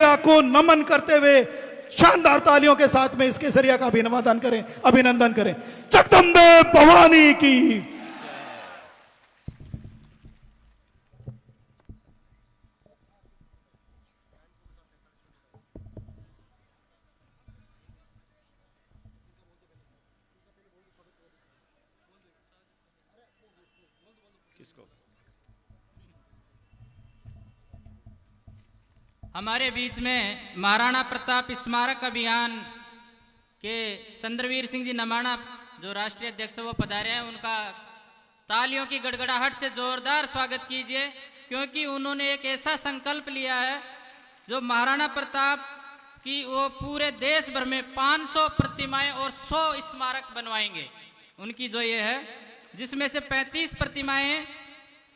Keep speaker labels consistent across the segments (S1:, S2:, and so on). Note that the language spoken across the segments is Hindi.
S1: केसरिया को नमन करते हुए शानदार तालियों के साथ में इस केसरिया का अभिनंदन करें। जगदम्बे भवानी की।
S2: हमारे बीच में महाराणा प्रताप स्मारक अभियान के चंद्रवीर सिंह जी नमाणा जो राष्ट्रीय अध्यक्ष वो पधारे हैं, उनका तालियों की गड़गड़ाहट से जोरदार स्वागत कीजिए, क्योंकि उन्होंने एक ऐसा संकल्प लिया है जो महाराणा प्रताप की वो पूरे देश भर में 500 प्रतिमाएं और 100 स्मारक बनवाएंगे। उनकी जो ये है, जिसमें से 35 प्रतिमाएं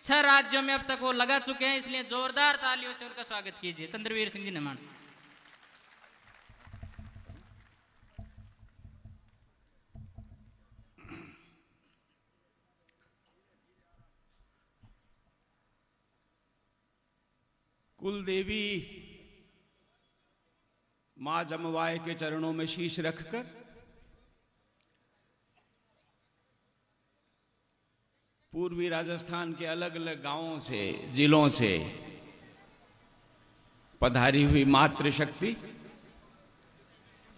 S2: 6 राज्यों में अब तक वो लगा चुके हैं, इसलिए जोरदार तालियों से उनका स्वागत कीजिए। चंद्रवीर सिंह जी नमान।
S3: कुल देवी मां जमवाय के चरणों में शीश रखकर पूर्वी राजस्थान के अलग अलग गांवों से, जिलों से पधारी हुई मातृशक्ति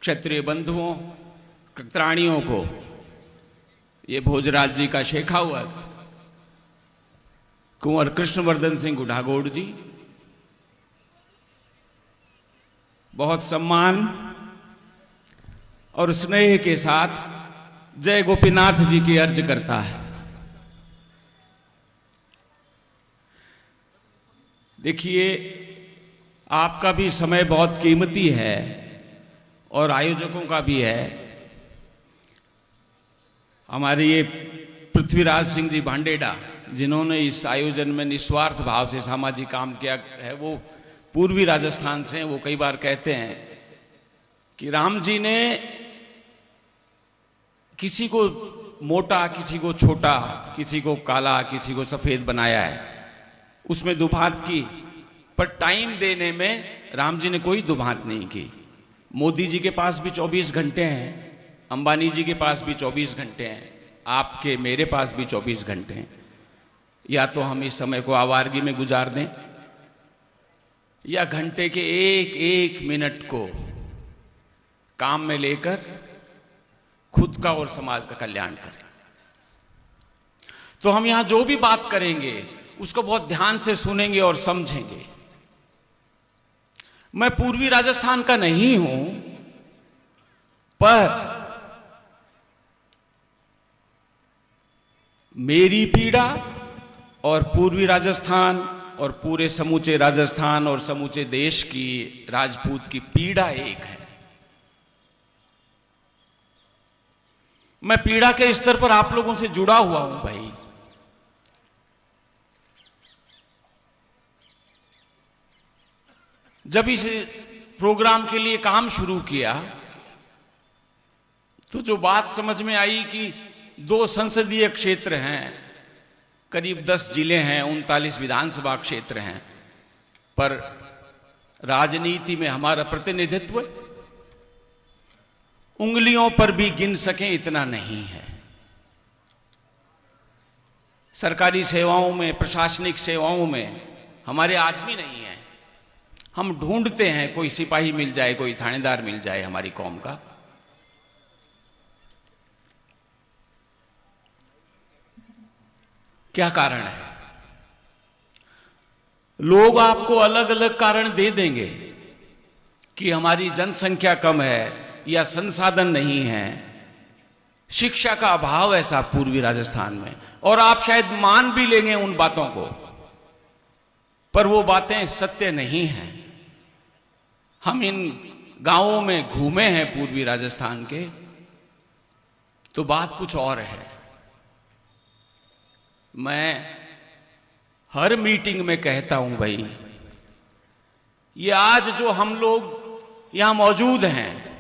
S3: क्षत्रिय बंधुओं, कत्राणियों को, ये भोजराज जी का शेखावत, कुंवर कृष्णवर्धन सिंह गुढ़ागोड़ जी, बहुत सम्मान और स्नेह के साथ जय गोपीनाथ जी की अर्ज करता है। देखिए, आपका भी समय बहुत कीमती है और आयोजकों का भी है। हमारे ये पृथ्वीराज सिंह जी भांडेडा, जिन्होंने इस आयोजन में निस्वार्थ भाव से सामाजिक काम किया है, वो पूर्वी राजस्थान से हैं। वो कई बार कहते हैं कि राम जी ने किसी को मोटा, किसी को छोटा, किसी को काला, किसी को सफेद बनाया है, उसमें दुभात की, पर टाइम देने में राम जी ने कोई दुभात नहीं की। मोदी जी के पास भी 24 घंटे हैं, अंबानी जी के पास भी 24 घंटे हैं, आपके मेरे पास भी 24 घंटे हैं। या तो हम इस समय को आवारगी में गुजार दें, या घंटे के एक एक मिनट को काम में लेकर खुद का और समाज का कल्याण करें। तो हम यहां जो भी बात करेंगे उसको बहुत ध्यान से सुनेंगे और समझेंगे। मैं पूर्वी राजस्थान का नहीं हूं, पर मेरी पीड़ा और पूर्वी राजस्थान और पूरे समूचे राजस्थान और समूचे देश की राजपूत की पीड़ा एक है। मैं पीड़ा के स्तर पर आप लोगों से जुड़ा हुआ हूं भाई। जब इस प्रोग्राम के लिए काम शुरू किया तो जो बात समझ में आई कि 2 संसदीय क्षेत्र हैं, करीब 10 जिले हैं, 39 विधानसभा क्षेत्र हैं, पर राजनीति में हमारा प्रतिनिधित्व उंगलियों पर भी गिन सकें इतना नहीं है। सरकारी सेवाओं में, प्रशासनिक सेवाओं में हमारे आदमी नहीं है। हम ढूंढते हैं कोई सिपाही मिल जाए, कोई थानेदार मिल जाए हमारी कौम का। क्या कारण है? लोग आपको अलग अलग कारण दे देंगे कि हमारी जनसंख्या कम है या संसाधन नहीं है, शिक्षा का अभाव ऐसा पूर्वी राजस्थान में, और आप शायद मान भी लेंगे उन बातों को, पर वो बातें सत्य नहीं हैं। हम इन गांवों में घूमे हैं पूर्वी राजस्थान के, तो बात कुछ और है। मैं हर मीटिंग में कहता हूं भाई, ये आज जो हम लोग यहां मौजूद हैं,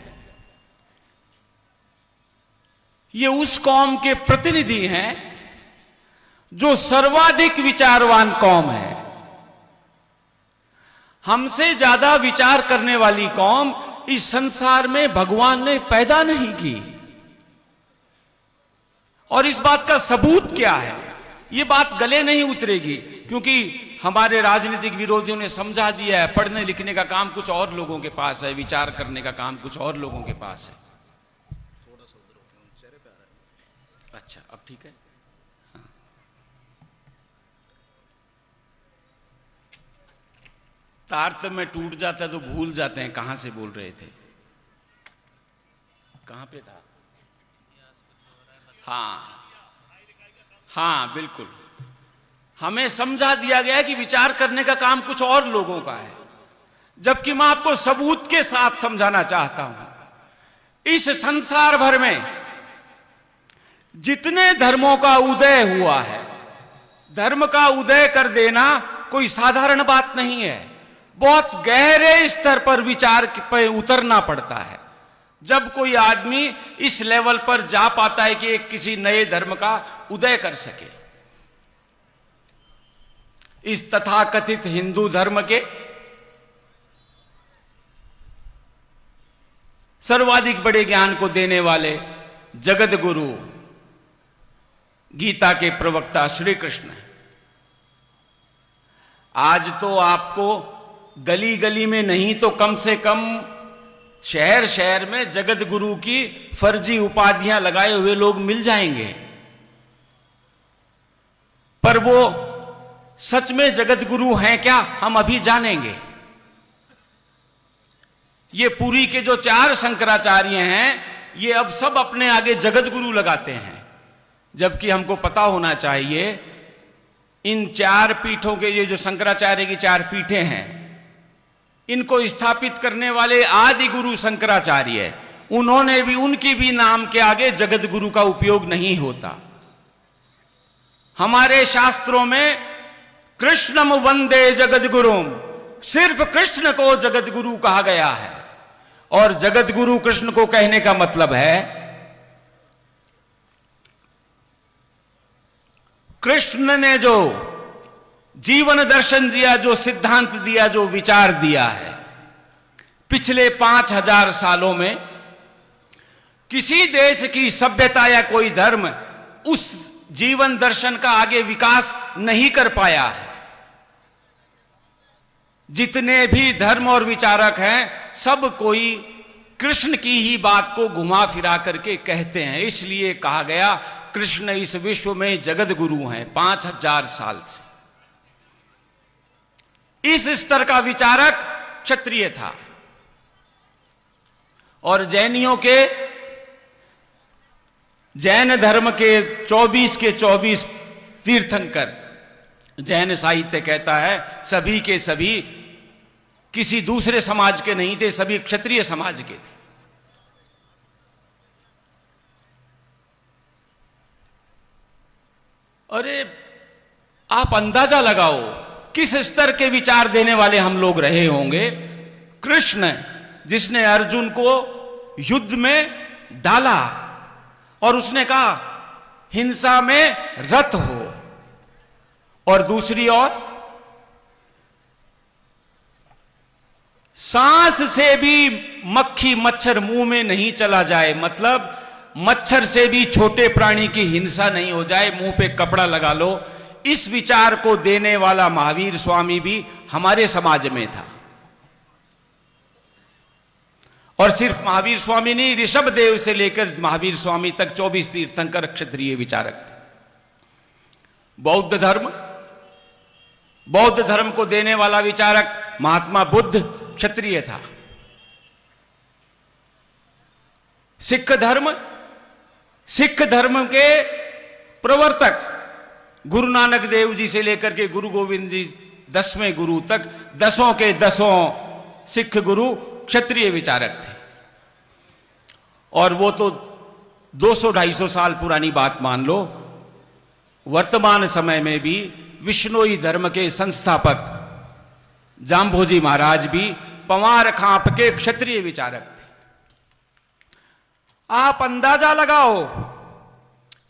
S3: ये उस कौम के प्रतिनिधि हैं जो सर्वाधिक विचारवान कौम है। हमसे ज्यादा विचार करने वाली कौम इस संसार में भगवान ने पैदा नहीं की। और इस बात का सबूत क्या है? ये बात गले नहीं उतरेगी, क्योंकि हमारे राजनीतिक विरोधियों ने समझा दिया है पढ़ने लिखने का काम कुछ और लोगों के पास है, विचार करने का काम कुछ और लोगों के पास है। अच्छा, अब ठीक है। हाँ। तारतम्य में टूट जाता है तो भूल जाते हैं कहां से बोल रहे थे, कहां पे था। हाँ, बिल्कुल। हमें समझा दिया गया है कि विचार करने का काम कुछ और लोगों का है, जबकि मैं आपको सबूत के साथ समझाना चाहता हूं। इस संसार भर में जितने धर्मों का उदय हुआ है, धर्म का उदय कर देना कोई साधारण बात नहीं है। बहुत गहरे स्तर पर विचार पे उतरना पड़ता है। जब कोई आदमी इस लेवल पर जा पाता है कि एक किसी नए धर्म का उदय कर सके। इस तथाकथित हिंदू धर्म के सर्वाधिक बड़े ज्ञान को देने वाले जगत गुरु गीता के प्रवक्ता श्री कृष्ण, आज तो आपको गली गली में नहीं तो कम से कम शहर शहर में जगत गुरु की फर्जी उपाधियां लगाए हुए लोग मिल जाएंगे, पर वो सच में जगत गुरु हैं क्या, हम अभी जानेंगे। ये पुरी के जो 4 शंकराचार्य हैं, ये अब सब अपने आगे जगत गुरु लगाते हैं, जबकि हमको पता होना चाहिए इन 4 पीठों के, ये जो शंकराचार्य की 4 पीठें हैं, इनको स्थापित करने वाले आदि गुरु शंकराचार्य, उन्होंने भी, उनकी भी नाम के आगे जगत गुरु का उपयोग नहीं होता। हमारे शास्त्रों में कृष्णम वंदे जगत गुरुम, सिर्फ कृष्ण को जगत गुरु कहा गया है। और जगत गुरु कृष्ण को कहने का मतलब है कृष्ण ने जो जीवन दर्शन दिया, जो सिद्धांत दिया, जो विचार दिया है, पिछले 5000 सालों में किसी देश की सभ्यता या कोई धर्म उस जीवन दर्शन का आगे विकास नहीं कर पाया है। जितने भी धर्म और विचारक हैं, सब कोई कृष्ण की ही बात को घुमा फिरा करके कहते हैं। इसलिए कहा गया कृष्ण इस विश्व में जगत गुरु हैं 5000 साल से। इस स्तर का विचारक क्षत्रिय था। और जैनियों के, जैन धर्म के 24 के 24 तीर्थंकर, जैन साहित्य कहता है सभी के सभी किसी दूसरे समाज के नहीं थे, सभी क्षत्रिय समाज के थे। अरे आप अंदाजा लगाओ किस स्तर के विचार देने वाले हम लोग रहे होंगे। कृष्ण जिसने अर्जुन को युद्ध में डाला और उसने कहा हिंसा में रत हो, और दूसरी ओर सांस से भी मक्खी मच्छर मुंह में नहीं चला जाए, मतलब मच्छर से भी छोटे प्राणी की हिंसा नहीं हो जाए, मुंह पे कपड़ा लगा लो, इस विचार को देने वाला महावीर स्वामी भी हमारे समाज में था। और सिर्फ महावीर स्वामी नहीं, ऋषभ देव से लेकर महावीर स्वामी तक 24 तीर्थंकर क्षत्रिय विचारक थे। बौद्ध धर्म को देने वाला विचारक महात्मा बुद्ध क्षत्रिय था। सिख धर्म के प्रवर्तक गुरु नानक देव जी से लेकर के गुरु गोविंद जी 10वें गुरु तक 10 के 10 सिख गुरु क्षत्रिय विचारक थे। और वो तो 200-250 साल पुरानी बात मान लो। वर्तमान समय में भी विष्णोई धर्म के संस्थापक जाम्भोजी महाराज भी पंवार खांप के क्षत्रिय विचारक थे। आप अंदाजा लगाओ,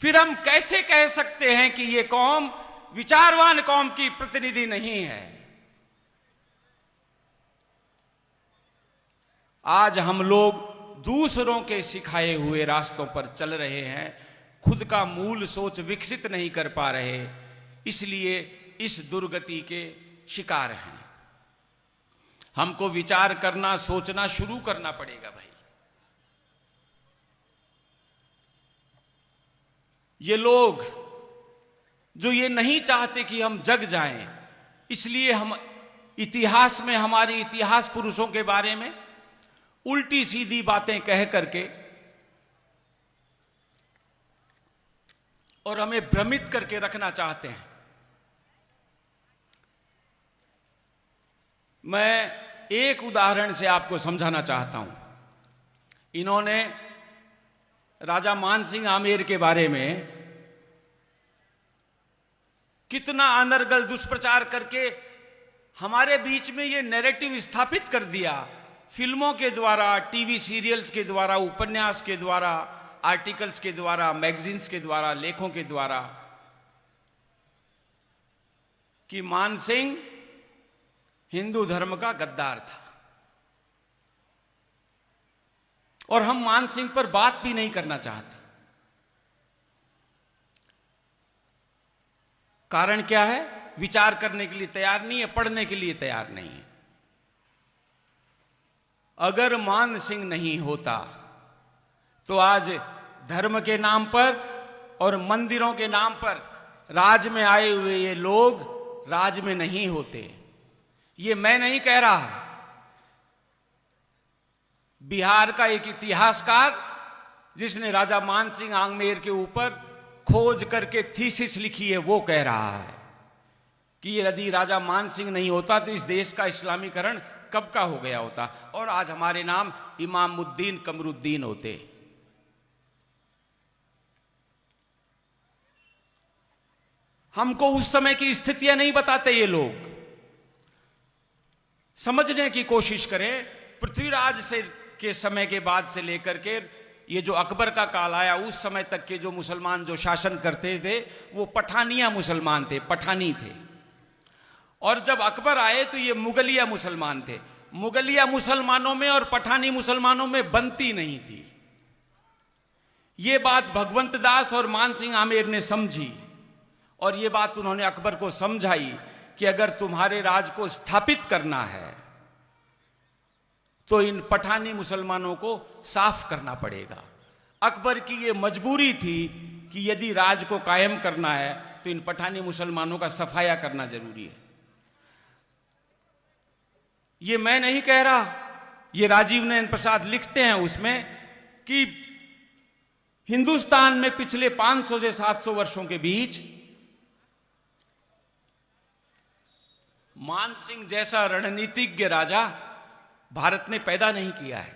S3: फिर हम कैसे कह सकते हैं कि ये कौम विचारवान कौम की प्रतिनिधि नहीं है। आज हम लोग दूसरों के सिखाए हुए रास्तों पर चल रहे हैं, खुद का मूल सोच विकसित नहीं कर पा रहे, इसलिए इस दुर्गति के शिकार हैं। हमको विचार करना, सोचना शुरू करना पड़ेगा भाई। ये लोग जो ये नहीं चाहते कि हम जग जाएं, इसलिए हम इतिहास में हमारे इतिहास पुरुषों के बारे में उल्टी सीधी बातें कह करके और हमें भ्रमित करके रखना चाहते हैं। मैं एक उदाहरण से आपको समझाना चाहता हूं। इन्होंने राजा मानसिंह आमेर के बारे में कितना अनर्गल दुष्प्रचार करके हमारे बीच में ये नैरेटिव स्थापित कर दिया, फिल्मों के द्वारा, टीवी सीरियल्स के द्वारा, उपन्यास के द्वारा, आर्टिकल्स के द्वारा, मैगजीन्स के द्वारा, लेखों के द्वारा, कि मानसिंह हिंदू धर्म का गद्दार था। और हम मानसिंह पर बात भी नहीं करना चाहते। कारण क्या है? विचार करने के लिए तैयार नहीं है, पढ़ने के लिए तैयार नहीं है। अगर मान सिंह नहीं होता तो आज धर्म के नाम पर और मंदिरों के नाम पर राज में आए हुए ये लोग राज में नहीं होते। ये मैं नहीं कह रहा, बिहार का एक इतिहासकार जिसने राजा मानसिंह आमेर के ऊपर खोज करके थीसिस लिखी है, वो कह रहा है कि यदि राजा मानसिंह नहीं होता तो इस देश का इस्लामीकरण कब का हो गया होता और आज हमारे नाम इमामुद्दीन कमरुद्दीन होते। हमको उस समय की स्थितियां नहीं बताते ये लोग। समझने की कोशिश करें। पृथ्वीराज से के समय के बाद से लेकर के ये जो अकबर का काल आया, उस समय तक के जो मुसलमान जो शासन करते थे वो पठानिया मुसलमान थे, पठानी थे। और जब अकबर आए तो ये मुगलिया मुसलमान थे। मुगलिया मुसलमानों में और पठानी मुसलमानों में बनती नहीं थी। ये बात भगवंत दास और मानसिंह आमेर ने समझी और ये बात उन्होंने अकबर को समझाई कि अगर तुम्हारे राज को स्थापित करना है तो इन पठानी मुसलमानों को साफ करना पड़ेगा। अकबर की ये मजबूरी थी कि यदि राज को कायम करना है तो इन पठानी मुसलमानों का सफाया करना जरूरी है। ये मैं नहीं कह रहा, ये राजीव नयन प्रसाद लिखते हैं उसमें कि हिंदुस्तान में पिछले 500 से 700 वर्षों के बीच मानसिंह जैसा रणनीतिज्ञ राजा भारत ने पैदा नहीं किया है।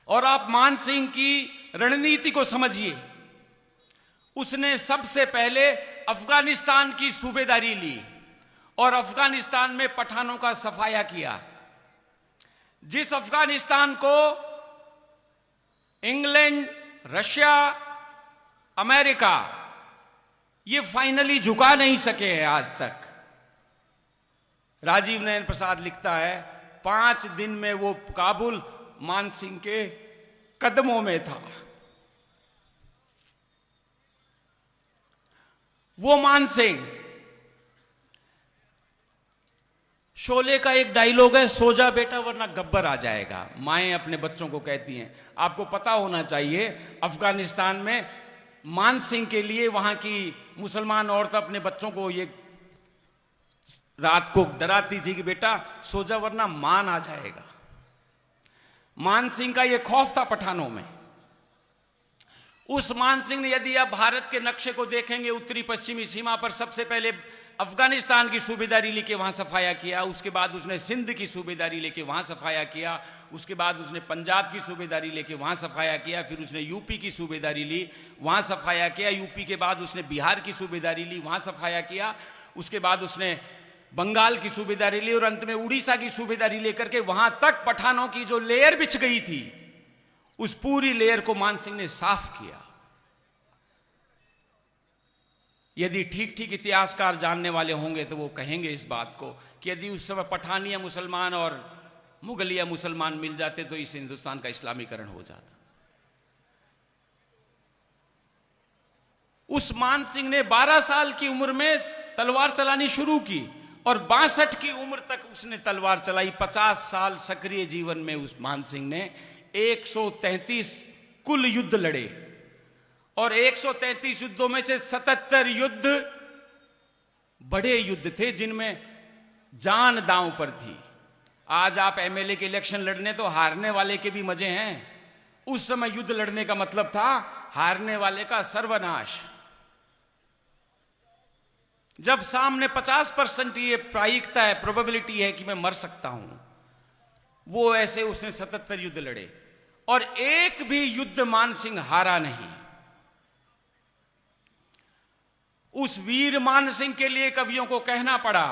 S3: और आप मानसिंह की रणनीति को समझिए। उसने सबसे पहले अफगानिस्तान की सूबेदारी ली और अफगानिस्तान में पठानों का सफाया किया। जिस अफगानिस्तान को इंग्लैंड, रशिया, अमेरिका ये फाइनली झुका नहीं सके हैं आज तक। राजीव नयन प्रसाद लिखता है 5 दिन में वो काबुल मानसिंह के कदमों में था। वो मानसिंह, शोले का एक डायलॉग है, सो जा बेटा वरना गब्बर आ जाएगा। माएं अपने बच्चों को कहती हैं। आपको पता होना चाहिए अफगानिस्तान में मानसिंह के लिए वहां की मुसलमान औरत अपने बच्चों को ये रात को डराती थी कि बेटा सो जा वरना मान आ जाएगा। मानसिंह का ये खौफ था पठानों में। उस मानसिंह ने, यदि आप भारत के नक्शे को देखेंगे, उत्तरी पश्चिमी सीमा पर सबसे पहले अफगानिस्तान की सूबेदारी लेके वहां सफाया किया। उसके बाद उसने सिंध की सूबेदारी लेके वहां सफाया किया। उसके बाद उसने पंजाब की सूबेदारी लेके वहां सफाया किया। फिर उसने यूपी की सूबेदारी ली, वहां सफाया किया। यूपी के बाद उसने बिहार की सूबेदारी ली, वहां सफाया किया। उसके बाद उसने बंगाल की सूबेदारी ली और अंत में उड़ीसा की सूबेदारी लेकर के वहां तक पठानों की जो लेयर बिछ गई थी, उस पूरी लेयर को मानसिंह ने साफ किया। यदि ठीक ठीक इतिहासकार जानने वाले होंगे तो वो कहेंगे इस बात को कि यदि उस समय पठानिया मुसलमान और मुगल या मुसलमान मिल जाते तो इस हिंदुस्तान का इस्लामीकरण हो जाता। उस मान सिंह ने 12 साल की उम्र में तलवार चलानी शुरू की और 62 की उम्र तक उसने तलवार चलाई। 50 साल सक्रिय जीवन में उस मान सिंह ने 133 कुल युद्ध लड़े और 133 युद्धों में से 77 युद्ध बड़े युद्ध थे जिनमें जान दांव पर थी। आज आप एमएलए के इलेक्शन लड़ने तो हारने वाले के भी मजे हैं, उस समय युद्ध लड़ने का मतलब था हारने वाले का सर्वनाश। जब सामने 50% ये प्रायिकता है, प्रोबेबिलिटी है कि मैं मर सकता हूं, वो ऐसे उसने 77 युद्ध लड़े और एक भी युद्ध मान सिंह हारा नहीं। उस वीर मान सिंह के लिए कवियों को कहना पड़ा,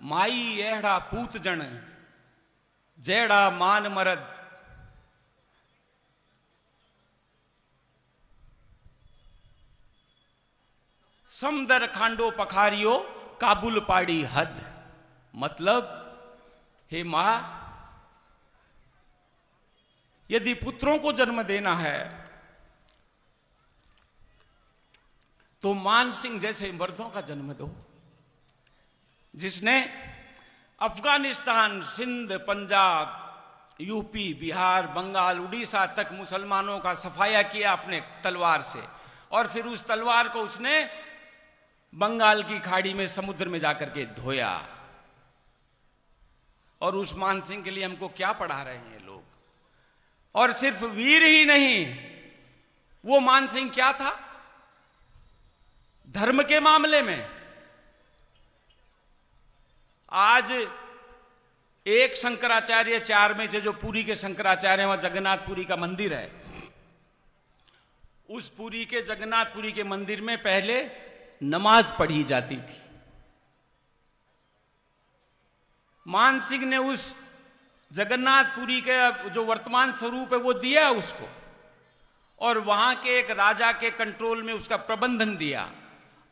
S3: माई एड़ा पूत जन जैड़ा मान मरद। समदर खांडो पखारियो काबुल पाड़ी हद। मतलब, हे मां, यदि पुत्रों को जन्म देना है तो मान सिंह जैसे मर्दों का जन्म दो, जिसने अफगानिस्तान, सिंध, पंजाब, यूपी, बिहार, बंगाल, उड़ीसा तक मुसलमानों का सफाया किया अपने तलवार से और फिर उस तलवार को उसने बंगाल की खाड़ी में समुद्र में जाकर के धोया। और उस मान सिंह के लिए हमको क्या पढ़ा रहे हैं लोग। और सिर्फ वीर ही नहीं, वो मान सिंह क्या था धर्म के मामले में। आज एक शंकराचार्य 4 में से जो पुरी के शंकराचार्य, वहां जगन्नाथपुरी का मंदिर है, उस पुरी के जगन्नाथपुरी के मंदिर में पहले नमाज पढ़ी जाती थी। मान सिंह ने उस जगन्नाथपुरी के जो वर्तमान स्वरूप है वो दिया उसको और वहां के एक राजा के कंट्रोल में उसका प्रबंधन दिया।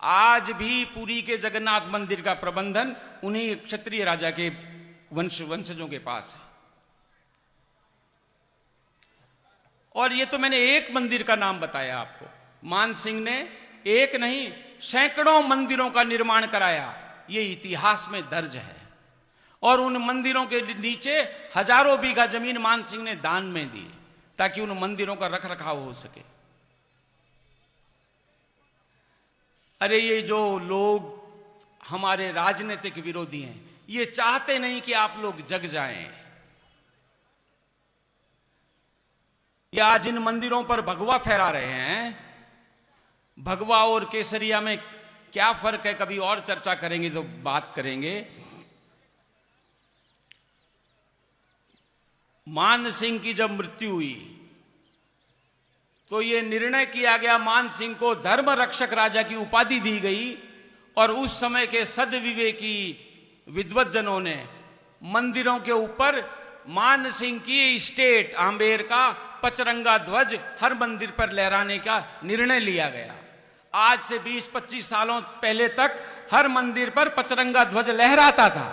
S3: आज भी पुरी के जगन्नाथ मंदिर का प्रबंधन उन्हीं क्षत्रिय राजा के वंशजों के पास है। और ये तो मैंने एक मंदिर का नाम बताया आपको। मान सिंह ने एक नहीं सैकड़ों मंदिरों का निर्माण कराया, ये इतिहास में दर्ज है। और उन मंदिरों के नीचे हजारों बीघा जमीन मान सिंह ने दान में दी ताकि उन मंदिरों का रखरखाव हो सके। अरे ये जो लोग हमारे राजनीतिक विरोधी हैं, ये चाहते नहीं कि आप लोग जग जाएं। ये आज इन मंदिरों पर भगवा फहरा रहे हैं। भगवा और केसरिया में क्या फर्क है, कभी और चर्चा करेंगे तो बात करेंगे। मान सिंह की जब मृत्यु हुई तो यह निर्णय किया गया, मान सिंह को धर्म रक्षक राजा की उपाधि दी गई और उस समय के सदविवेकी विद्वज्जनों ने मंदिरों के ऊपर मान सिंह की स्टेट आंबेर का पचरंगा ध्वज हर मंदिर पर लहराने का निर्णय लिया गया। आज से 20-25 सालों पहले तक हर मंदिर पर पचरंगा ध्वज लहराता था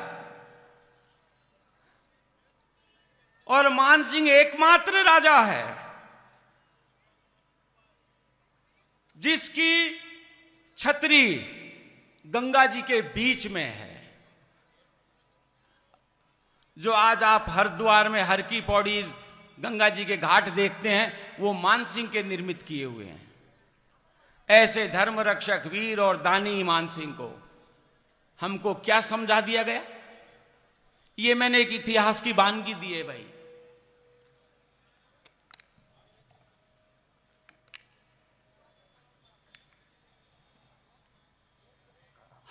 S3: और मान सिंह एकमात्र राजा है जिसकी छतरी गंगा जी के बीच में है। जो आज आप हरिद्वार में हर की पौड़ी गंगा जी के घाट देखते हैं, वो मान सिंह के निर्मित किए हुए हैं। ऐसे धर्म रक्षक वीर और दानी मान सिंह को हमको क्या समझा दिया गया। ये मैंने एक इतिहास की वानगी दी है भाई।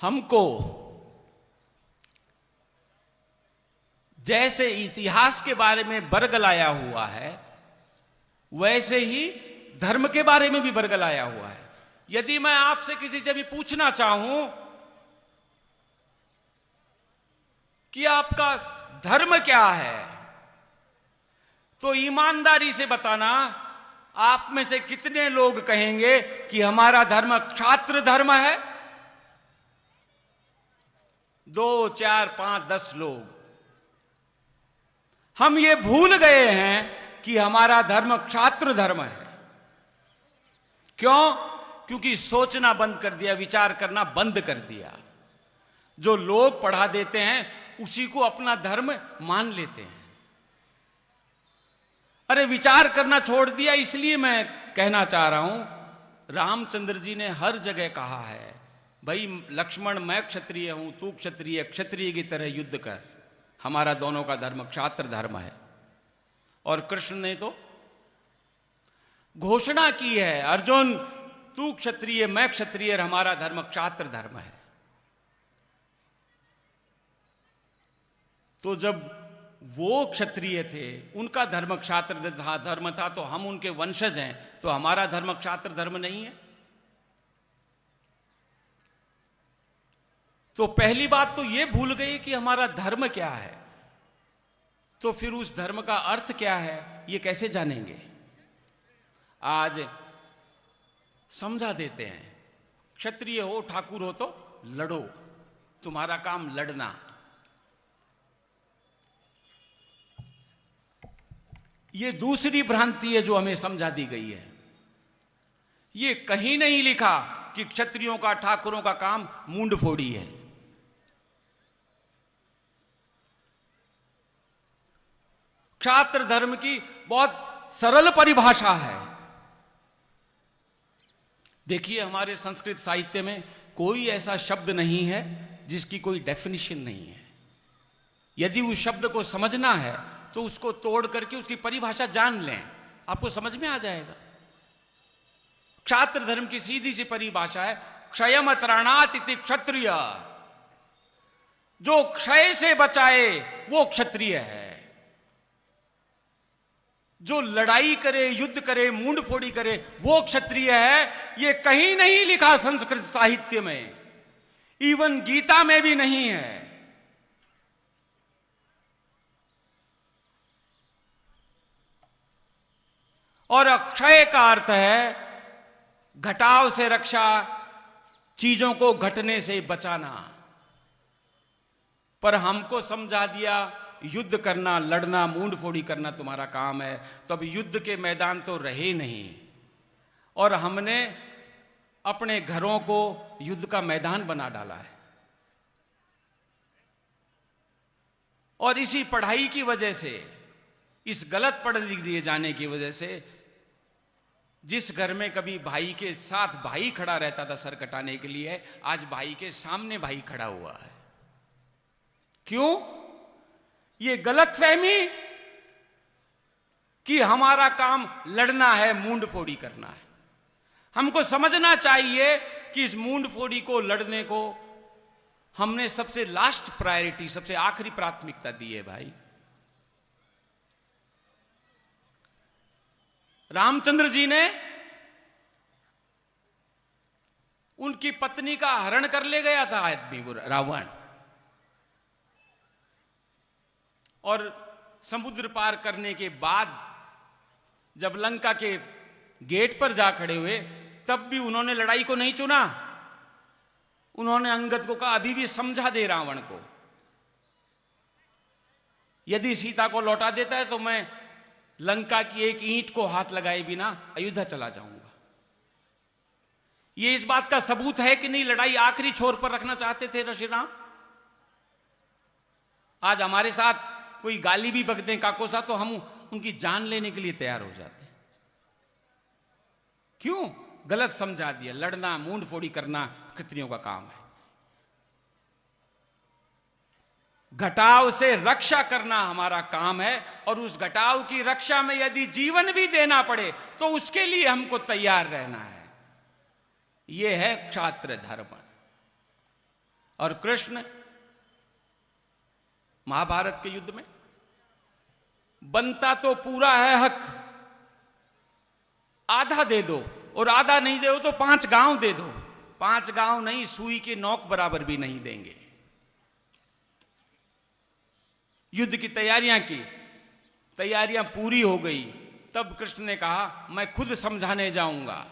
S3: हमको जैसे इतिहास के बारे में बरगलाया हुआ है, वैसे ही धर्म के बारे में भी बरगलाया हुआ है। यदि मैं आपसे किसी से भी पूछना चाहूं कि आपका धर्म क्या है, तो ईमानदारी से बताना, आप में से कितने लोग कहेंगे कि हमारा धर्म क्षात्र धर्म है? 2, 4, 5, 10 लोग। हम ये भूल गए हैं कि हमारा धर्म क्षात्र धर्म है। क्यों? क्योंकि सोचना बंद कर दिया, विचार करना बंद कर दिया। जो लोग पढ़ा देते हैं उसी को अपना धर्म मान लेते हैं। अरे विचार करना छोड़ दिया। इसलिए मैं कहना चाह रहा हूं, रामचंद्र जी ने हर जगह कहा है, भाई लक्ष्मण मैं क्षत्रिय हूं, तू क्षत्रिय, क्षत्रिय की तरह युद्ध कर। हमारा दोनों का धर्म क्षात्र धर्म है। और कृष्ण ने तो घोषणा की है, अर्जुन तू क्षत्रिय मैं क्षत्रिय, हमारा धर्म क्षात्र धर्म है। तो जब वो क्षत्रिय थे, उनका धर्म क्षात्र धर्म था, तो हम उनके वंशज हैं, तो हमारा धर्म क्षात्र धर्म नहीं है? तो पहली बात तो ये भूल गए कि हमारा धर्म क्या है। तो फिर उस धर्म का अर्थ क्या है ये कैसे जानेंगे? आज समझा देते हैं, क्षत्रिय हो ठाकुर हो तो लड़ो, तुम्हारा काम लड़ना। ये दूसरी भ्रांति है जो हमें समझा दी गई है। ये कहीं नहीं लिखा कि क्षत्रियों का ठाकुरों का काम मूंड फोड़ी है। क्षात्र धर्म की बहुत सरल परिभाषा है। देखिए हमारे संस्कृत साहित्य में कोई ऐसा शब्द नहीं है जिसकी कोई डेफिनेशन नहीं है। यदि उस शब्द को समझना है तो उसको तोड़ करके उसकी परिभाषा जान लें, आपको समझ में आ जाएगा। क्षात्र धर्म की सीधी सी परिभाषा है, क्षयम त्राणात इति क्षत्रिय। जो क्षय से बचाए वो क्षत्रिय है। जो लड़ाई करे, युद्ध करे, मूंड फोड़ी करे, वो क्षत्रिय है। ये कहीं नहीं लिखा संस्कृत साहित्य में, इवन गीता में भी नहीं है। और अक्षय का अर्थ है घटाव से रक्षा, चीजों को घटने से बचाना। पर हमको समझा दिया युद्ध करना, लड़ना, मूंड फोड़ी करना तुम्हारा काम है। तो अब युद्ध के मैदान तो रहे नहीं, और हमने अपने घरों को युद्ध का मैदान बना डाला है। और इसी पढ़ाई की वजह से, इस गलत पढ़ लिख दिए जाने की वजह से, जिस घर में कभी भाई के साथ भाई खड़ा रहता था सर कटाने के लिए, आज भाई के सामने भाई खड़ा हुआ है। क्यों? ये गलत फहमी कि हमारा काम लड़ना है, मूंड फोड़ी करना है। हमको समझना चाहिए कि इस मूंड फोड़ी को, लड़ने को हमने सबसे लास्ट प्रायोरिटी, सबसे आखिरी प्राथमिकता दी है। भाई रामचंद्र जी ने उनकी पत्नी का हरण कर ले गया था आदमी, वो रावण, और समुद्र पार करने के बाद जब लंका के गेट पर जा खड़े हुए, तब भी उन्होंने लड़ाई को नहीं चुना। उन्होंने अंगद को कहा, अभी भी समझा दे रावण को, यदि सीता को लौटा देता है तो मैं लंका की एक ईंट को हाथ लगाए बिना अयोध्या चला जाऊंगा। ये इस बात का सबूत है कि नहीं लड़ाई आखिरी छोर पर रखना चाहते थे ऋषि राम। आज हमारे साथ कोई गाली भी बक दें काकोसा तो हम उनकी जान लेने के लिए तैयार हो जाते हैं। क्यों? गलत समझा दिया। लड़ना, मूंड फोड़ी करना क्षत्रियों का काम है। घटाव से रक्षा करना हमारा काम है, और उस घटाव की रक्षा में यदि जीवन भी देना पड़े तो उसके लिए हमको तैयार रहना है। यह है क्षात्र धर्म। और कृष्ण महाभारत के युद्ध में बनता तो पूरा है हक, आधा दे दो, और आधा नहीं दे तो 5 गांव दे दो। 5 गांव नहीं, सुई के नोक बराबर भी नहीं देंगे। युद्ध की तैयारियां की, तैयारियां पूरी हो गई, तब कृष्ण ने कहा मैं खुद समझाने जाऊंगा।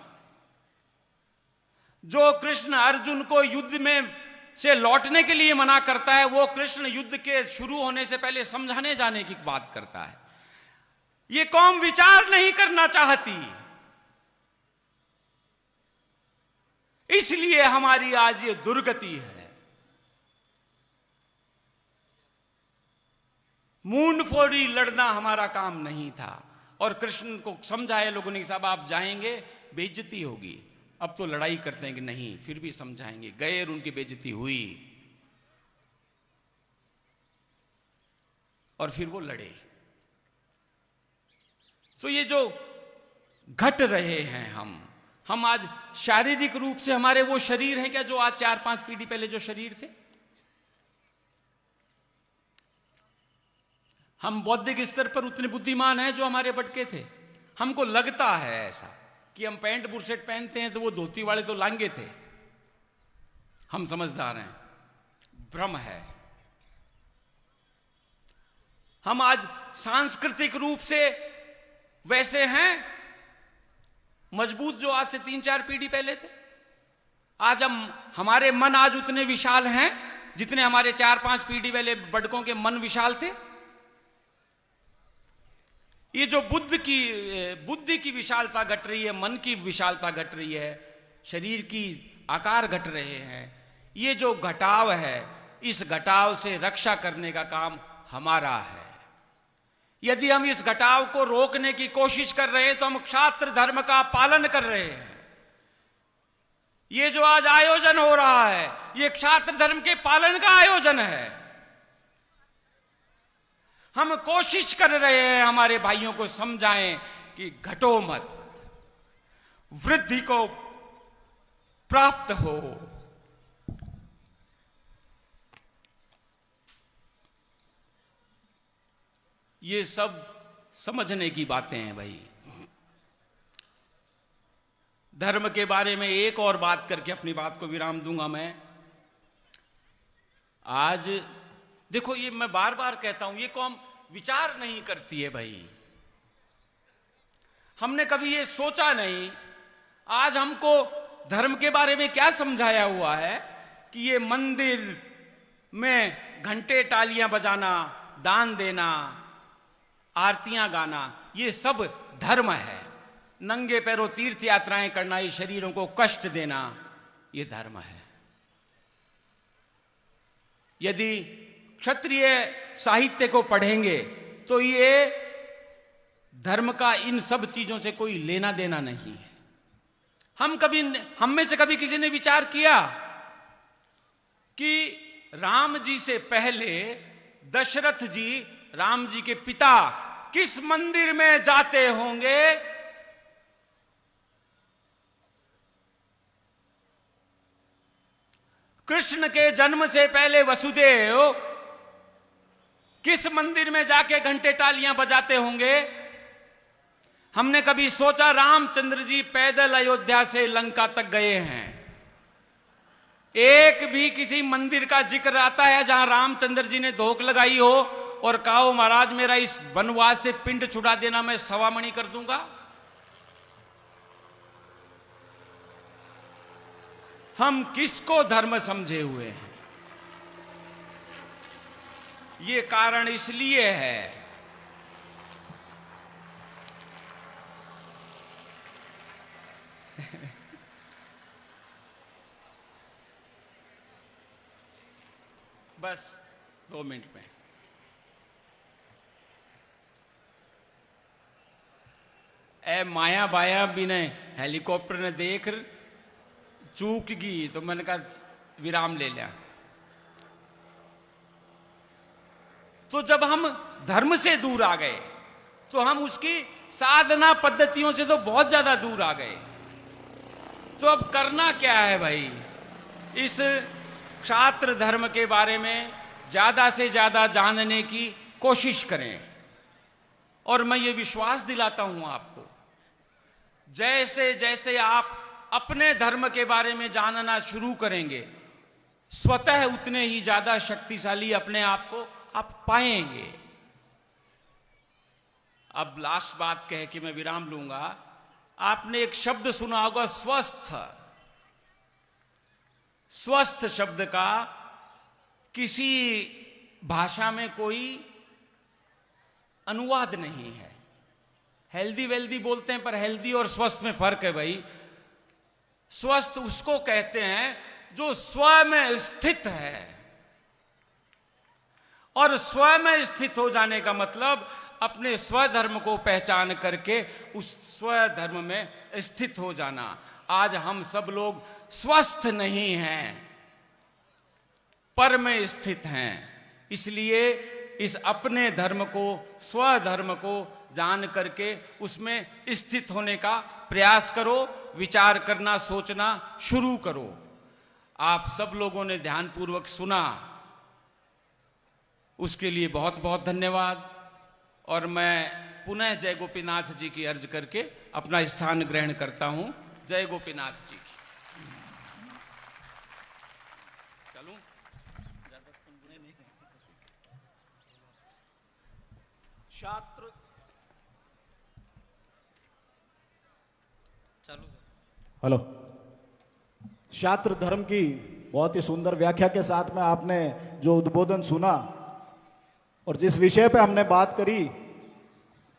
S3: जो कृष्ण अर्जुन को युद्ध में से लौटने के लिए मना करता है, वो कृष्ण युद्ध के शुरू होने से पहले समझाने जाने की बात करता है। ये कौम विचार नहीं करना चाहती, इसलिए हमारी आज ये दुर्गति है। मुंडफोड़ी लड़ना हमारा काम नहीं था, और कृष्ण को समझाए लोगों ने, साहब आप जाएंगे बेइज्जती होगी। अब तो लड़ाई करते हैं कि नहीं, फिर भी समझाएंगे। गए और उनकी बेइज्जती हुई, और फिर वो लड़े। तो ये जो घट रहे हैं हम आज शारीरिक रूप से हमारे वो शरीर हैं क्या जो आज 4-5 पीढ़ी पहले जो शरीर थे? हम बौद्धिक स्तर पर उतने बुद्धिमान हैं जो हमारे बटके थे? हमको लगता है ऐसा कि हम पैंट बुरशेट पहनते हैं तो वो धोती वाले तो लांगे थे। हम समझदार हैं, भ्रम है। हम आज सांस्कृतिक रूप से वैसे हैं मजबूत जो आज से 3-4 पीढ़ी पहले थे। आज हमारे मन आज उतने विशाल हैं जितने हमारे 4-5 पीढ़ी पहले बड़कों के मन विशाल थे। ये जो बुद्धि की विशालता घट रही है, मन की विशालता घट रही है, शरीर की आकार घट रहे हैं, ये जो घटाव है, इस घटाव से रक्षा करने का काम हमारा है। यदि हम इस घटाव को रोकने की कोशिश कर रहे हैं तो हम क्षात्र धर्म का पालन कर रहे हैं। ये जो आज आयोजन हो रहा है, ये क्षात्र धर्म के पालन का आयोजन है। हम कोशिश कर रहे हैं हमारे भाइयों को समझाएं कि घटो मत, वृद्धि को प्राप्त हो। ये सब समझने की बातें हैं भाई। धर्म के बारे में एक और बात करके अपनी बात को विराम दूंगा मैं। आज देखो, ये मैं बार बार कहता हूं, ये कौम विचार नहीं करती है भाई। हमने कभी ये सोचा नहीं। आज हमको धर्म के बारे में क्या समझाया हुआ है कि ये मंदिर में घंटे तालियां बजाना, दान देना, आरतियां गाना, ये सब धर्म है। नंगे पैरों तीर्थ यात्राएं करना, ये शरीरों को कष्ट देना, ये धर्म है। यदि क्षत्रिय साहित्य को पढ़ेंगे तो ये धर्म का इन सब चीजों से कोई लेना देना नहीं है। हम में से कभी किसी ने विचार किया कि राम जी से पहले दशरथ जी, राम जी के पिता, किस मंदिर में जाते होंगे? कृष्ण के जन्म से पहले वसुदेव किस मंदिर में जाके घंटे तालियां बजाते होंगे? हमने कभी सोचा रामचंद्र जी पैदल अयोध्या से लंका तक गए हैं? एक भी किसी मंदिर का जिक्र आता है जहां रामचंद्र जी ने धोख लगाई हो और कहा हो महाराज मेरा इस वनवास से पिंड छुड़ा देना, मैं सवामणि कर दूंगा? हम किसको धर्म समझे हुए हैं? ये कारण इसलिए है बस 2 मिनट में। ए माया बाया भी ने हेलीकॉप्टर ने देख चूक गई तो मैंने कहा विराम ले लिया। तो जब हम धर्म से दूर आ गए तो हम उसकी साधना पद्धतियों से तो बहुत ज्यादा दूर आ गए। तो अब करना क्या है भाई? इस क्षात्र धर्म के बारे में ज्यादा से ज्यादा जानने की कोशिश करें। और मैं ये विश्वास दिलाता हूं आपको, जैसे जैसे आप अपने धर्म के बारे में जानना शुरू करेंगे, स्वतः उतने ही ज्यादा शक्तिशाली अपने आप को आप पाएंगे। अब लास्ट बात कह के मैं विराम लूंगा। आपने एक शब्द सुना होगा, स्वस्थ। स्वस्थ शब्द का किसी भाषा में कोई अनुवाद नहीं है। हेल्दी वेल्दी बोलते हैं, पर हेल्दी और स्वस्थ में फर्क है भाई। स्वस्थ उसको कहते हैं जो स्व में स्थित है, और स्व में स्थित हो जाने का मतलब अपने स्वधर्म को पहचान करके उस स्वधर्म में स्थित हो जाना। आज हम सब लोग स्वस्थ नहीं हैं, पर में स्थित हैं। इसलिए इस अपने धर्म को, स्वधर्म को जान करके उसमें स्थित होने का प्रयास करो, विचार करना, सोचना शुरू करो। आप सब लोगों ने ध्यानपूर्वक सुना, उसके लिए बहुत बहुत धन्यवाद। और मैं पुनः जय गोपीनाथ जी की अर्ज करके अपना स्थान ग्रहण करता हूं। जय गोपीनाथ जी की। चलूं?
S1: छात्र
S2: चलो।
S1: हेलो। छात्र धर्म की बहुत ही सुंदर व्याख्या के साथ में आपने जो उद्बोधन सुना और जिस विषय पे हमने बात करी,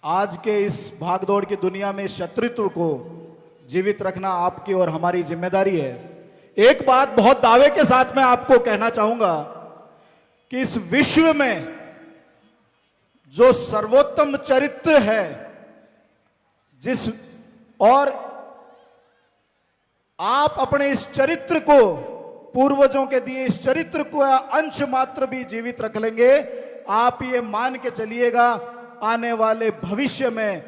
S1: आज के इस भागदौड़ की दुनिया में शत्रुत्व को जीवित रखना आपकी और हमारी जिम्मेदारी है। एक बात बहुत दावे के साथ मैं आपको कहना चाहूंगा कि इस विश्व में जो सर्वोत्तम चरित्र है, जिस और आप अपने इस चरित्र को, पूर्वजों के दिए इस चरित्र को अंश मात्र भी जीवित रख लेंगे, आप ये मान के चलिएगा आने वाले भविष्य में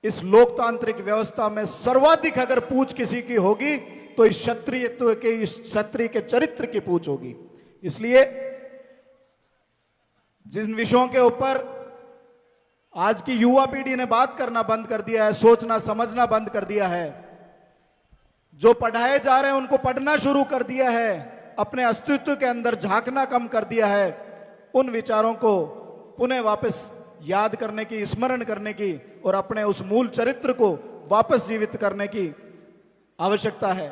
S1: इस लोकतांत्रिक व्यवस्था में सर्वाधिक अगर पूछ किसी की होगी तो इस क्षत्रियत्व के, इस क्षत्रिय के चरित्र की पूछ होगी। इसलिए जिन विषयों के ऊपर आज की युवा पीढ़ी ने बात करना बंद कर दिया है, सोचना समझना बंद कर दिया है, जो पढ़ाए जा रहे हैं उनको पढ़ना शुरू कर दिया है, अपने अस्तित्व के अंदर झांकना कम कर दिया है, उन विचारों को पुनः वापस याद करने की, स्मरण करने की और अपने उस मूल चरित्र को वापस जीवित करने की आवश्यकता है।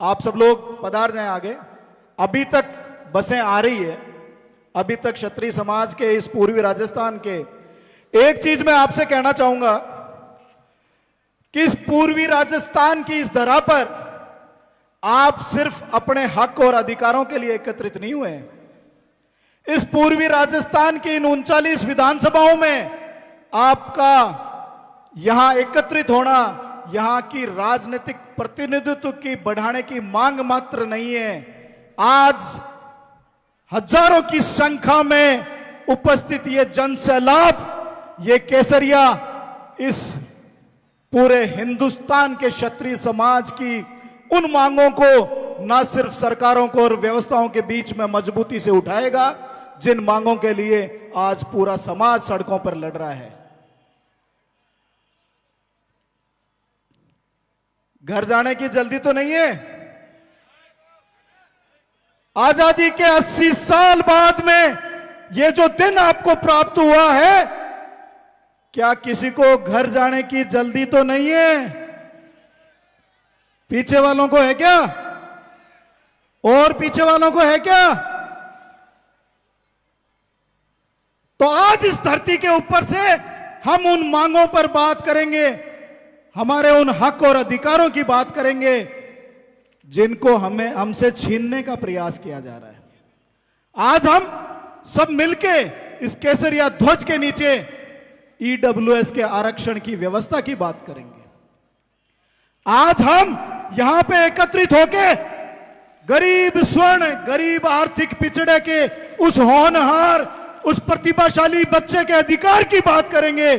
S1: आप सब लोग पधार जाएं आगे। अभी तक बसें आ रही है, अभी तक क्षत्रिय समाज के इस पूर्वी राजस्थान के, एक चीज मैं आपसे कहना चाहूंगा कि इस पूर्वी राजस्थान की इस धरा पर आप सिर्फ अपने हक और अधिकारों के लिए एकत्रित नहीं हुए। इस पूर्वी राजस्थान की इन 39 विधानसभाओं में आपका यहां एकत्रित होना यहां की राजनीतिक प्रतिनिधित्व की बढ़ाने की मांग मात्र नहीं है। आज हजारों की संख्या में उपस्थित ये जनसैलाब, ये केसरिया इस पूरे हिंदुस्तान के क्षत्रिय समाज की उन मांगों को न सिर्फ सरकारों को और व्यवस्थाओं के बीच में मजबूती से उठाएगा, जिन मांगों के लिए आज पूरा समाज सड़कों पर लड़ रहा है। घर जाने की जल्दी तो नहीं है। आजादी के 80 साल बाद में ये जो दिन आपको प्राप्त हुआ है, क्या किसी को घर जाने की जल्दी तो नहीं है? पीछे वालों को है क्या? और पीछे वालों को है क्या? तो आज इस धरती के ऊपर से हम उन मांगों पर बात करेंगे, हमारे उन हक और अधिकारों की बात करेंगे जिनको हमसे छीनने का प्रयास किया जा रहा है। आज हम सब मिलके इस केसरिया ध्वज के नीचे ईडब्ल्यूएस के आरक्षण की व्यवस्था की बात करेंगे। आज हम यहां पे एकत्रित होके गरीब स्वर्ण, गरीब आर्थिक पिछड़े के उस होनहार, उस प्रतिभाशाली बच्चे के अधिकार की बात करेंगे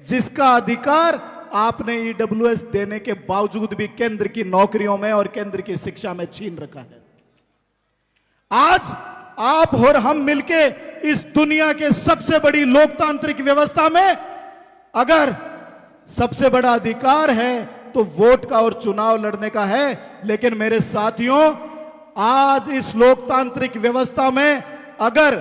S1: जिसका अधिकार आपने ईडब्ल्यूएस देने के बावजूद भी केंद्र की नौकरियों में और केंद्र की शिक्षा में छीन रखा है। आज आप और हम मिलके इस दुनिया के सबसे बड़ी लोकतांत्रिक व्यवस्था में अगर सबसे बड़ा अधिकार है तो वोट का और चुनाव लड़ने का है, लेकिन मेरे साथियों आज इस लोकतांत्रिक व्यवस्था में अगर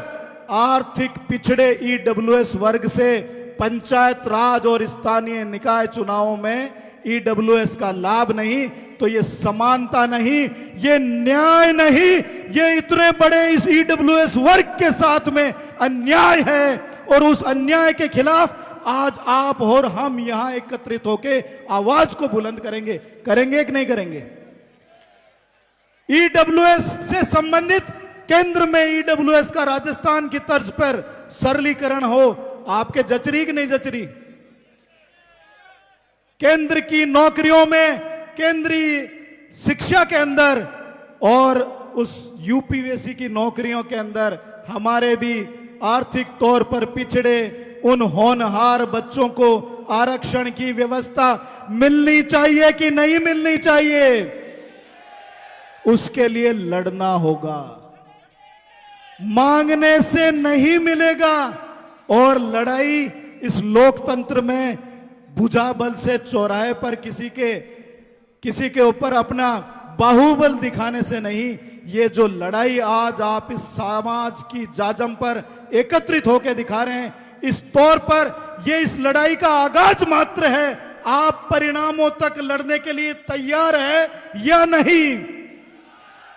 S1: आर्थिक पिछड़े ईडब्ल्यूएस वर्ग से पंचायत राज और स्थानीय निकाय चुनावों में ईडब्ल्यूएस का लाभ नहीं, तो ये समानता नहीं, ये न्याय नहीं, ये इतने बड़े इस ईडब्ल्यूएस वर्ग के साथ में अन्याय है। और उस अन्याय के खिलाफ आज आप और हम यहां एकत्रित होकर आवाज को बुलंद करेंगे। करेंगे कि नहीं करेंगे? ईडब्ल्यूएस से संबंधित केंद्र में ईडब्ल्यूएस का राजस्थान की तर्ज पर सरलीकरण हो, आपके जचरी कि नहीं जचरी? केंद्र की नौकरियों में, केंद्रीय शिक्षा के अंदर और उस यूपीवीएससी की नौकरियों के अंदर हमारे भी आर्थिक तौर पर पिछड़े उन होनहार बच्चों को आरक्षण की व्यवस्था मिलनी चाहिए कि नहीं मिलनी चाहिए? उसके लिए लड़ना होगा, मांगने से नहीं मिलेगा। और लड़ाई इस लोकतंत्र में भुजाबल से चौराहे पर किसी के ऊपर अपना बाहुबल दिखाने से नहीं। ये जो लड़ाई आज आप इस समाज की जाजम पर एकत्रित होकर दिखा रहे हैं, इस तौर पर ये इस लड़ाई का आगाज मात्र है। आप परिणामों तक लड़ने के लिए तैयार है या नहीं?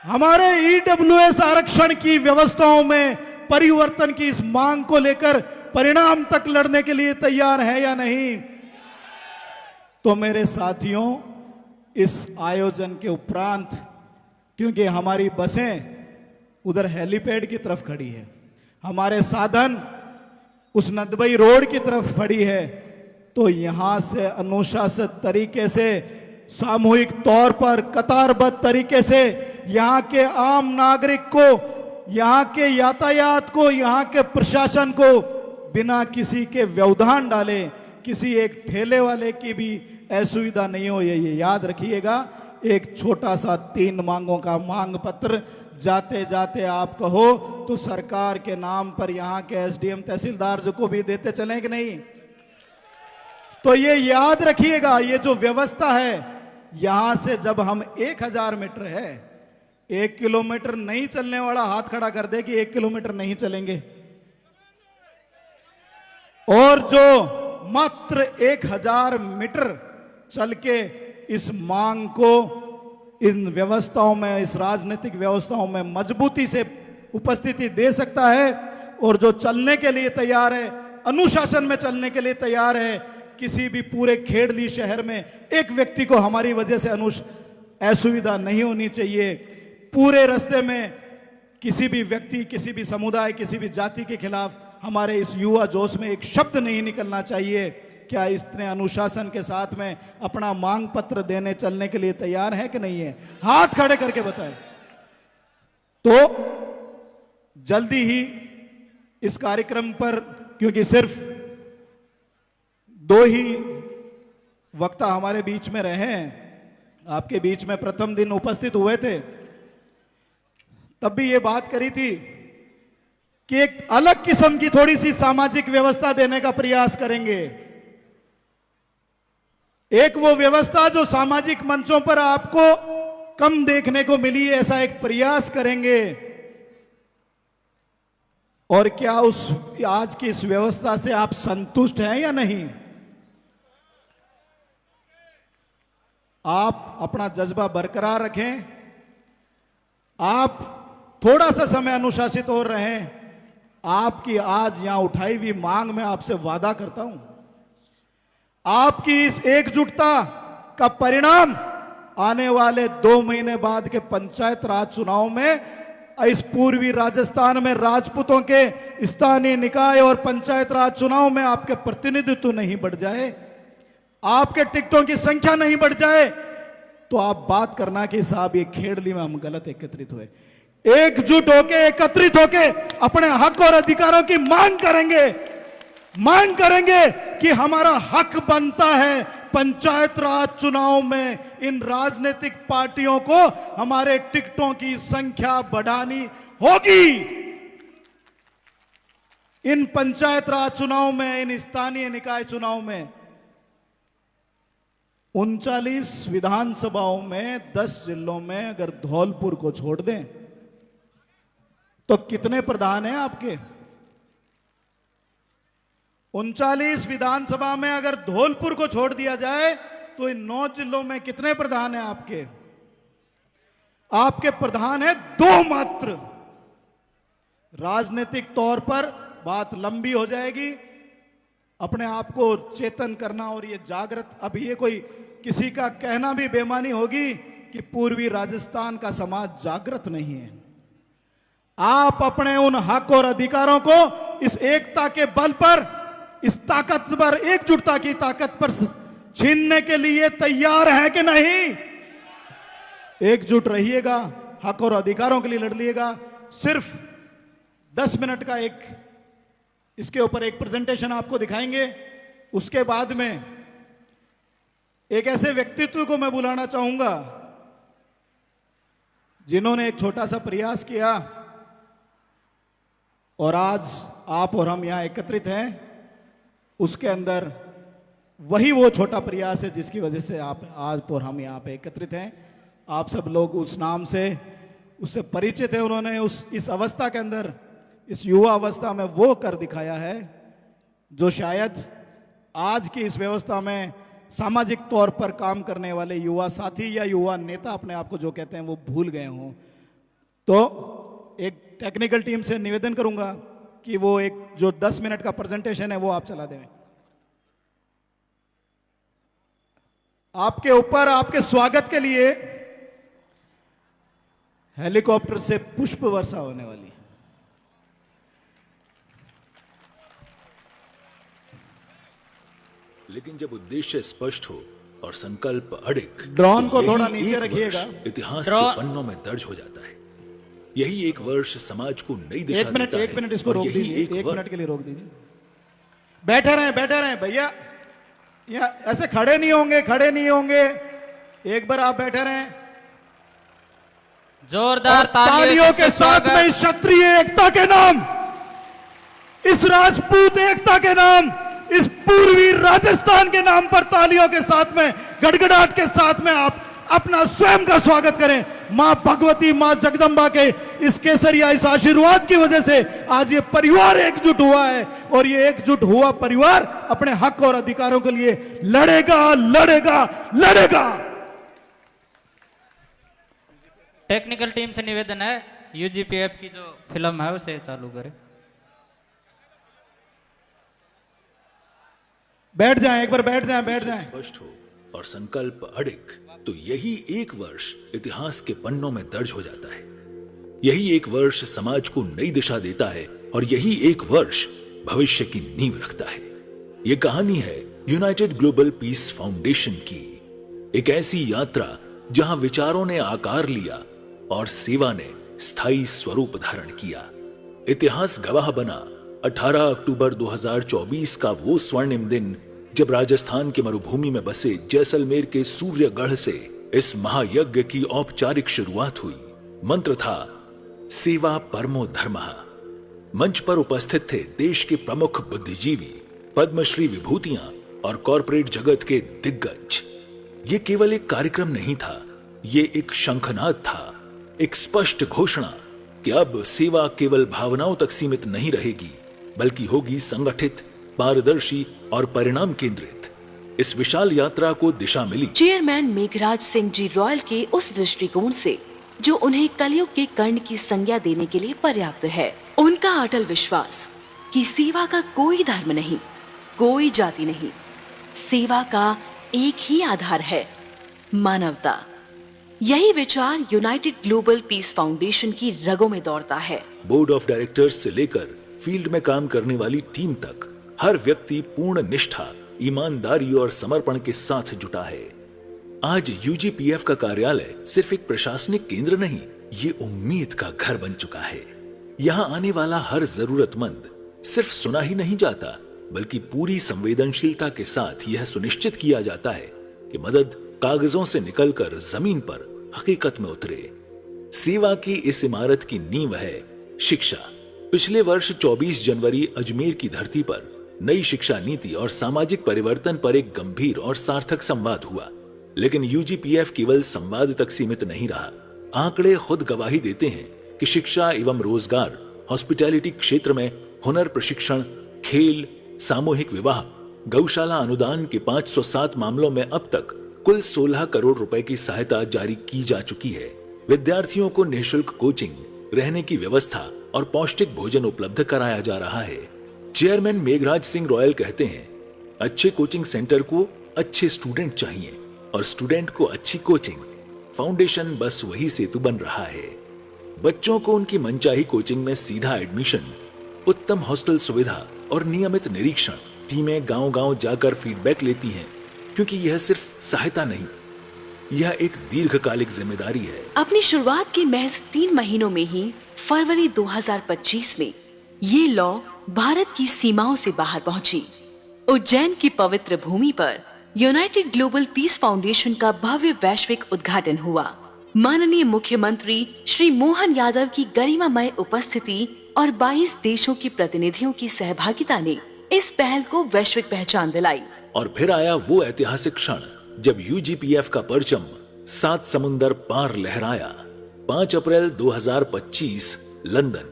S1: हमारे ईडब्ल्यूएस आरक्षण की व्यवस्थाओं में परिवर्तन की इस मांग को लेकर परिणाम तक लड़ने के लिए तैयार है या नहीं? तो मेरे साथियों, इस आयोजन के उपरांत, क्योंकि हमारी बसें उधर हेलीपैड की तरफ खड़ी है, हमारे साधन उस नदबई रोड की तरफ खड़ी है, तो यहां से अनुशासित तरीके से, सामूहिक तौर पर कतारबद्ध तरीके से यहां के आम नागरिक को, यहां के यातायात को, यहां के प्रशासन को बिना किसी के व्यवधान डाले किसी एक ठेले वाले की भी असुविधा नहीं हो, ये याद रखिएगा। एक छोटा सा 3 मांगों का मांग पत्र जाते जाते आप कहो तो सरकार के नाम पर यहाँ के एसडीएम तहसीलदार को भी देते चलें कि नहीं? तो ये याद रखिएगा, ये जो व्यवस्था है, यहां से जब हम 1000 मीटर है, 1 किलोमीटर नहीं चलने वाला हाथ खड़ा कर दे कि 1 किलोमीटर नहीं चलेंगे, और जो मात्र 1000 मीटर चल के इस मांग को इन व्यवस्थाओं में, इस राजनीतिक व्यवस्थाओं में मजबूती से उपस्थिति दे सकता है, और जो चलने के लिए तैयार है, अनुशासन में चलने के लिए तैयार है, किसी भी पूरे खेड़ली शहर में एक व्यक्ति को हमारी वजह से असुविधा नहीं होनी चाहिए। पूरे रास्ते में किसी भी व्यक्ति, किसी भी समुदाय, किसी भी जाति के खिलाफ हमारे इस युवा जोश में एक शब्द नहीं निकलना चाहिए। क्या इतने अनुशासन के साथ में अपना मांग पत्र देने चलने के लिए तैयार है कि नहीं है? हाथ खड़े करके बताएं। तो जल्दी ही इस कार्यक्रम पर, क्योंकि सिर्फ 2 ही वक्ता हमारे बीच में रहे हैं, आपके बीच में प्रथम दिन उपस्थित हुए थे, तब भी ये बात करी थी कि एक अलग किस्म की थोड़ी सी सामाजिक व्यवस्था देने का प्रयास करेंगे। एक वो व्यवस्था जो सामाजिक मंचों पर आपको कम देखने को मिली, ऐसा एक प्रयास करेंगे। और क्या उस आज की इस व्यवस्था से आप संतुष्ट हैं या नहीं? आप अपना जज्बा बरकरार रखें, आप थोड़ा सा समय अनुशासित और रहें। आपकी आज यहां उठाई हुई मांग में आपसे वादा करता हूं, आपकी इस एकजुटता का परिणाम आने वाले 2 महीने बाद के पंचायत राज चुनाव में इस पूर्वी राजस्थान में राजपूतों के स्थानीय निकाय और पंचायत राज चुनाव में आपके प्रतिनिधित्व नहीं बढ़ जाए, आपके टिकटों की संख्या नहीं बढ़ जाए, तो आप बात करना कि साहब ये खेड़ली में हम गलत एकत्रित हुए। एकजुट होके, एकत्रित होके अपने हक और अधिकारों की मांग करेंगे कि हमारा हक बनता है पंचायत राज चुनाव में इन राजनीतिक पार्टियों को हमारे टिकटों की संख्या बढ़ानी होगी। इन पंचायत राज चुनाव में, इन स्थानीय निकाय चुनाव में 39 विधानसभाओं में 10 जिलों में अगर धौलपुर को छोड़ दें तो कितने प्रधान हैं आपके? 39 विधानसभा में अगर धौलपुर को छोड़ दिया जाए तो इन 9 जिलों में कितने प्रधान हैं आपके? आपके प्रधान है 2 मात्र। राजनीतिक तौर पर बात लंबी हो जाएगी। अपने आप को चेतन करना और ये जागृत, अब ये कोई किसी का कहना भी बेमानी होगी कि पूर्वी राजस्थान का समाज जागृत नहीं है। आप अपने उन हक और अधिकारों को इस एकता के बल पर, इस ताकतवर एकजुटता की ताकत पर छीनने के लिए तैयार हैं कि नहीं? एकजुट रहिएगा, हक और अधिकारों के लिए लड़िएगा। सिर्फ 10 मिनट का इसके ऊपर एक प्रेजेंटेशन आपको दिखाएंगे। उसके बाद में एक ऐसे व्यक्तित्व को मैं बुलाना चाहूंगा जिन्होंने एक छोटा सा प्रयास किया और आज आप और हम यहां एकत्रित हैं। उसके अंदर वही वो छोटा प्रयास है जिसकी वजह से आप आज और हम यहां पे एकत्रित हैं। आप सब लोग उस नाम से उससे परिचित हैं। उन्होंने इस अवस्था के अंदर, इस युवा अवस्था में वो कर दिखाया है जो शायद आज की इस व्यवस्था में सामाजिक तौर पर काम करने वाले युवा साथी या युवा नेता अपने आप को जो कहते हैं वो भूल गए हों। तो एक टेक्निकल टीम से निवेदन करूंगा कि वो एक जो 10 मिनट का प्रेजेंटेशन है वो आप चला दें। आपके ऊपर आपके स्वागत के लिए हेलीकॉप्टर से पुष्प वर्षा होने वाली है।
S4: लेकिन जब उद्देश्य स्पष्ट हो और संकल्प अडिग,
S1: ड्रोन को
S4: तो
S1: थोड़ा
S4: यही
S1: नीचे
S4: एक
S1: रखिएगा।
S4: वर्ष इतिहास के पन्नों में दर्ज हो जाता है। यही एक वर्ष समाज को नई दिशा देता है।
S1: एक मिनट इसको रोक
S4: यही
S1: दीजिए,
S4: एक
S1: एक
S4: वर्ष-
S1: मिनट के लिए रोक दीजिए। बैठे रहें भैया, या ऐसे खड़े नहीं होंगे। एक बार आप बैठे रहें।
S2: जोरदार
S1: तालियों के साथ में इस क्षत्रिय एकता के नाम, इस राजपूत एकता के नाम, इस पूर्वी राजस्थान के नाम पर तालियों के साथ में, गड़गड़ाहट के साथ में आप अपना स्वयं का स्वागत करें। मां भगवती, मां जगदंबा के इस केसरिया, इस आशीर्वाद की वजह से आज ये परिवार एकजुट हुआ है और ये एकजुट हुआ परिवार अपने हक और अधिकारों के लिए लड़ेगा।
S2: टेक्निकल टीम से निवेदन है, यूजीपीएफ की जो फिल्म है उसे चालू करें।
S1: बैठ जाएं, एक बार बैठ जाएं।
S4: स्पष्ट हो और संकल्प अडिग, तो यही एक वर्ष इतिहास के पन्नों में दर्ज हो जाता है। यही एक वर्ष समाज को नई दिशा देता है और यही एक वर्ष भविष्य की नींव रखता है। यह कहानी है यूनाइटेड ग्लोबल पीस फाउंडेशन की, एक ऐसी यात्रा जहां विचारों ने आकार लिया और सेवा ने स्थायी स्वरूप धारण किया। इतिहास गवाह बना 18 अक्टूबर 2024 का वो स्वर्णिम दिन जब राजस्थान के मरुभूमि में बसे जैसलमेर के सूर्यगढ़ से इस महायज्ञ की औपचारिक शुरुआत हुई। मंत्र था सेवा परमो धर्मः। मंच पर उपस्थित थे देश के प्रमुख बुद्धिजीवी, पद्मश्री विभूतियां और कॉरपोरेट जगत के दिग्गज। ये केवल एक कार्यक्रम नहीं था, ये एक शंखनाद था, एक स्पष्ट घोषणा कि अब सेवा केवल भावनाओं तक सीमित नहीं रहेगी, बल्कि होगी संगठित, पारदर्शी और परिणाम केंद्रित। इस विशाल यात्रा को दिशा मिली
S5: चेयरमैन मेघराज सिंह जी रॉयल के उस दृष्टिकोण से जो उन्हें कलयुग के कर्ण की संज्ञा देने के लिए पर्याप्त है। उनका अटल विश्वास कि सेवा का कोई धर्म नहीं, कोई जाति नहीं, सेवा का एक ही आधार है, मानवता। यही विचार यूनाइटेड ग्लोबल पीस फाउंडेशन की रगों में दौड़ता है।
S4: बोर्ड ऑफ डायरेक्टर्स से लेकर फील्ड में काम करने वाली टीम तक हर व्यक्ति पूर्ण निष्ठा, ईमानदारी और समर्पण के साथ जुटा है। आज यूजीपीएफ का कार्यालय सिर्फ एक प्रशासनिक केंद्र नहीं, ये उम्मीद का घर बन चुका है। यहाँ आने वाला हर जरूरतमंद सिर्फ सुना ही नहीं जाता, बल्कि पूरी संवेदनशीलता के साथ यह सुनिश्चित किया जाता है कि मदद कागजों से निकलकर जमीन पर हकीकत में उतरे। सेवा की इस इमारत की नींव है शिक्षा। पिछले वर्ष 24 जनवरी अजमेर की धरती पर नई शिक्षा नीति और सामाजिक परिवर्तन पर एक गंभीर और सार्थक संवाद हुआ। लेकिन यूजीपीएफ केवल संवाद तक सीमित नहीं रहा। आंकड़े खुद गवाही देते हैं कि शिक्षा एवं रोजगार, हॉस्पिटैलिटी क्षेत्र में हुनर प्रशिक्षण, खेल, सामूहिक विवाह, गौशाला अनुदान के 507 मामलों में अब तक कुल 16 करोड़ रुपए की सहायता जारी की जा चुकी है। विद्यार्थियों को निःशुल्क कोचिंग, रहने की व्यवस्था और पौष्टिक भोजन उपलब्ध कराया जा रहा है। चेयरमैन मेघराज सिंह रॉयल कहते हैं, अच्छे कोचिंग सेंटर को अच्छे स्टूडेंट चाहिए और स्टूडेंट को अच्छी कोचिंग। फाउंडेशन बस वही सेतु बन रहा है। बच्चों को उनकी मनचाही कोचिंग में सीधा एडमिशन, उत्तम हॉस्टल सुविधा और नियमित निरीक्षण। टीमें गांव-गांव जाकर फीडबैक लेती हैं, क्योंकि यह सिर्फ सहायता नहीं, यह एक दीर्घकालिक जिम्मेदारी है।
S5: अपनी शुरुआत के महज 3 महीनों में ही फरवरी 2025 में ये लॉ भारत की सीमाओं से बाहर पहुंची। उज्जैन की पवित्र भूमि पर यूनाइटेड ग्लोबल पीस फाउंडेशन का भव्य वैश्विक उद्घाटन हुआ। माननीय मुख्यमंत्री श्री मोहन यादव की गरिमामय उपस्थिति और 22 देशों के प्रतिनिधियों की सहभागिता ने इस पहल को वैश्विक पहचान दिलाई।
S4: और फिर आया वो ऐतिहासिक क्षण जब यूजीपीएफ का परचम 7 समुंदर पार लहराया। 5 अप्रैल 2025 लंदन।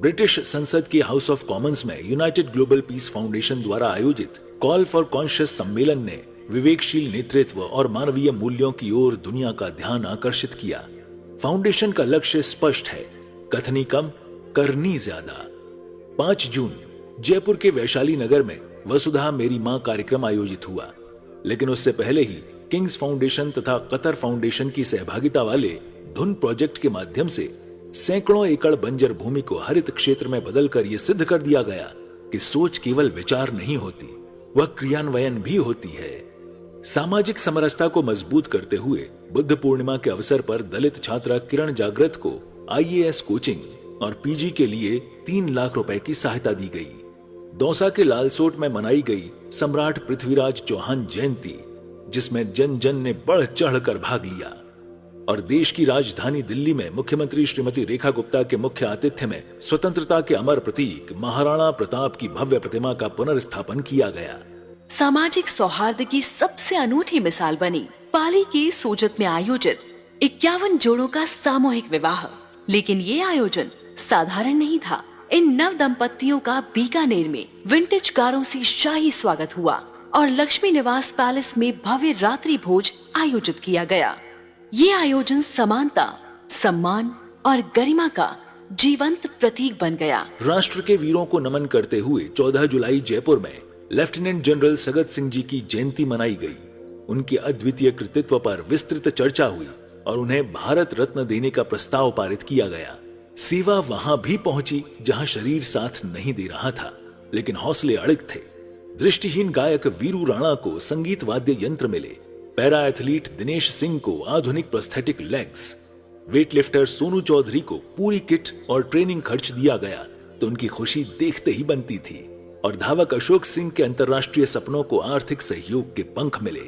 S4: ब्रिटिश संसद की हाउस ऑफ कॉमन्स में यूनाइटेड ग्लोबल पीस फाउंडेशन द्वारा आयोजित कॉल फॉर कॉन्शियस सम्मेलन ने विवेकशील नेतृत्व और मानवीय मूल्यों की ओर दुनिया का ध्यान आकर्षित किया। फाउंडेशन का लक्ष्य स्पष्ट है, कथनी कम, करनी ज्यादा। 5 जून जयपुर के वैशाली नगर में वसुधा मेरी मां कार्यक्रम आयोजित हुआ, लेकिन उससे पहले ही किंग्स फाउंडेशन तथा कतर फाउंडेशन की सहभागिता वाले धुन प्रोजेक्ट के माध्यम से सैकड़ों एकड़ बंजर भूमि को हरित क्षेत्र में बदलकर यह सिद्ध कर दिया गया कि सोच केवल विचार नहीं होती, वह क्रियान्वयन भी होती है। सामाजिक समरसता को मजबूत करते हुए बुद्ध पूर्णिमा के अवसर पर दलित छात्रा किरण जागृत को आईएएस कोचिंग और पीजी के लिए 3 लाख रुपए की सहायता दी गई। दौसा के लालसोट में मनाई गई सम्राट पृथ्वीराज चौहान जयंती, जिसमें जन जन ने बढ़ चढ़कर भाग लिया। और देश की राजधानी दिल्ली में मुख्यमंत्री श्रीमती रेखा गुप्ता के मुख्य आतिथ्य में स्वतंत्रता के अमर प्रतीक महाराणा प्रताप की भव्य प्रतिमा का पुनर्स्थापन किया गया।
S5: सामाजिक सौहार्द की सबसे अनूठी मिसाल बनी पाली के सोजत में आयोजित 51 जोड़ों का सामूहिक विवाह। लेकिन ये आयोजन साधारण नहीं था। इन नव दंपतियों का बीकानेर में विंटेज कारों से शाही स्वागत हुआ और लक्ष्मी निवास पैलेस में भव्य रात्रि भोज आयोजित किया गया। ये आयोजन समानता, सम्मान और गरिमा का जीवंत प्रतीक बन गया।
S4: राष्ट्र के वीरों को नमन करते हुए 14 जुलाई जयपुर में लेफ्टिनेंट जनरल सगत सिंह जी की जयंती मनाई गई। उनके अद्वितीय कृतित्व पर विस्तृत चर्चा हुई और उन्हें भारत रत्न देने का प्रस्ताव पारित किया गया। सेवा वहां भी पहुंची जहां शरीर साथ नहीं दे रहा था, लेकिन हौसले अड़िग थे। दृष्टिहीन गायक वीरू राणा को संगीत वाद्य यंत्र मिले, पैरा एथलीट दिनेश सिंह को आधुनिक prosthetic legs, weightlifter Sonu Chaudhary को पूरी किट और ट्रेनिंग खर्च दिया गया तो उनकी खुशी देखते ही बनती थी। और धावक अशोक सिंह के अंतर्राष्ट्रीय सपनों को आर्थिक सहयोग के पंख मिले।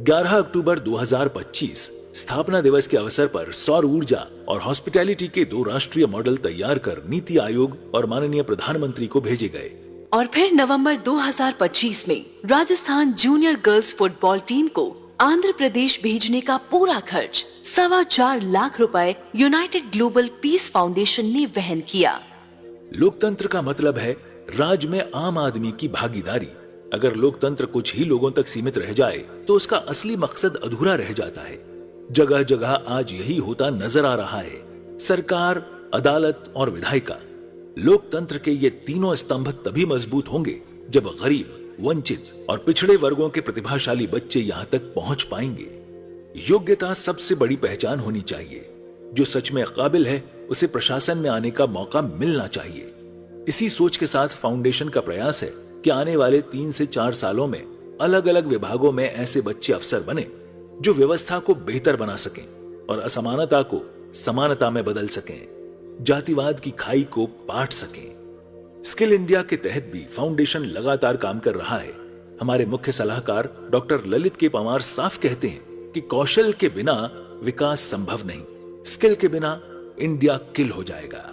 S4: 11 अक्टूबर 2025 स्थापना दिवस के अवसर पर सौर ऊर्जा और हॉस्पिटैलिटी के 2 राष्ट्रीय मॉडल तैयार कर नीति आयोग और माननीय प्रधानमंत्री को भेजे गए।
S5: और फिर नवंबर 2025 में Rajasthan junior girls football team को आंध्र प्रदेश भेजने का पूरा खर्च 4.25 लाख रुपए यूनाइटेड ग्लोबल पीस फाउंडेशन ने वहन किया।
S4: लोकतंत्र का मतलब है राज में आम आदमी की भागीदारी। अगर लोकतंत्र कुछ ही लोगों तक सीमित रह जाए तो उसका असली मकसद अधूरा रह जाता है। जगह जगह आज यही होता नजर आ रहा है। सरकार, अदालत और विधायिका, लोकतंत्र के ये तीनों स्तंभ तभी मजबूत होंगे जब गरीब, वंचित और पिछड़े वर्गों के प्रतिभाशाली बच्चे यहां तक पहुंच पाएंगे। योग्यता सबसे बड़ी पहचान होनी चाहिए। जो सच में काबिल है उसे प्रशासन में आने का मौका मिलना चाहिए। इसी सोच के साथ फाउंडेशन का प्रयास है कि आने वाले 3 से 4 सालों में अलग अलग विभागों में ऐसे बच्चे अफसर बने जो व्यवस्था को बेहतर बना सकें और असमानता को समानता में बदल सकें, जातिवाद की खाई को पाट सकें। स्किल इंडिया के तहत भी फाउंडेशन लगातार काम कर रहा है। हमारे मुख्य सलाहकार डॉक्टर ललित के पवार साफ कहते हैं कि कौशल के बिना विकास संभव नहीं, स्किल के बिना इंडिया किल हो जाएगा।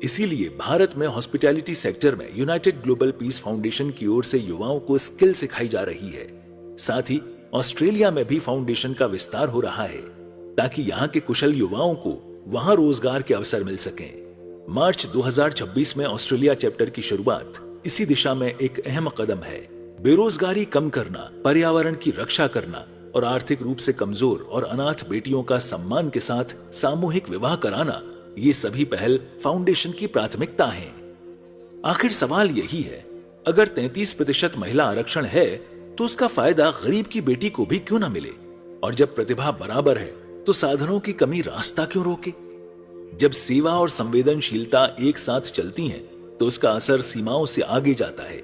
S4: इसीलिए भारत में हॉस्पिटैलिटी सेक्टर में यूनाइटेड ग्लोबल पीस फाउंडेशन की ओर से युवाओं को स्किल सिखाई जा रही है। साथ ही ऑस्ट्रेलिया में भी फाउंडेशन का विस्तार हो रहा है ताकि यहाँ के कुशल युवाओं को वहां रोजगार के अवसर मिल सकें। मार्च 2026 में ऑस्ट्रेलिया चैप्टर की शुरुआत इसी दिशा में एक अहम कदम है। बेरोजगारी कम करना, पर्यावरण की रक्षा करना और आर्थिक रूप से कमजोर और अनाथ बेटियों का सम्मान के साथ सामूहिक विवाह कराना, ये सभी पहल फाउंडेशन की प्राथमिकता हैं। आखिर सवाल यही है, अगर 33% महिला आरक्षण है तो उसका फायदा गरीब की बेटी को भी क्यों ना मिले? और जब प्रतिभा बराबर है तो साधनों की कमी रास्ता क्यों रोके? जब सेवा और संवेदनशीलता एक साथ चलती हैं, तो उसका असर सीमाओं से आगे जाता है।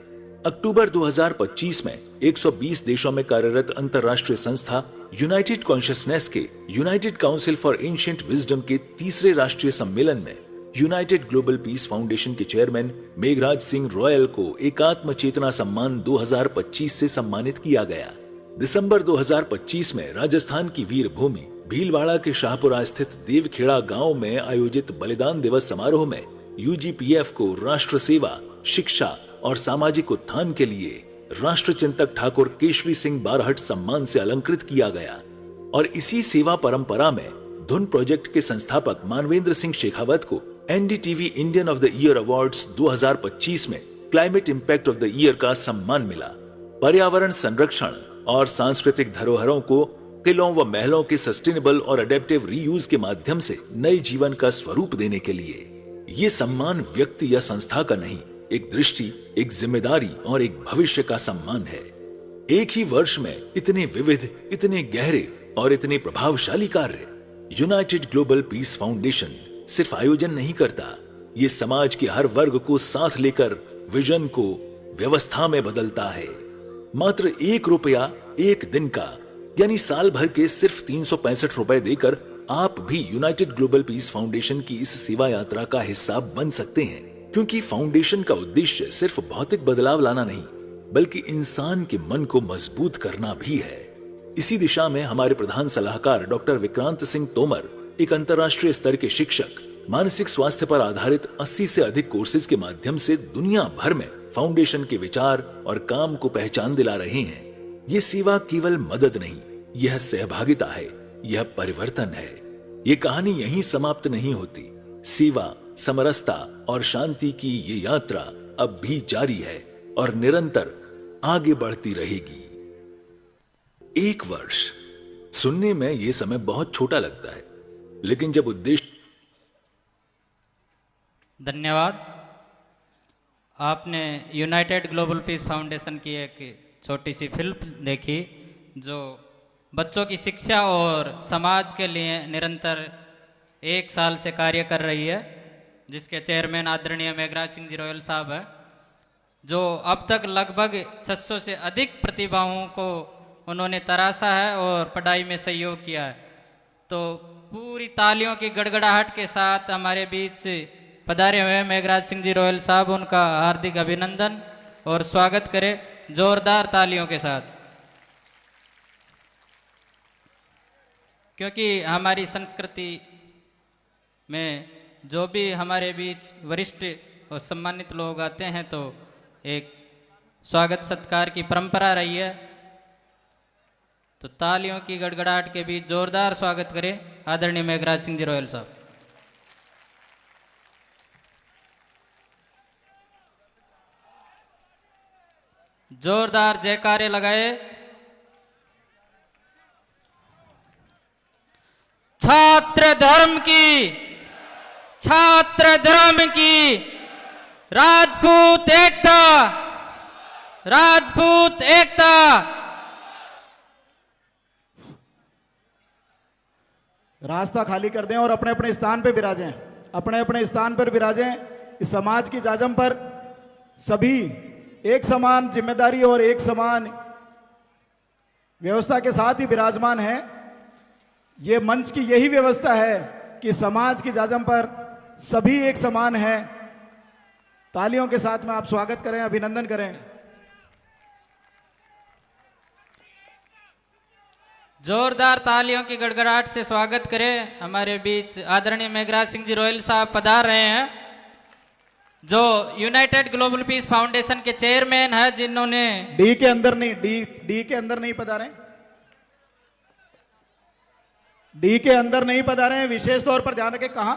S4: अक्टूबर 2025 में 120 देशों में कार्यरत अंतर्राष्ट्रीय संस्था यूनाइटेड कॉन्शियसनेस के United council for ancient wisdom के तीसरे राष्ट्रीय सम्मेलन में यूनाइटेड ग्लोबल पीस फाउंडेशन के चेयरमैन मेघराज सिंह रॉयल को एकात्म चेतना सम्मान 2025 से सम्मानित किया गया। दिसंबर 2025 में राजस्थान की वीर भूमि भीलवाड़ा के शाहपुरा स्थित देवखेड़ा गांव में आयोजित बलिदान दिवस समारोह में यूजीपीएफ को राष्ट्र सेवा, शिक्षा और सामाजिक उत्थान के लिए राष्ट्रचिंतक ठाकुर केशरी सिंह बारहट सम्मान से अलंकृत किया गया। और इसी सेवा परंपरा में धुन प्रोजेक्ट के संस्थापक मानवेंद्र सिंह शेखावत को NDTV Indian of the year awards 2025 में climate impact of the year का सम्मान मिला। पर्यावरण संरक्षण और सांस्कृतिक धरोहरों को किलों व महलों के सस्टेनेबल और अडेप्टिव रीयूज के माध्यम से नए जीवन का स्वरूप देने के लिए ये सम्मान व्यक्ति या संस्था का नहीं, एक दृष्टि, एक जिम्मेदारी और एक भविष्य का सम्मान है। एक ही वर्ष में इतने विविध, इतने गहरे और इतने प्रभावशाली कार्य यूनाइटेड ग्लोबल पीस फाउंडेशन सिर्फ आयोजन नहीं करता, ये समाज के हर वर्ग को साथ लेकर विजन को व्यवस्था में बदलता है। मात्र 1 रुपया 1 दिन का, यानी साल भर के सिर्फ 365 रुपए देकर आप भी यूनाइटेड ग्लोबल पीस फाउंडेशन की इस सेवा यात्रा का हिस्सा बन सकते हैं। क्योंकि फाउंडेशन का उद्देश्य सिर्फ भौतिक बदलाव लाना नहीं, बल्कि इंसान के मन को मजबूत करना भी है। इसी दिशा में हमारे प्रधान सलाहकार डॉक्टर विक्रांत सिंह तोमर, एक अंतर्राष्ट्रीय स्तर के शिक्षक, मानसिक स्वास्थ्य पर आधारित 80 से अधिक कोर्सेज के माध्यम से दुनिया भर में फाउंडेशन के विचार और काम को पहचान दिला रहे हैं। ये सेवा केवल मदद नहीं, यह सहभागिता है, यह परिवर्तन है। ये कहानी यहीं समाप्त नहीं होती। सेवा, समरसता और शांति की ये यात्रा अब भी जारी है और निरंतर आगे बढ़ती रहेगी। 1 वर्ष सुनने में ये समय बहुत छोटा लगता है, लेकिन जब उद्देश्य।
S2: धन्यवाद। आपने यूनाइटेड ग्लोबल पीस फाउंडेशन की एक छोटी सी फिल्म देखी जो बच्चों की शिक्षा और समाज के लिए निरंतर 1 साल से कार्य कर रही है, जिसके चेयरमैन आदरणीय मेघराज सिंह जी रॉयल साहब है, जो अब तक लगभग 600 से अधिक प्रतिभाओं को उन्होंने तराशा है और पढ़ाई में सहयोग किया है। तो पूरी तालियों की गड़गड़ाहट के साथ हमारे बीच पधारे हुए मेघराज सिंह जी रॉयल साहब, उनका हार्दिक अभिनंदन और स्वागत करें जोरदार तालियों के साथ। क्योंकि हमारी संस्कृति में जो भी हमारे बीच वरिष्ठ और सम्मानित लोग आते हैं तो एक स्वागत सत्कार की परंपरा रही है। तो तालियों की गड़गड़ाहट के बीच जोरदार स्वागत करें आदरणीय मेघराज सिंह जी रॉयल साहब। जोरदार जयकारे लगाए। छात्र धर्म की राजपूत एकता, राजपूत एकता।
S1: रास्ता खाली कर दें और अपने अपने स्थान पर विराजें, अपने अपने स्थान पर विराजें। इस समाज की जाजम पर सभी एक समान जिम्मेदारी और एक समान व्यवस्था के साथ ही विराजमान है। ये मंच की यही व्यवस्था है कि समाज की जाजम पर सभी एक समान है। तालियों के साथ में आप स्वागत करें, अभिनंदन करें।
S2: जोरदार तालियों की गड़गड़ाहट से स्वागत करें। हमारे बीच आदरणीय मेघराज सिंह जी रॉयल साहब पधार रहे हैं, जो यूनाइटेड ग्लोबल पीस फाउंडेशन के चेयरमैन है, जिन्होंने
S1: डी के अंदर नहीं पधारे, डी के अंदर नहीं पधारे हैं। विशेष तौर पर ध्यान रखें। कहां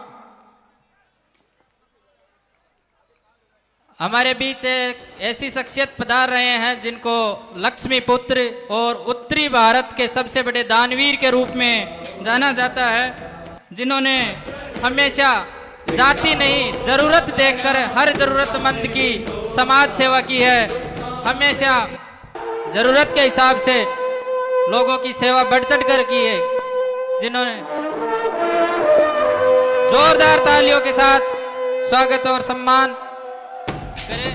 S2: हमारे बीच एक ऐसी शख्सियत पधार रहे हैं जिनको लक्ष्मी पुत्र और उत्तरी भारत के सबसे बड़े दानवीर के रूप में जाना जाता है, जिन्होंने हमेशा जाति नहीं जरूरत देखकर हर जरूरतमंद की समाज सेवा की है। हमेशा जरूरत के हिसाब से लोगों की सेवा बढ़ चढ़ कर की है, जिन्होंने जोरदार तालियों के साथ स्वागत और सम्मान करें।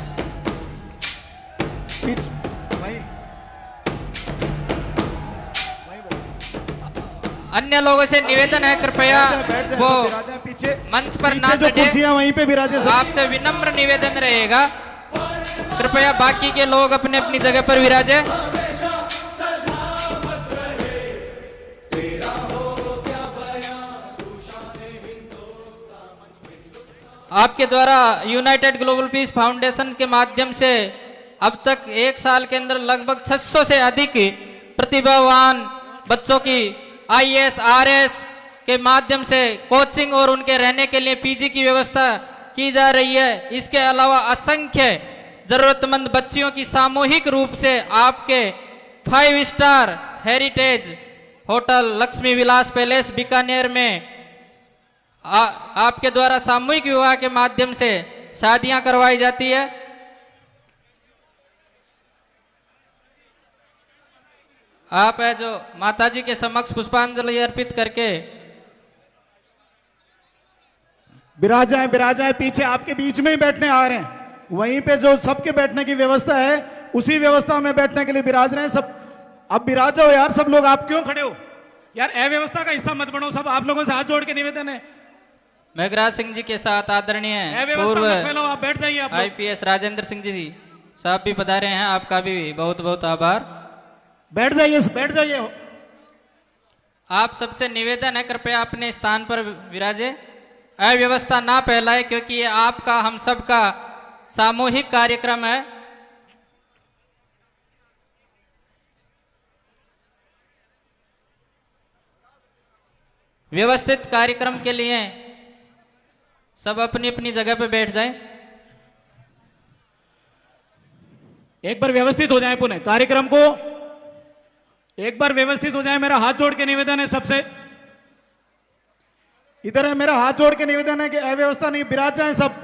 S2: अन्य लोगों से निवेदन है कृपया वो
S1: पीछे
S2: मंच पर ना
S1: पीछे जो
S2: चढ़े।
S1: कुर्सियां वहीं पे विराजे सब।
S2: आपसे विनम्र निवेदन रहेगा, कृपया बाकी के लोग अपने अपनी जगह पर विराजे। आपके द्वारा यूनाइटेड ग्लोबल पीस फाउंडेशन के माध्यम से अब तक एक साल के अंदर लगभग 600 से अधिक प्रतिभावान बच्चों की आईएएस आरएस के माध्यम से कोचिंग और उनके रहने के लिए पीजी की व्यवस्था की जा रही है। इसके अलावा असंख्य जरूरतमंद बच्चियों की सामूहिक रूप से आपके 5 star heritage hotel Lakshmi Vilas palace Bikaner में आपके द्वारा सामूहिक विवाह के माध्यम से शादियां करवाई जाती है। आप है जो माताजी के समक्ष पुष्पांजलि अर्पित करके
S1: विराजाएं पीछे आपके बीच में ही बैठने आ रहे हैं। वहीं पे जो सबके बैठने की व्यवस्था है उसी व्यवस्था में बैठने के लिए विराज रहे हैं सब। अब विराजो यार, सब लोग आप क्यों खड़े हो यार? अव्यवस्था का हिस्सा मत बनो, सब आप लोगों से हाथ जोड़ के निवेदन है।
S2: मेघराज सिंह जी के साथ आदरणीय
S1: पूर्व आप बैठ जाइए।
S2: आईपीएस राजेंद्र सिंह जी साहब भी पधारे हैं, आपका भी बहुत बहुत आभार।
S1: बैठ जाइए।
S2: आप सबसे निवेदन है कृपया अपने स्थान पर विराजे, अव्यवस्था ना फैलाए, क्योंकि ये आपका हम सबका सामूहिक कार्यक्रम है। व्यवस्थित कार्यक्रम के लिए सब अपनी अपनी जगह पे बैठ जाएं।
S1: एक बार व्यवस्थित हो जाए, पुनः कार्यक्रम को एक बार व्यवस्थित हो जाए। मेरा हाथ जोड़ के निवेदन है सबसे, इधर है, मेरा हाथ जोड़ के निवेदन है कि अव्यवस्था नहीं, विराज जाए सब।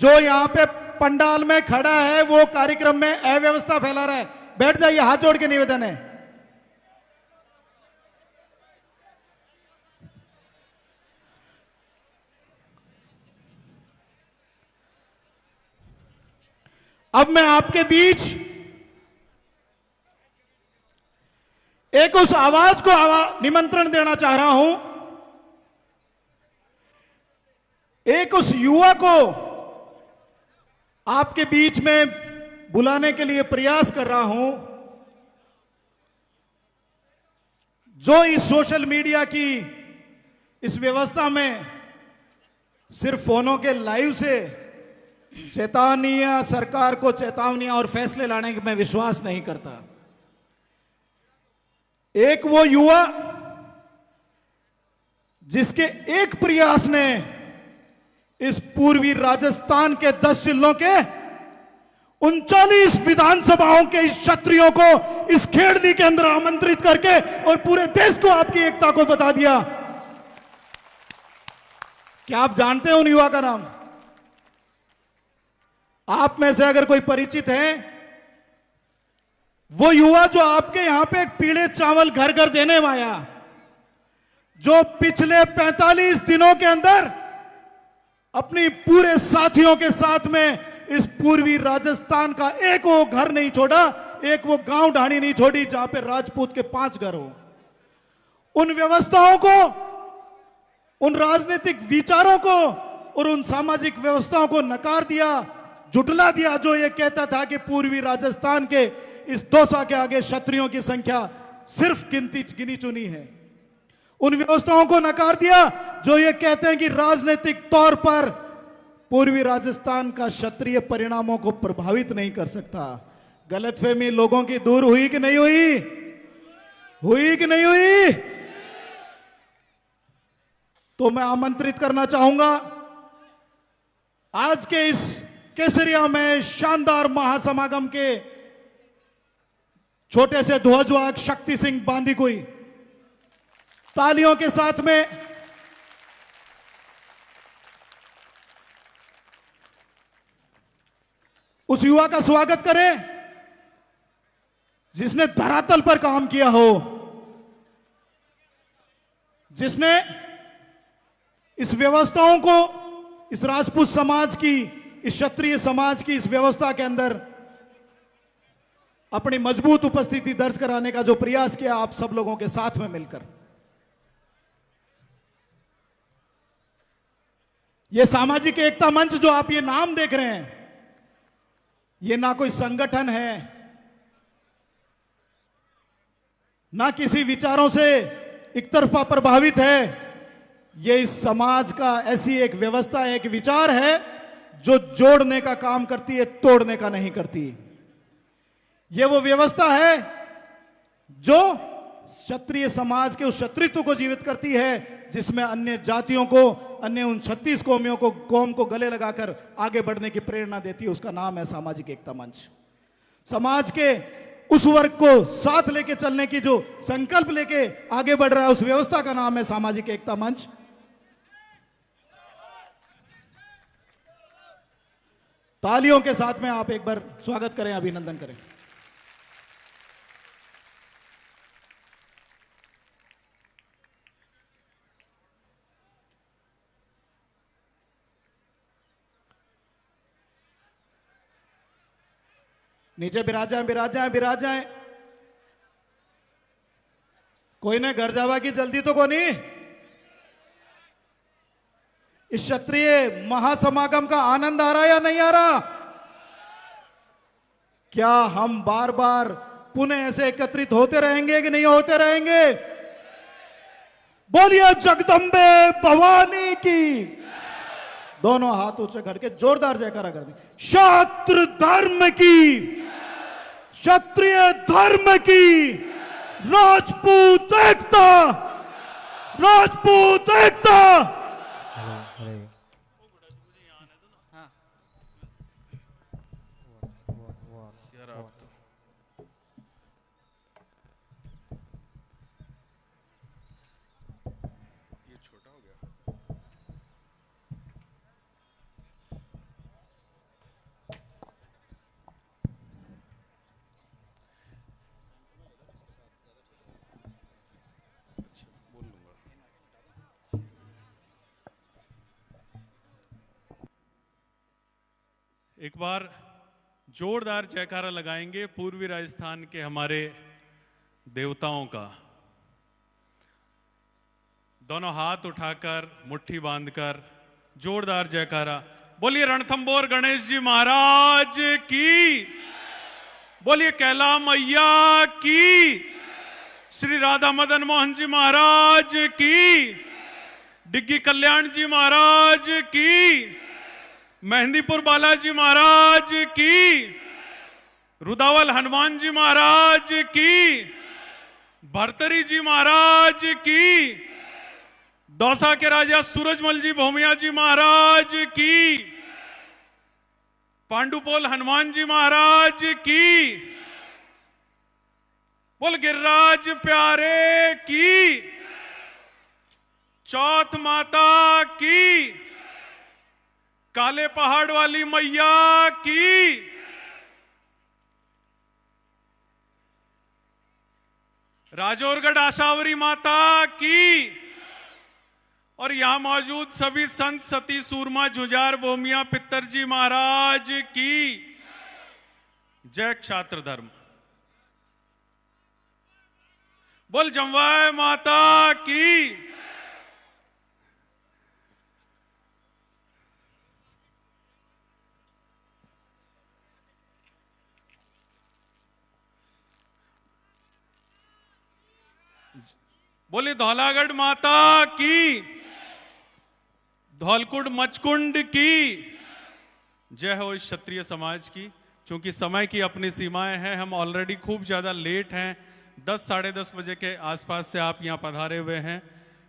S1: जो यहां पे पंडाल में खड़ा है वो कार्यक्रम में अव्यवस्था फैला रहा है, बैठ जाइए। हाथ जोड़ के निवेदन है। अब मैं आपके बीच एक उस आवाज को निमंत्रण देना चाह रहा हूं, एक उस युवा को आपके बीच में बुलाने के लिए प्रयास कर रहा हूं, जो इस सोशल मीडिया की इस व्यवस्था में सिर्फ फोनों के लाइव से चेतावनियां, सरकार को चेतावनियां और फैसले लाने में विश्वास नहीं करता। एक वो युवा जिसके एक प्रयास ने इस पूर्वी राजस्थान के 10 जिलों के 39 विधानसभाओं के इस क्षत्रियों को इस खेड़नी के अंदर आमंत्रित करके और पूरे देश को आपकी एकता को बता दिया। क्या आप जानते हैं उन युवा का नाम? आप में से अगर कोई परिचित है, वो युवा जो आपके यहां पे एक पीले चावल घर घर देने में आया, जो पिछले 45 दिनों के अंदर अपनी पूरे साथियों के साथ में इस पूर्वी राजस्थान का एक वो घर नहीं छोड़ा, एक वो गांव ढाणी नहीं छोड़ी जहां पे राजपूत के 5 घर हो। उन व्यवस्थाओं को, उन राजनीतिक विचारों को और उन सामाजिक व्यवस्थाओं को नकार दिया, जुटला दिया, जो ये कहता था कि पूर्वी राजस्थान के इस दौसा के आगे क्षत्रियों की संख्या सिर्फ गिनी चुनी है। उन व्यवस्थाओं को नकार दिया जो ये कहते हैं कि राजनीतिक तौर पर पूर्वी राजस्थान का क्षत्रिय परिणामों को प्रभावित नहीं कर सकता। गलतफहमी लोगों की दूर हुई कि नहीं हुई? हुई कि नहीं हुई? तो मैं आमंत्रित करना चाहूंगा आज के इस केसरिया में शानदार महासमागम के छोटे से ध्वजवाहक शक्ति सिंह बांदीकुई तालियों के साथ में उस युवा का स्वागत करें जिसने धरातल पर काम किया हो, जिसने इस व्यवस्थाओं को, इस राजपूत समाज की, इस क्षत्रिय समाज की इस व्यवस्था के अंदर अपनी मजबूत उपस्थिति दर्ज कराने का जो प्रयास किया आप सब लोगों के साथ में मिलकर। यह सामाजिक एकता मंच जो आप ये नाम देख रहे हैं, ये ना कोई संगठन है, ना किसी विचारों से एक तरफा प्रभावित है। ये इस समाज का ऐसी एक व्यवस्था है, एक विचार है जो जोड़ने का काम करती है, तोड़ने का नहीं करती। ये वो व्यवस्था है जो क्षत्रिय समाज के उस क्षत्रित्व को जीवित करती है जिसमें अन्य जातियों को, अन्य उन 36 कौमियों को, कौम को गले लगाकर आगे बढ़ने की प्रेरणा देती है। उसका नाम है सामाजिक एकता मंच। समाज के उस वर्ग को साथ लेके चलने की जो संकल्प लेके आगे बढ़ रहा है, उस व्यवस्था का नाम है सामाजिक एकता मंच। तालियों के साथ में आप एक बार स्वागत करें, अभिनंदन करें। नीचे बिराजाएं, बिराजाएं, बिराजाएं। कोई ने घर जावा की जल्दी तो कोनी। इस क्षत्रिय महासमागम का आनंद आ रहा या नहीं आ रहा? क्या हम बार बार पुनः ऐसे एकत्रित होते रहेंगे कि नहीं होते रहेंगे? बोलिए जगदम्बे भवानी की। दोनों हाथ ऊंचे करके जोरदार जयकारा कर दें। क्षत्र धर्म की, क्षत्रिय धर्म की, राजपूत एकता, राजपूत एकता।
S6: एक बार जोरदार जयकारा लगाएंगे पूर्वी राजस्थान के हमारे देवताओं का। दोनों हाथ उठाकर मुट्ठी बांधकर जोरदार जयकारा। बोलिए रणथंबोर गणेश जी महाराज की, बोलिए कैला मैया की, श्री राधा मदन मोहन जी महाराज की, डिग्गी कल्याण जी महाराज की, मेहंदीपुर बालाजी महाराज की, रुदावल हनुमान जी महाराज की, भरतरी जी महाराज की, दौसा के राजा सूरजमल जी भोमिया जी महाराज की, पांडुपोल हनुमान जी महाराज की, बोल गिरिराज प्यारे की, चौथ माता की, काले पहाड़ वाली मैया की, राजौरगढ़ आशावरी माता की, और यहां मौजूद सभी संत सती सूरमा जुझार भोमिया पित्तर जी महाराज की जय। क्षात्र धर्म बोल जमवाय माता की। बोले धौलागढ़ माता की, धौलकुंड मचकुंड की जय हो इस क्षत्रिय समाज की। क्योंकि समय की अपनी सीमाएं हैं, हम ऑलरेडी खूब ज़्यादा लेट हैं। 10 साढ़े 10 बजे के आसपास से आप यहाँ पधारे हुए हैं।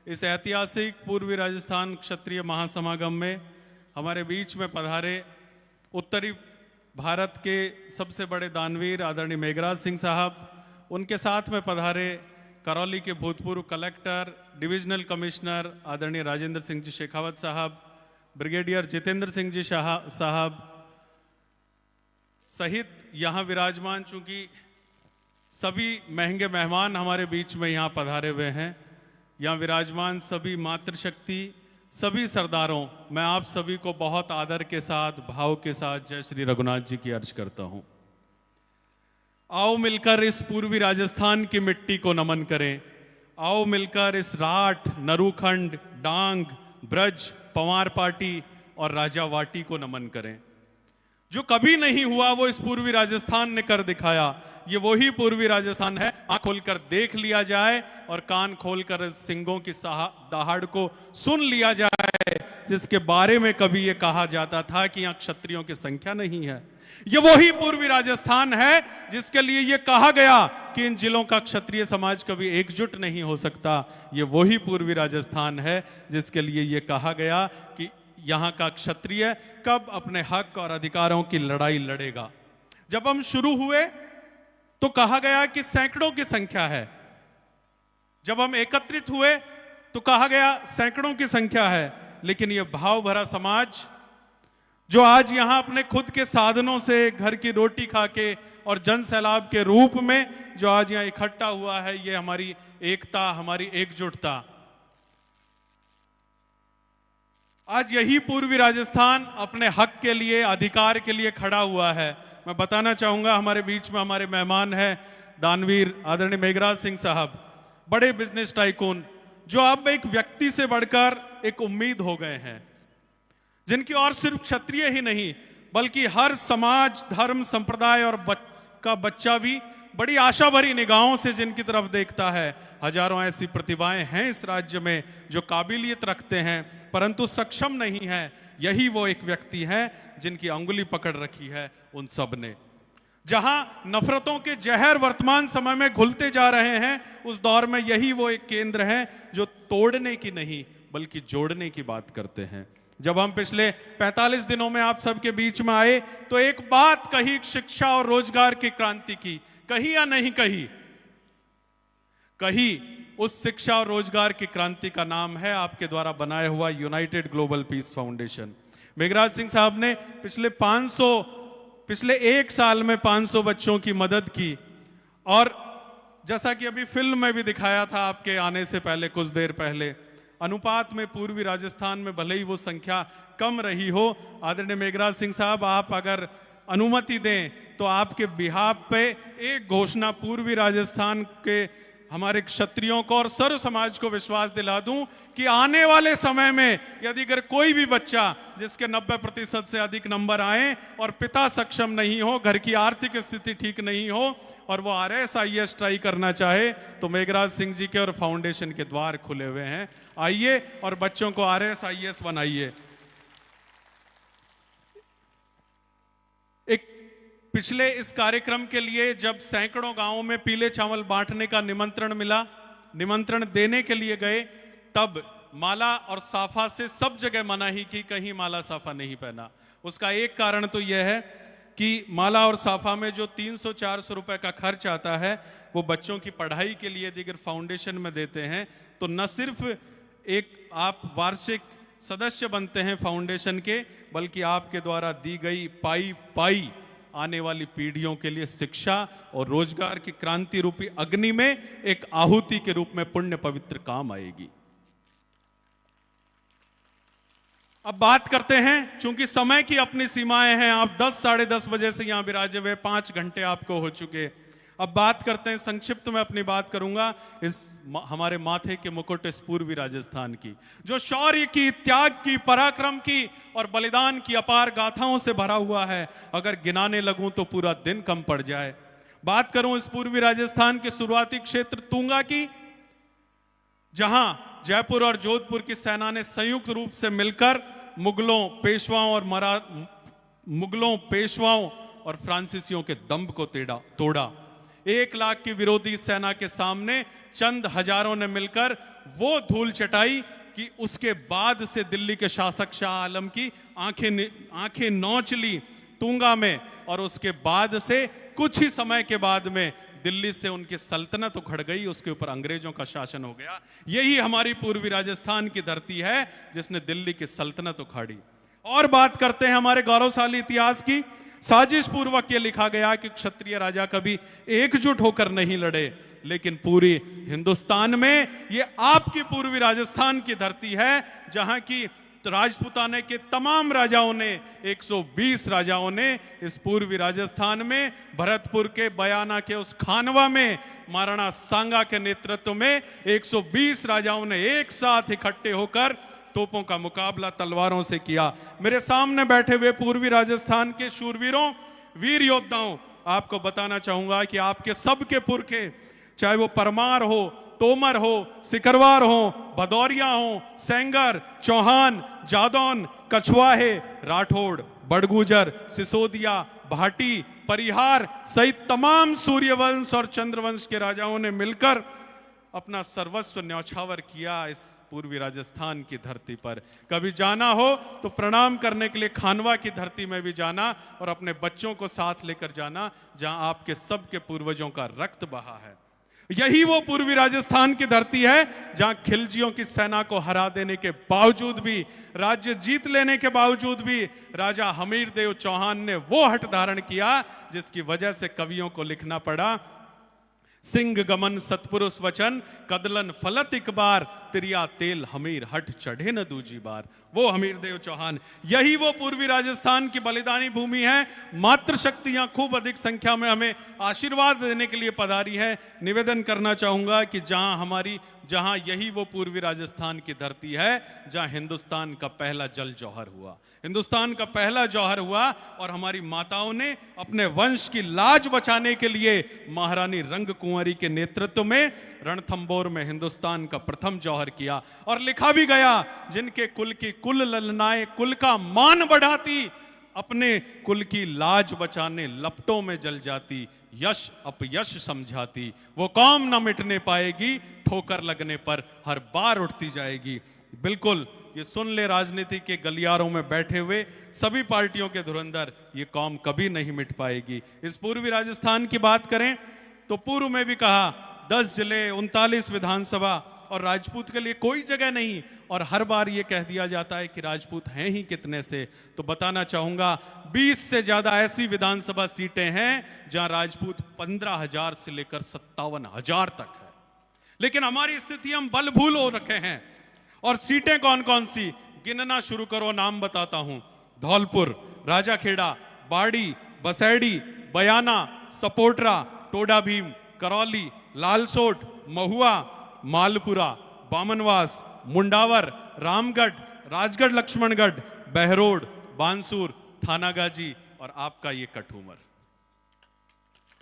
S6: इस ऐतिहासिक पूर्वी राजस्थान क्षत्रिय महासमागम में हमारे बीच में पधारे उत्तरी भारत के सबसे बड़े दानवीर आदरणीय मेघराज सिंह साहब, उनके साथ में पधारे करौली के भूतपूर्व कलेक्टर, डिविजनल कमिश्नर आदरणीय राजेंद्र सिंह जी शेखावत साहब, ब्रिगेडियर जितेंद्र सिंह जी साहब सहित यहाँ विराजमान, चूंकि सभी महंगे मेहमान हमारे बीच में यहाँ पधारे हुए हैं, यहाँ विराजमान सभी मातृशक्ति, सभी सरदारों, मैं आप सभी को बहुत आदर के साथ, भाव के साथ जय श्री रघुनाथ जी की अर्ज करता हूँ। आओ मिलकर इस पूर्वी राजस्थान की मिट्टी को नमन करें। आओ मिलकर इस राठ, नरूखंड, डांग, ब्रज, पवार पाटी और राजावाटी को नमन करें। जो कभी नहीं हुआ वो इस पूर्वी राजस्थान ने कर दिखाया। ये वही पूर्वी राजस्थान है। आंख खोलकर देख लिया जाए और कान खोलकर सिंगों की दहाड़ को सुन लिया जाए, जिसके बारे में कभी ये कहा जाता था कि यहाँ क्षत्रियों की संख्या नहीं है। ये वही पूर्वी राजस्थान है जिसके लिए ये कहा गया कि इन जिलों का क्षत्रिय समाज कभी एकजुट नहीं हो सकता। ये वही पूर्वी राजस्थान है जिसके लिए ये कहा गया कि यहाँ का क्षत्रिय कब अपने हक और अधिकारों की लड़ाई लड़ेगा। जब हम शुरू हुए तो कहा गया कि सैकड़ों की संख्या है। जब हम एकत्रित हुए तो कहा गया सैकड़ों की संख्या है। लेकिन यह भाव भरा समाज जो आज यहां अपने खुद के साधनों से घर की रोटी खा के और जन सैलाब के रूप में जो आज यहां इकट्ठा हुआ है, ये हमारी एकता, हमारी एकजुटता। आज यही पूर्वी राजस्थान अपने हक के लिए, अधिकार के लिए खड़ा हुआ है। मैं बताना चाहूंगा, हमारे बीच में हमारे मेहमान हैं दानवीर आदरणीय मेघराज सिंह साहब, बड़े बिजनेस टाइकून, जो अब एक व्यक्ति से बढ़कर एक उम्मीद हो गए हैं, जिनकी और सिर्फ क्षत्रिय ही नहीं बल्कि हर समाज, धर्म, संप्रदाय और का बच्चा भी बड़ी आशा भरी निगाहों से जिनकी तरफ देखता है। हजारों ऐसी प्रतिभाएं हैं इस राज्य में जो काबिलियत रखते हैं परंतु सक्षम नहीं है। यही वो एक व्यक्ति है जिनकी अंगुली पकड़ रखी है उन सब ने। जहां नफरतों के जहर वर्तमान समय में घुलते जा रहे हैं, उस दौर में यही वो एक केंद्र है जो तोड़ने की नहीं बल्कि जोड़ने की बात करते हैं। जब हम पिछले 45 दिनों में आप सबके बीच में आए तो एक बात कही, शिक्षा और रोजगार की क्रांति की, कही या नहीं कही? कही। उस शिक्षा और रोजगार की क्रांति का नाम है आपके द्वारा बनाया हुआ United global peace foundation. Meghraj Singh साहब ने पिछले एक साल में 500 बच्चों की मदद की, और जैसा कि अभी फिल्म में भी दिखाया था आपके आने से पहले, कुछ देर पहले, अनुपात में पूर्वी राजस्थान में भले ही वो संख्या कम रही हो, आदरणीय मेघराज सिंह साहब आप अगर अनुमति दें तो आपके बिहाफ पे एक घोषणा पूर्वी राजस्थान के हमारे क्षत्रियों को और सर्व समाज को विश्वास दिला दूं कि आने वाले समय में यदि अगर कोई भी बच्चा जिसके 90% से अधिक नंबर आए और पिता सक्षम नहीं हो, घर की आर्थिक स्थिति ठीक नहीं हो और वो RSIS ट्राई करना चाहे, तो मेघराज सिंह जी के और फाउंडेशन के द्वार खुले हुए हैं। आइए और बच्चों को RSIS बनाइए। एक पिछले इस कार्यक्रम के लिए जब सैकड़ों गांवों में पीले चावल बांटने का निमंत्रण मिला, निमंत्रण देने के लिए गए, तब माला और साफा से सब जगह मनाही की, कहीं माला साफा नहीं पहना। उसका एक कारण तो यह है कि माला और साफा में जो 300-400 रुपए का खर्च आता है वो बच्चों की पढ़ाई के लिए दिगर फाउंडेशन में देते हैं। तो न सिर्फ एक आप वार्षिक सदस्य बनते हैं फाउंडेशन के, बल्कि आपके द्वारा दी गई पाई आने वाली पीढ़ियों के लिए शिक्षा और रोजगार की क्रांति रूपी अग्नि में एक आहुति के रूप में पुण्य पवित्र काम आएगी। अब बात करते हैं, चूंकि समय की अपनी सीमाएं हैं, आप 10-साढ़े 10 बजे से यहां विराजे हुए 5 घंटे आपको हो चुके। अब बात करते हैं, संक्षिप्त में अपनी बात करूंगा इस हमारे माथे के मुकुट इस पूर्वी राजस्थान की, जो शौर्य की, त्याग की, पराक्रम की और बलिदान की अपार गाथाओं से भरा हुआ है। अगर गिनाने लगूं तो पूरा दिन कम पड़ जाए। बात करूं इस पूर्वी राजस्थान के शुरुआती क्षेत्र तुंगा की, जहां जयपुर और जोधपुर की सेना ने संयुक्त रूप से मिलकर मुगलों, पेशवाओं और फ्रांसीसियों के दंभ को तोड़ा। 1 लाख की विरोधी सेना के सामने चंद हजारों ने मिलकर वो धूल चटाई कि उसके बाद से दिल्ली के शासक शाह आलम की आंखें नौच ली तूंगा में, और उसके बाद से कुछ ही समय के बाद में दिल्ली से उनकी सल्तनत उखड़ गई, उसके ऊपर अंग्रेजों का शासन हो गया। यही हमारी पूर्वी राजस्थान की धरती है जिसने दिल्ली की सल्तनत उखाड़ी। और बात करते हैं हमारे गौरवशाली इतिहास की। साजिश पूर्वक ये लिखा गया कि क्षत्रिय राजा कभी एकजुट होकर नहीं लड़े, लेकिन पूरी हिंदुस्तान में ये आपकी पूर्वी राजस्थान की धरती है जहां की राजपूताने के तमाम राजाओं ने, 120 राजाओं ने इस पूर्वी राजस्थान में भरतपुर के बयाना के उस खानवा में महाराणा सांगा के नेतृत्व में 120 राजाओं ने एक साथ इकट्ठे होकर तोपों का मुकाबला तलवारों से किया। मेरे सामने बैठे हुए पूर्वी राजस्थान के शूरवीरों, वीर योद्धाओं, आपको बताना चाहूंगा कि आपके सबके पुरखे, चाहे वो परमार हो, तोमर हो, सिकरवार हो, भदौरिया हो, सेंगर, चौहान, जादौन, कछुआहे, राठौड़, बड़गुजर, सिसोदिया, भाटी, परिहार सहित तमाम सूर्यवंश और चंद्रवंश के राजाओं ने मिलकर अपना सर्वस्व न्यौछावर किया इस पूर्वी राजस्थान की धरती पर। कभी जाना हो तो प्रणाम करने के लिए खानवा की धरती में भी जाना और अपने बच्चों को साथ लेकर जाना जहां आपके सबके पूर्वजों का रक्त बहा है। यही वो पूर्वी राजस्थान की धरती है जहां खिलजियों की सेना को हरा देने के बावजूद भी, राज्य जीत लेने के बावजूद भी राजा हमीरदेव चौहान ने वो हठ धारण किया जिसकी वजह से कवियों को लिखना पड़ा, सिंह गमन सतपुरुष वचन, कदलन फलत एक बार, तिरिया तेल हमीर हट चढ़े न दूजी बार। वो हमीरदेव चौहान, यही वो पूर्वी राजस्थान की बलिदानी भूमि है। मातृशक्तियां खूब अधिक संख्या में हमें आशीर्वाद देने के लिए पधारी है। निवेदन करना चाहूंगा कि जहां यही वो पूर्वी राजस्थान की धरती है जहां हिंदुस्तान का पहला जल जौहर हुआ, हिंदुस्तान का पहला जौहर हुआ, और हमारी माताओं ने अपने वंश की लाज बचाने के लिए महारानी रंग कुंवरी के नेतृत्व में रणथंबोर में हिंदुस्तान का प्रथम जौहर किया। और लिखा भी गया, जिनके कुल की कुल ललनाएं कुल का मान बढ़ाती, अपने कुल की लाज बचाने लपटों में जल जाती, यश अपयश समझाती, वो कौम न मिटने पाएगी, ठोकर लगने पर हर बार उठती जाएगी। बिल्कुल, ये सुन ले राजनीति के गलियारों में बैठे हुए सभी पार्टियों के धुरंधर, ये कौम कभी नहीं मिट पाएगी। इस पूर्वी राजस्थान की बात करें तो पूर्व में भी कहा 10 जिले, 39 विधानसभा, और राजपूत के लिए कोई जगह नहीं, और हर बार ये कह दिया जाता है कि राजपूत हैं ही कितने से। तो बताना चाहूंगा 20 से ज्यादा ऐसी विधानसभा सीटें हैं जहां राजपूत 15,000 से लेकर 57,000 तक है। लेकिन हमारी स्थिति हम बल भूल हो रखे हैं। और सीटें कौन कौन सी, गिनना शुरू करो, नाम बताता हूं। धौलपुर, राजाखेड़ा, बाड़ी, बसैड़ी, बयाना, सपोटरा, टोडा भीम, करौली, लालसोट, महुआ, मालपुरा, बामनवास, मुंडावर, रामगढ़, राजगढ़ लक्ष्मणगढ़, बहरोड, बांसुर, थानागाजी और आपका ये कठूमर।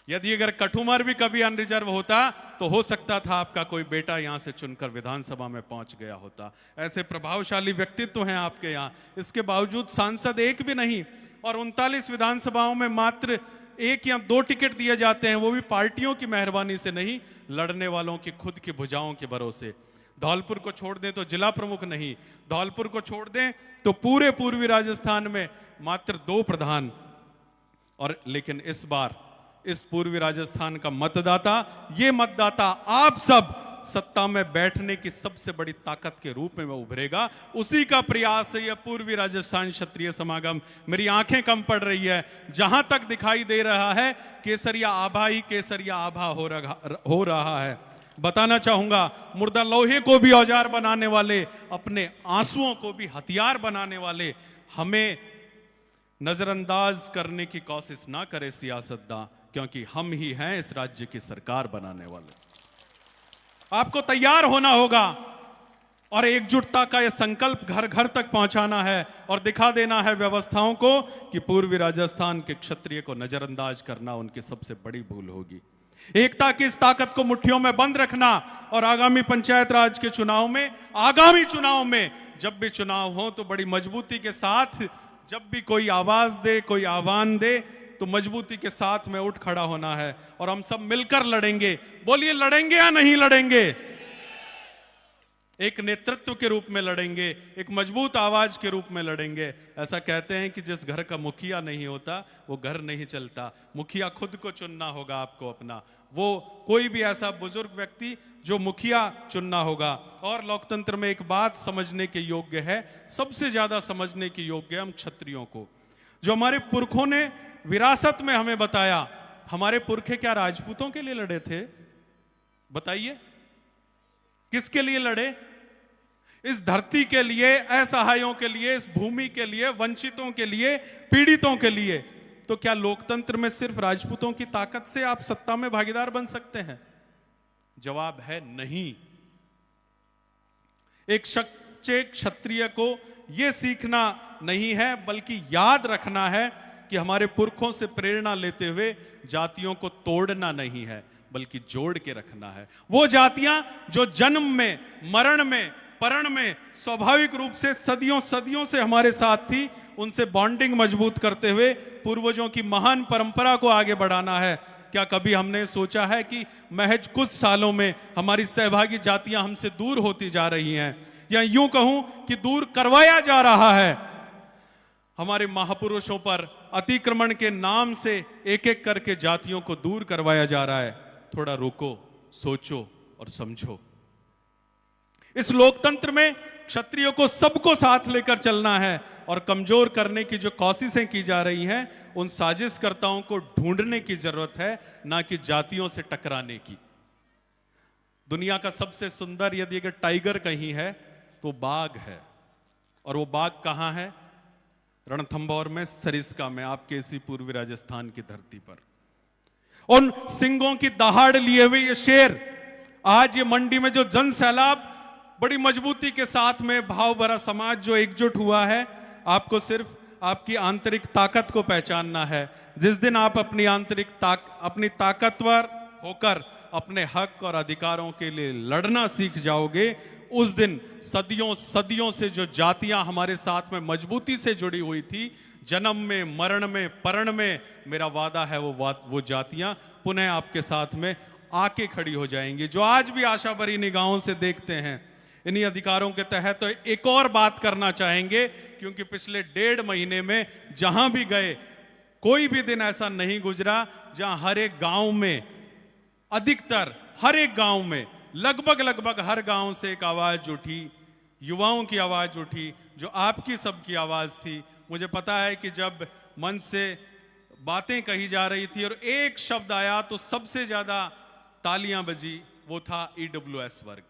S6: यदि अगर कठूमर भी कभी अनरिजर्व होता तो हो सकता था आपका कोई बेटा यहां से चुनकर विधानसभा में पहुंच गया होता। ऐसे प्रभावशाली व्यक्तित्व हैं आपके यहां, इसके बावजूद सांसद एक भी नहीं। और 39 विधानसभाओं में मात्र 1 या 2 टिकट दिए जाते हैं, वो भी पार्टियों की मेहरबानी से नहीं, लड़ने वालों की खुद की भुजाओं के भरोसे। धौलपुर को छोड़ दें तो जिला प्रमुख नहीं, धौलपुर को छोड़ दें तो पूरे पूर्वी राजस्थान में मात्र 2 प्रधान। और लेकिन इस बार इस पूर्वी राजस्थान का मतदाता, ये मतदाता आप सब सत्ता में बैठने की सबसे बड़ी ताकत के रूप में उभरेगा। उसी का प्रयास है यह पूर्वी राजस्थान क्षत्रिय समागम। मेरी आंखें कम पड़ रही है, जहां तक दिखाई दे रहा है केसरिया आभा ही केसरिया आभा हो रहा है। बताना चाहूंगा, मुर्दा लोहे को भी औजार बनाने वाले, अपने आंसुओं को भी हथियार बनाने वाले, हमें नजरअंदाज करने की कोशिश ना करे सियासतदां, क्योंकि हम ही हैं इस राज्य की सरकार बनाने वाले। आपको तैयार होना होगा और एकजुटता का यह संकल्प घर घर तक पहुंचाना है और दिखा देना है व्यवस्थाओं को कि पूर्वी राजस्थान के क्षत्रिय को नजरअंदाज करना उनकी सबसे बड़ी भूल होगी। एकता की इस ताकत को मुट्ठियों में बंद रखना और आगामी पंचायत राज के चुनाव में, आगामी चुनाव में जब भी चुनाव हो तो बड़ी मजबूती के साथ, जब भी कोई आवाज दे, कोई आह्वान दे, तो मजबूती के साथ में उठ खड़ा होना है और हम सब मिलकर लड़ेंगे। बोलिए, लड़ेंगे या नहीं लड़ेंगे? एक नेतृत्व के रूप में लड़ेंगे, एक मजबूत आवाज के रूप में लड़ेंगे। ऐसा कहते हैं कि जिस घर का मुखिया नहीं होता वो घर नहीं चलता। मुखिया खुद को चुनना होगा आपको अपना, वो कोई भी ऐसा बुजुर्ग व्यक्ति जो मुखिया चुनना होगा। और लोकतंत्र में एक बात समझने के योग्य है, सबसे ज्यादा समझने के योग्य हम क्षत्रियों को, जो हमारे पुरखों ने विरासत में हमें बताया। हमारे पुरखे क्या राजपूतों के लिए लड़े थे? बताइए, किसके लिए लड़े? इस धरती के लिए, असहायों के लिए, इस भूमि के लिए, वंचितों के लिए, पीड़ितों के लिए। तो क्या लोकतंत्र में सिर्फ राजपूतों की ताकत से आप सत्ता में भागीदार बन सकते हैं? जवाब है नहीं। एक सच्चे क्षत्रिय को यह सीखना नहीं है, बल्कि याद रखना है कि हमारे पुरखों से प्रेरणा लेते हुए जातियों को तोड़ना नहीं है, बल्कि जोड़ के रखना है। वो जातियां जो जन्म में, मरण में, परण में स्वाभाविक रूप से सदियों सदियों से हमारे साथ थी, उनसे बॉन्डिंग मजबूत करते हुए पूर्वजों की महान परंपरा को आगे बढ़ाना है। क्या कभी हमने सोचा है कि महज कुछ सालों में हमारी सहभागी जातियां हमसे दूर होती जा रही हैं, या यूं कहूं कि दूर करवाया जा रहा है? हमारे महापुरुषों पर अतिक्रमण के नाम से एक एक करके जातियों को दूर करवाया जा रहा है। थोड़ा रुको, सोचो और समझो। इस लोकतंत्र में क्षत्रियों को सबको साथ लेकर चलना है, और कमजोर करने की जो कोशिशें की जा रही हैं, उन साजिशकर्ताओं को ढूंढने की जरूरत है, ना कि जातियों से टकराने की। दुनिया का सबसे सुंदर यदि अगर टाइगर कहीं है तो बाघ है, और वो बाघ कहां है? रणथंभौर में, सरिस्का में, आपके इसी पूर्वी राजस्थान की धरती पर। उन सिंगों की दहाड़ लिए हुए ये शेर आज ये मंडी में जो जन सैलाब बड़ी मजबूती के साथ में भाव भरा समाज जो एकजुट हुआ है, आपको सिर्फ आपकी आंतरिक ताकत को पहचानना है। जिस दिन आप अपनी ताकतवर होकर अपने हक और अधिकारों के लिए लड़ना सीख जाओगे, उस दिन सदियों सदियों से जो जातियां हमारे साथ में मजबूती से जुड़ी हुई थी, जन्म में, मरण में, परण में, मेरा वादा है वो जातियां पुनः आपके साथ में आके खड़ी हो जाएंगी। जो आज भी आशा भरी निगाहों से देखते हैं, इन्हीं अधिकारों के तहत तो एक और बात करना चाहेंगे, क्योंकि पिछले 1.5 महीने में जहां भी गए, कोई भी दिन ऐसा नहीं गुजरा जहां हर एक गांव में, अधिकतर हर एक गांव में, लगभग हर गांव से एक आवाज उठी, युवाओं की आवाज उठी, जो आपकी सबकी आवाज थी। मुझे पता है कि जब मन से बातें कही जा रही थी और एक शब्द आया तो सबसे ज्यादा तालियां बजी, वो था ईडब्ल्यूएस वर्ग।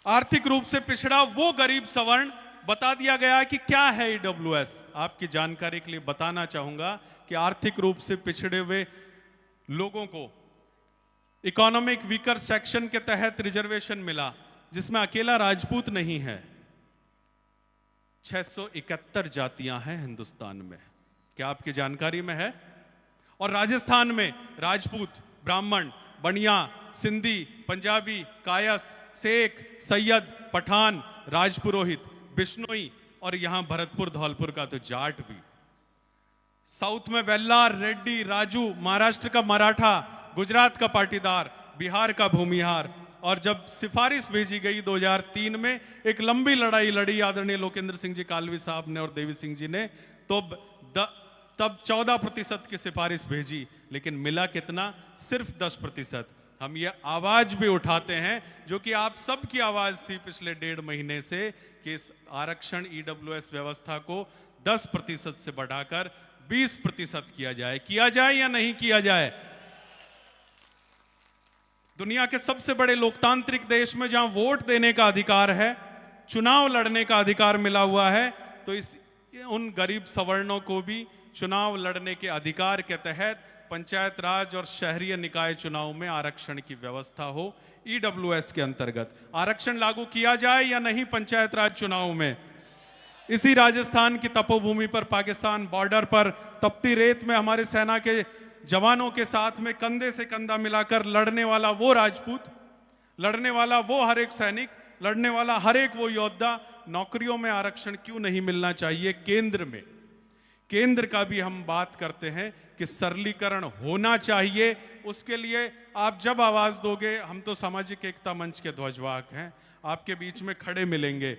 S6: आर्थिक रूप से पिछड़ा वो गरीब सवर्ण, बता दिया गया कि क्या है ईडब्ल्यूएस। आपकी जानकारी के लिए बताना चाहूंगा कि आर्थिक रूप से पिछड़े हुए लोगों को इकोनॉमिक वीकर सेक्शन के तहत रिजर्वेशन मिला, जिसमें अकेला राजपूत नहीं है। 671 जातियां हैं हिंदुस्तान में, क्या आपकी जानकारी में है? और राजस्थान में राजपूत, ब्राह्मण, बनिया, सिंधी, पंजाबी, कायस्थ, शेख, सैयद, पठान, राजपुरोहित, बिश्नोई, और यहां भरतपुर धौलपुर का तो जाट भी। साउथ में वेल्लार, रेड्डी, राजू, महाराष्ट्र का मराठा, गुजरात का पाटीदार, बिहार का भूमिहार। और जब सिफारिश भेजी गई 2003 में, एक लंबी लड़ाई लड़ी आदरणीय लोकेंद्र सिंह जी कालवी साहब ने और देवी सिंह जी ने, तो तब 14% की सिफारिश भेजी, लेकिन मिला कितना? सिर्फ 10%। हम ये आवाज भी उठाते हैं, जो कि आप सबकी आवाज थी पिछले 1.5 महीने से, कि इस आरक्षण ईडब्ल्यूएस व्यवस्था को 10% से बढ़ाकर 20% किया जाए। किया जाए या नहीं किया जाए? दुनिया के सबसे बड़े लोकतांत्रिक देश में जहां वोट देने का अधिकार है, चुनाव लड़ने का अधिकार मिला हुआ है, तो उन गरीब सवर्णों को भी चुनाव लड़ने के अधिकार के तहत पंचायत राज और शहरी निकाय चुनाव में आरक्षण की व्यवस्था हो। ईडब्ल्यूएस के अंतर्गत आरक्षण लागू किया जाए या नहीं पंचायत राज चुनाव में? इसी राजस्थान की तपोभूमि पर, पाकिस्तान बॉर्डर पर, तपती रेत में हमारे सेना के जवानों के साथ में कंधे से कंधा मिलाकर लड़ने वाला वो राजपूत, लड़ने वाला वो हर एक सैनिक, लड़ने वाला हर एक वो योद्धा, नौकरियों में आरक्षण क्यों नहीं मिलना चाहिए केंद्र में? केंद्र का भी हम बात करते हैं कि सरलीकरण होना चाहिए। उसके लिए आप जब आवाज दोगे, हम तो सामाजिक एकता मंच के ध्वजवाहक हैं, आपके बीच में खड़े मिलेंगे।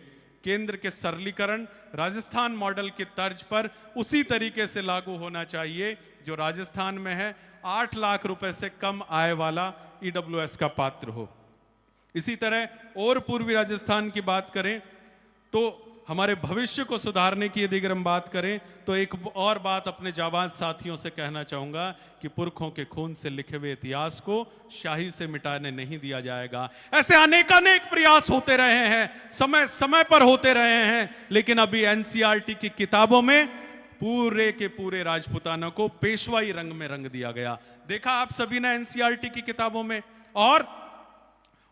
S6: केंद्र के सरलीकरण राजस्थान मॉडल की तर्ज पर उसी तरीके से लागू होना चाहिए जो राजस्थान में है। 8 लाख रुपए से कम आय वाला ईडब्ल्यूएस का पात्र हो। इसी तरह और पूर्वी राजस्थान की बात करें तो हमारे भविष्य को सुधारने की यदि अगर हम बात करें तो एक और बात अपने जाबाज साथियों से कहना चाहूंगा कि पुरखों के खून से लिखे हुए इतिहास को शाही से मिटाने नहीं दिया जाएगा। ऐसे अनेक प्रयास होते रहे हैं, समय समय पर होते रहे हैं, लेकिन अभी एनसीईआरटी की किताबों में पूरे के पूरे राजपूताना को पेशवाई रंग में रंग दिया गया। देखा आप सभी ने एनसीईआरटी की किताबों में। और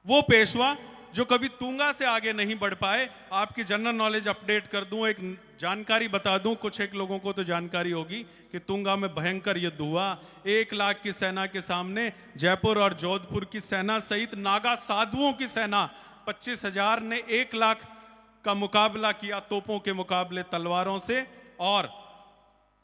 S6: वो पेशवा जो कभी तुंगा से आगे नहीं बढ़ पाए, आपकी जनरल नॉलेज अपडेट कर दूं, एक जानकारी बता दूं, कुछ एक लोगों को तो जानकारी होगी कि तुंगा में भयंकर युद्ध हुआ। 1 लाख की सेना के सामने जयपुर और जोधपुर की सेना सहित नागा साधुओं की सेना 25,000 ने 1 लाख का मुकाबला किया तोपों के मुकाबले तलवारों से, और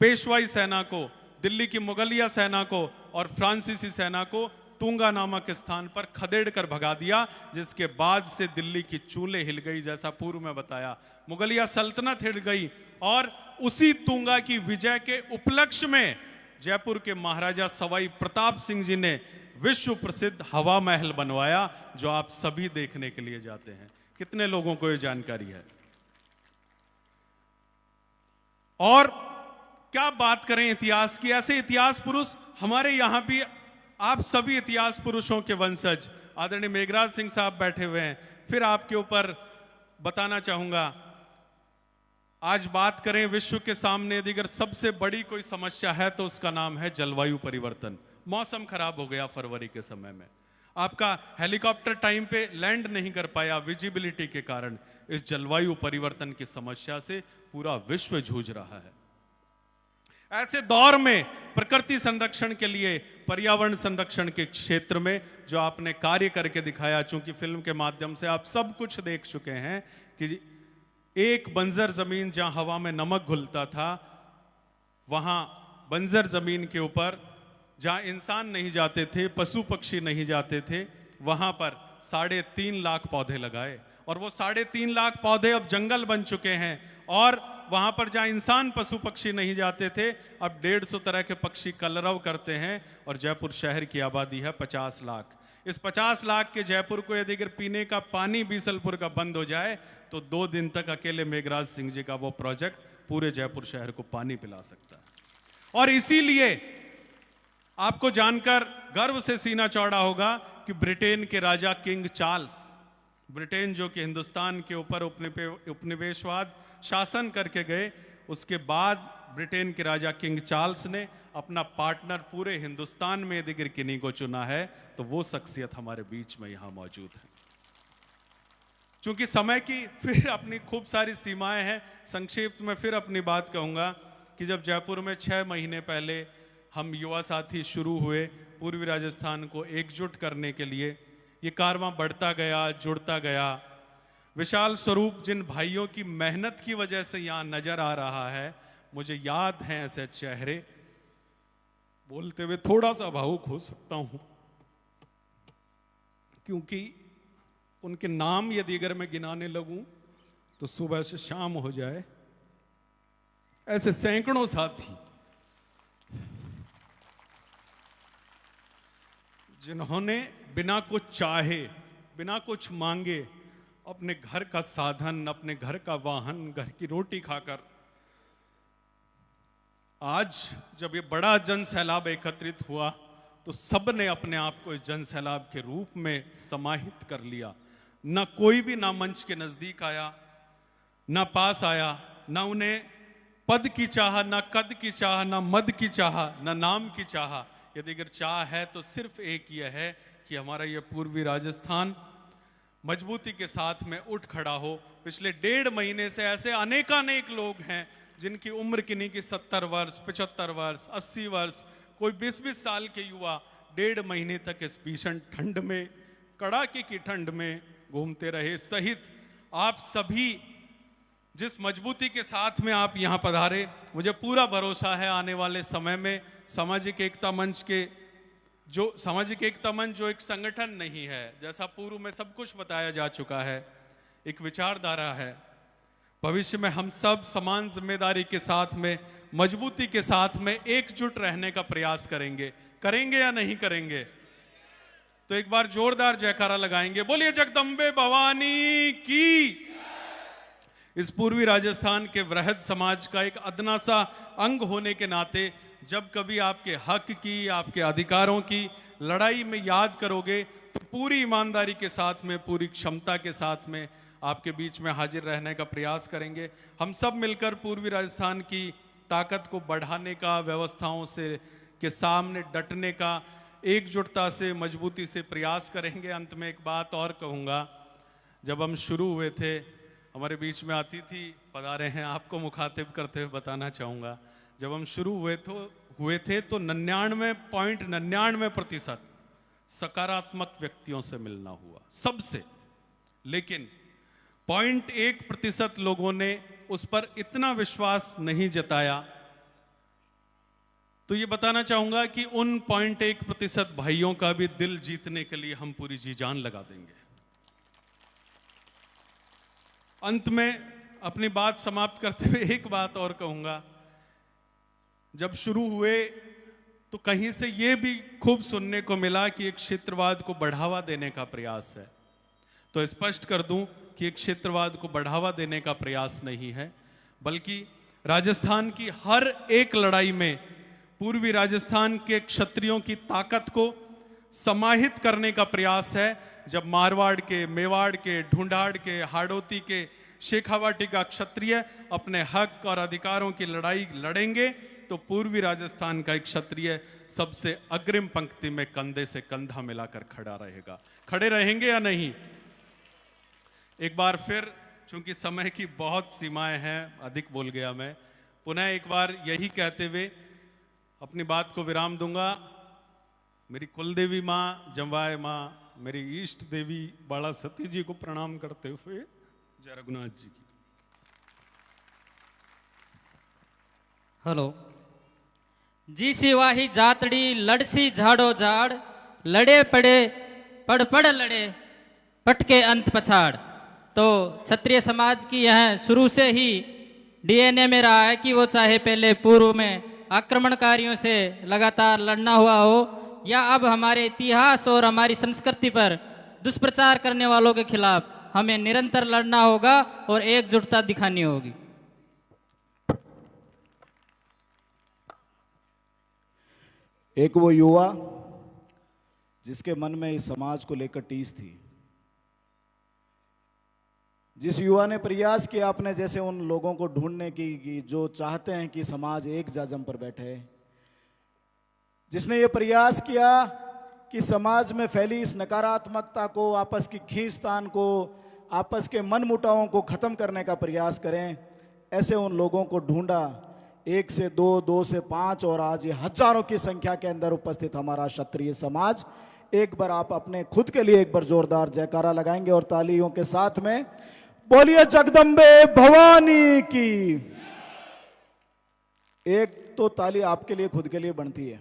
S6: पेशवाई सेना को, दिल्ली की मुगलिया सेना को और फ्रांसीसी सेना को तुंगा नामक स्थान पर खदेड़ कर भगा दिया, जिसके बाद से दिल्ली की चूलें हिल गई। जैसा पूर्व में बताया, मुगलिया सल्तनत हिल गई। और उसी तुंगा की विजय के उपलक्ष्य में जयपुर के महाराजा सवाई प्रताप सिंह जी ने विश्व प्रसिद्ध हवा महल बनवाया, जो आप सभी देखने के लिए जाते हैं। कितने लोगों को यह जानकारी है? और क्या बात करें इतिहास की, ऐसे इतिहास पुरुष हमारे यहां भी, आप सभी इतिहास पुरुषों के वंशज आदरणीय मेघराज सिंह साहब बैठे हुए हैं। फिर आपके ऊपर बताना चाहूंगा, आज बात करें विश्व के सामने यदि अगर सबसे बड़ी कोई समस्या है तो उसका नाम है जलवायु परिवर्तन। मौसम खराब हो गया फरवरी के समय में, आपका हेलीकॉप्टर टाइम पे लैंड नहीं कर पाया विजिबिलिटी के कारण। इस जलवायु परिवर्तन की समस्या से पूरा विश्व जूझ रहा है। ऐसे दौर में प्रकृति संरक्षण के लिए, पर्यावरण संरक्षण के क्षेत्र में जो आपने कार्य करके दिखाया, चूंकि फिल्म के माध्यम से आप सब कुछ देख चुके हैं कि एक बंजर जमीन जहां हवा में नमक घुलता था, वहां बंजर जमीन के ऊपर जहां इंसान नहीं जाते थे, पशु पक्षी नहीं जाते थे, वहां पर 3.5 लाख पौधे लगाए। और वो 3.5 लाख पौधे अब जंगल बन चुके हैं। और वहां पर जहां इंसान पशु पक्षी नहीं जाते थे, अब 150 तरह के पक्षी कलरव करते हैं। और जयपुर शहर की आबादी है 50 लाख। इस 50 लाख के जयपुर को यदि अगर पीने का पानी बीसलपुर का बंद हो जाए तो 2 दिन तक अकेले मेघराज सिंह जी का वो प्रोजेक्ट पूरे जयपुर शहर को पानी पिला सकता है। और इसीलिए आपको जानकर गर्व से सीना चौड़ा होगा कि ब्रिटेन के राजा किंग चार्ल्स, ब्रिटेन जो कि हिंदुस्तान के ऊपर उपनिवेशवाद शासन करके गए, उसके बाद ब्रिटेन के राजा किंग चार्ल्स ने अपना पार्टनर पूरे हिंदुस्तान में यदि किन्हीं को चुना है तो वो शख्सियत हमारे बीच में यहां मौजूद है। चूंकि समय की फिर अपनी खूब सारी सीमाएं हैं, संक्षिप्त में फिर अपनी बात कहूंगा कि जब जयपुर में 6 महीने पहले हम युवा साथी शुरू हुए पूर्वी राजस्थान को एकजुट करने के लिए, ये कारवां बढ़ता गया, जुड़ता गया। विशाल स्वरूप जिन भाइयों की मेहनत की वजह से यहां नजर आ रहा है, मुझे याद हैं ऐसे चेहरे। बोलते हुए थोड़ा सा भावुक हो सकता हूं, क्योंकि उनके नाम यदि अगर मैं गिनाने लगूं तो सुबह से शाम हो जाए। ऐसे सैकड़ों साथी जिन्होंने बिना कुछ चाहे, बिना कुछ मांगे, अपने घर का साधन, अपने घर का वाहन, घर की रोटी खाकर, आज जब ये बड़ा जन सैलाब एकत्रित हुआ तो सब ने अपने आप को इस जन सैलाब के रूप में समाहित कर लिया। ना कोई भी ना मंच के नजदीक आया, ना पास आया, ना उन्हें पद की चाह, ना कद की चाह, ना मद की चाह, ना नाम की चाह। यदि अगर चाह है तो सिर्फ एक यह है कि हमारा यह पूर्वी राजस्थान मजबूती के साथ में उठ खड़ा हो। पिछले 1.5 महीने से ऐसे अनेकानेक लोग हैं जिनकी उम्र किन्हीं की 70 वर्ष, 75 वर्ष, 80 वर्ष, कोई 20-20 साल के युवा 1.5 महीने तक इस भीषण ठंड में, कड़ाके की ठंड में घूमते रहे। सहित आप सभी जिस मजबूती के साथ में आप यहाँ पधारे, मुझे पूरा भरोसा है आने वाले समय में सामाजिक एकता मंच जो एक संगठन नहीं है, जैसा पूर्व में सब कुछ बताया जा चुका है, एक विचारधारा है। भविष्य में हम सब समान जिम्मेदारी के साथ में, मजबूती के साथ में एकजुट रहने का प्रयास करेंगे या नहीं करेंगे? तो एक बार जोरदार जयकारा लगाएंगे, बोलिए जगदम्बे भवानी की। इस पूर्वी राजस्थान के वृहद समाज का एक अदना सा अंग होने के नाते जब कभी आपके हक की, आपके अधिकारों की लड़ाई में याद करोगे तो पूरी ईमानदारी के साथ में, पूरी क्षमता के साथ में आपके बीच में हाजिर रहने का प्रयास करेंगे। हम सब मिलकर पूर्वी राजस्थान की ताकत को बढ़ाने का, व्यवस्थाओं से के सामने डटने का एकजुटता से, मजबूती से प्रयास करेंगे। अंत में एक बात और कहूँगा, जब हम शुरू हुए थे, हमारे बीच में अतिथि पधारे हैं, आपको मुखातिब करते हुए बताना चाहूँगा, जब हम शुरू हुए थे तो 99.99% सकारात्मक व्यक्तियों से मिलना हुआ, सबसे। लेकिन 0.1% लोगों ने उस पर इतना विश्वास नहीं जताया। तो ये बताना चाहूंगा कि उन 0.1% भाइयों का भी दिल जीतने के लिए हम पूरी जी जान लगा देंगे। अंत में अपनी बात समाप्त करते हुए एक बात और कहूंगा, जब शुरू हुए तो कहीं से ये भी खूब सुनने को मिला कि एक क्षेत्रवाद को बढ़ावा देने का प्रयास है। तो स्पष्ट कर दूं कि एक क्षेत्रवाद को बढ़ावा देने का प्रयास नहीं है, बल्कि राजस्थान की हर एक लड़ाई में पूर्वी राजस्थान के क्षत्रियों की ताकत को समाहित करने का प्रयास है। जब मारवाड़ के, मेवाड़ के, ढूंढाड़ के, हाड़ौती के, शेखावाटी का क्षत्रिय अपने हक और अधिकारों की लड़ाई लड़ेंगे तो पूर्वी राजस्थान का एक क्षत्रिय सबसे अग्रिम पंक्ति में कंधे से कंधा मिलाकर खड़ा रहेगा। खड़े रहेंगे या नहीं? एक बार फिर, चूंकि समय की बहुत सीमाएं हैं, अधिक बोल गया मैं, पुनः एक बार यही कहते हुए अपनी बात को विराम दूंगा। मेरी कुलदेवी माँ, जमवाय माँ, मेरी इष्ट देवी बाला सती जी को प्रणाम करते हुए जय रघुनाथ जी की।
S2: हेलो जी। सिवाही जातड़ी लड़सी झाड़ो झाड़, लड़े पड़े पड़ पड़ लड़े पटके अंत पछाड़। तो क्षत्रिय समाज की यह शुरू से ही डीएनए में रहा है कि वो चाहे पहले पूर्व में आक्रमणकारियों से लगातार लड़ना हुआ हो, या अब हमारे इतिहास और हमारी संस्कृति पर दुष्प्रचार करने वालों के खिलाफ हमें निरंतर लड़ना होगा और एकजुटता दिखानी होगी।
S1: एक वो युवा जिसके मन में इस समाज को लेकर टीस थी, जिस युवा ने प्रयास किया अपने जैसे उन लोगों को ढूंढने की जो चाहते हैं कि समाज एक जाजम पर बैठे, जिसने ये प्रयास किया कि समाज में फैली इस नकारात्मकता को, आपस की खींचतान को, आपस के मनमुटावों को खत्म करने का प्रयास करें, ऐसे उन लोगों को ढूंढा। 1 से 2, 2 से 5 और आज ये हजारों की संख्या के अंदर उपस्थित हमारा क्षत्रिय समाज। एक बार आप अपने खुद के लिए एक बार जोरदार जयकारा लगाएंगे और तालियों के साथ में बोलिए जगदम्बे भवानी की। एक तो ताली आपके लिए खुद के लिए बनती है,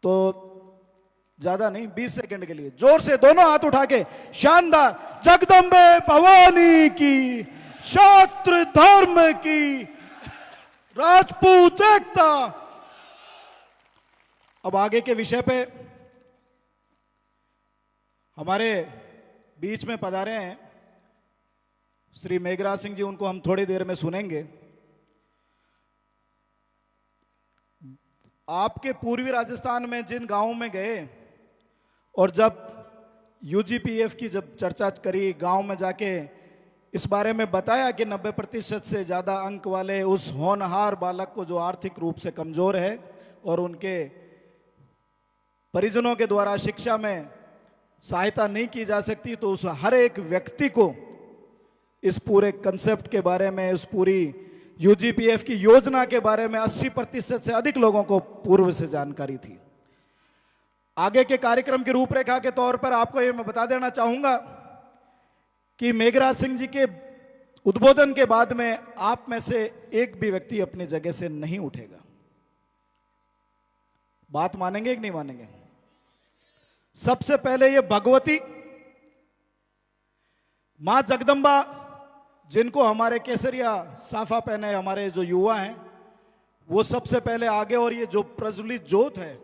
S1: तो ज्यादा नहीं, 20 सेकंड के लिए जोर से दोनों हाथ उठा के शानदार जगदम्बे भवानी की, क्षात्र धर्म की, राजपूत एकता। अब आगे के विषय पे हमारे बीच में पधारे हैं श्री मेघराज सिंह जी, उनको हम थोड़ी देर में सुनेंगे। आपके पूर्वी राजस्थान में जिन गांवों में गए और जब यूजीपीएफ की जब चर्चा करी, गांव में जाके इस बारे में बताया कि 90% से ज़्यादा अंक वाले उस होनहार बालक को जो आर्थिक रूप से कमज़ोर है और उनके परिजनों के द्वारा शिक्षा में सहायता नहीं की जा सकती, तो उस हर एक व्यक्ति को इस पूरे कंसेप्ट के बारे में, उस पूरी यूजीपीएफ की योजना के बारे में 80% से अधिक लोगों को पूर्व से जानकारी थी। आगे के कार्यक्रम की रूपरेखा के तौर पर आपको ये मैं बता देना चाहूँगा कि मेघराज सिंह जी के उद्बोधन के बाद में आप में से एक भी व्यक्ति अपनी जगह से नहीं उठेगा। बात मानेंगे कि नहीं मानेंगे? सबसे पहले ये भगवती मां जगदंबा, जिनको हमारे केसरिया साफा पहने हमारे जो युवा हैं, वो सबसे पहले आगे, और ये जो प्रज्वलित ज्योत है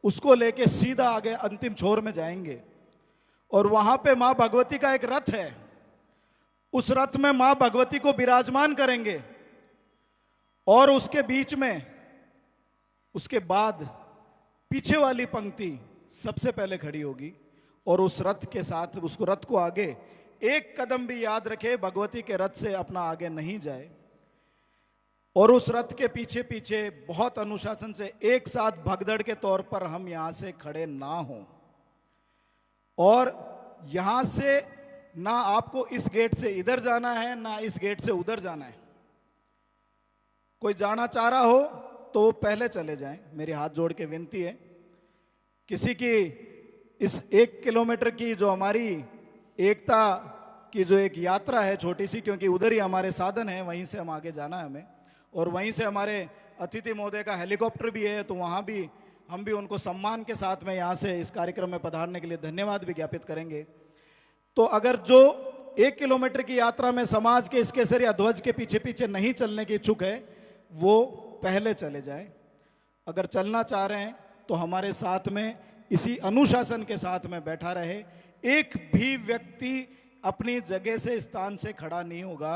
S1: उसको लेके सीधा आगे अंतिम छोर में जाएंगे। और वहां पे मां भगवती का एक रथ है, उस रथ में मां भगवती को विराजमान करेंगे, और उसके बीच में, उसके बाद पीछे वाली पंक्ति सबसे पहले खड़ी होगी, और उस रथ के साथ, उसको रथ को आगे एक कदम भी याद रखे भगवती के रथ से अपना आगे नहीं जाए, और उस रथ के पीछे पीछे बहुत अनुशासन से एक साथ भगदड़ के तौर पर हम यहां से खड़े ना हों। और यहां से ना आपको इस गेट से इधर जाना है, ना इस गेट से उधर जाना है। कोई जाना चाह रहा हो तो वो पहले चले जाएं, मेरी हाथ जोड़ के विनती है। किसी की इस 1 किलोमीटर की जो हमारी एकता की जो एक यात्रा है छोटी सी, क्योंकि उधर ही हमारे साधन है, वहीं से हम आगे जाना है हमें, और वहीं से हमारे अतिथि महोदय का हेलीकॉप्टर भी है, तो वहाँ भी हम भी उनको सम्मान के साथ में यहाँ से इस कार्यक्रम में पधारने के लिए धन्यवाद भी ज्ञापित करेंगे। तो अगर जो 1 किलोमीटर की यात्रा में समाज के इस केसरिया ध्वज के पीछे पीछे नहीं चलने की इच्छुक है, वो पहले चले जाए। अगर चलना चाह रहे हैं तो हमारे साथ में इसी अनुशासन के साथ में बैठा रहे। एक भी व्यक्ति अपनी जगह से, स्थान से खड़ा नहीं होगा।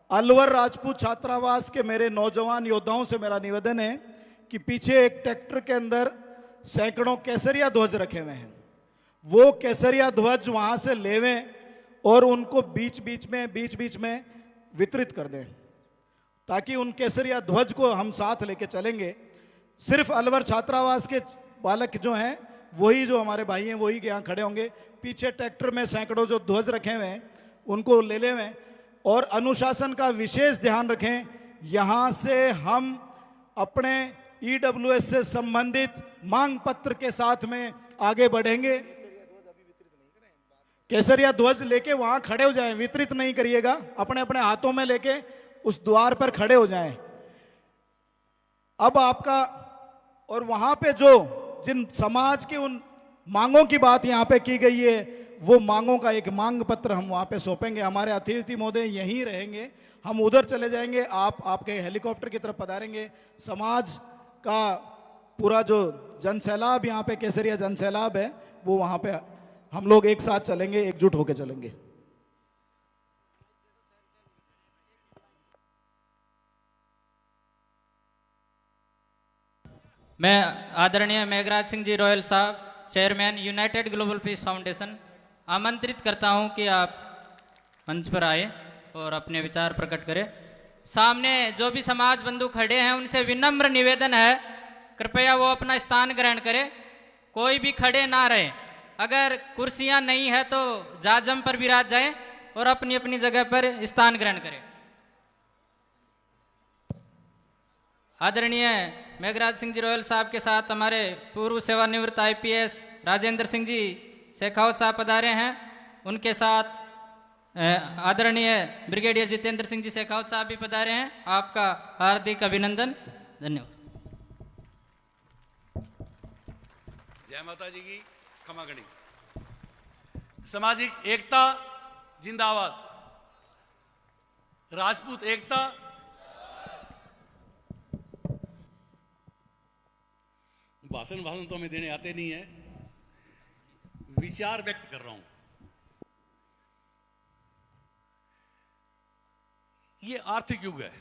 S1: अलवर राजपूत छात्रावास के मेरे नौजवान योद्धाओं से मेरा निवेदन है कि पीछे एक ट्रैक्टर के अंदर सैकड़ों केसरिया ध्वज रखे हुए हैं, वो केसरिया ध्वज वहां से लेवें और उनको बीच बीच में वितरित कर दें, ताकि उन केसरिया ध्वज को हम साथ लेके चलेंगे। सिर्फ अलवर छात्रावास के बालक जो हैं, वही जो हमारे भाई हैं, वही यहाँ खड़े होंगे। पीछे ट्रैक्टर में सैकड़ों जो ध्वज रखे हुए हैं उनको ले लें, और अनुशासन का विशेष ध्यान रखें। यहाँ से हम अपने EWS से संबंधित मांग पत्र के साथ में आगे बढ़ेंगे। केसरिया ध्वज लेके वहां खड़े हो जाएं, वितरित नहीं करिएगा, अपने अपने हाथों में लेके उस द्वार पर खड़े हो जाएं। अब आपका, और वहां पे जो जिन समाज की उन मांगों की बात यहां पे की गई है, वो मांगों का एक मांग पत्र हम वहां पे सौंपेंगे। हमारे अतिथि महोदय यहीं रहेंगे, हम उधर चले जाएंगे, आप आपके हेलीकॉप्टर की तरफ पधारेंगे। समाज का पूरा जो जनसैलाब यहाँ पे केसरिया जनसैलाब है, वो वहां पे हम लोग एक साथ चलेंगे, एकजुट होकर चलेंगे।
S2: मैं आदरणीय मेघराज सिंह जी रॉयल साहब, chairman United global peace foundation, आमंत्रित करता हूं कि आप मंच पर आए और अपने विचार प्रकट करें। सामने जो भी समाज बंधु खड़े हैं, उनसे विनम्र निवेदन है, कृपया वो अपना स्थान ग्रहण करें, कोई भी खड़े ना रहे। अगर कुर्सियां नहीं है तो जाजम पर विराज जाएं और अपनी अपनी जगह पर स्थान ग्रहण करें। आदरणीय मेघराज सिंह जी रॉयल साहब के साथ हमारे पूर्व सेवानिवृत्त IPS राजेंद्र सिंह जी शेखावत साहब पधारे हैं। उनके साथ आदरणीय ब्रिगेडियर जितेंद्र सिंह जी शेखावत साहब भी पधारे हैं। आपका हार्दिक अभिनंदन, धन्यवाद।
S7: जय माता जी की खमा गणी। सामाजिक एकता जिंदाबाद, राजपूत एकता। भाषण तो हमें देने आते नहीं है, विचार व्यक्त कर रहा हूं। ये आर्थिक युग है।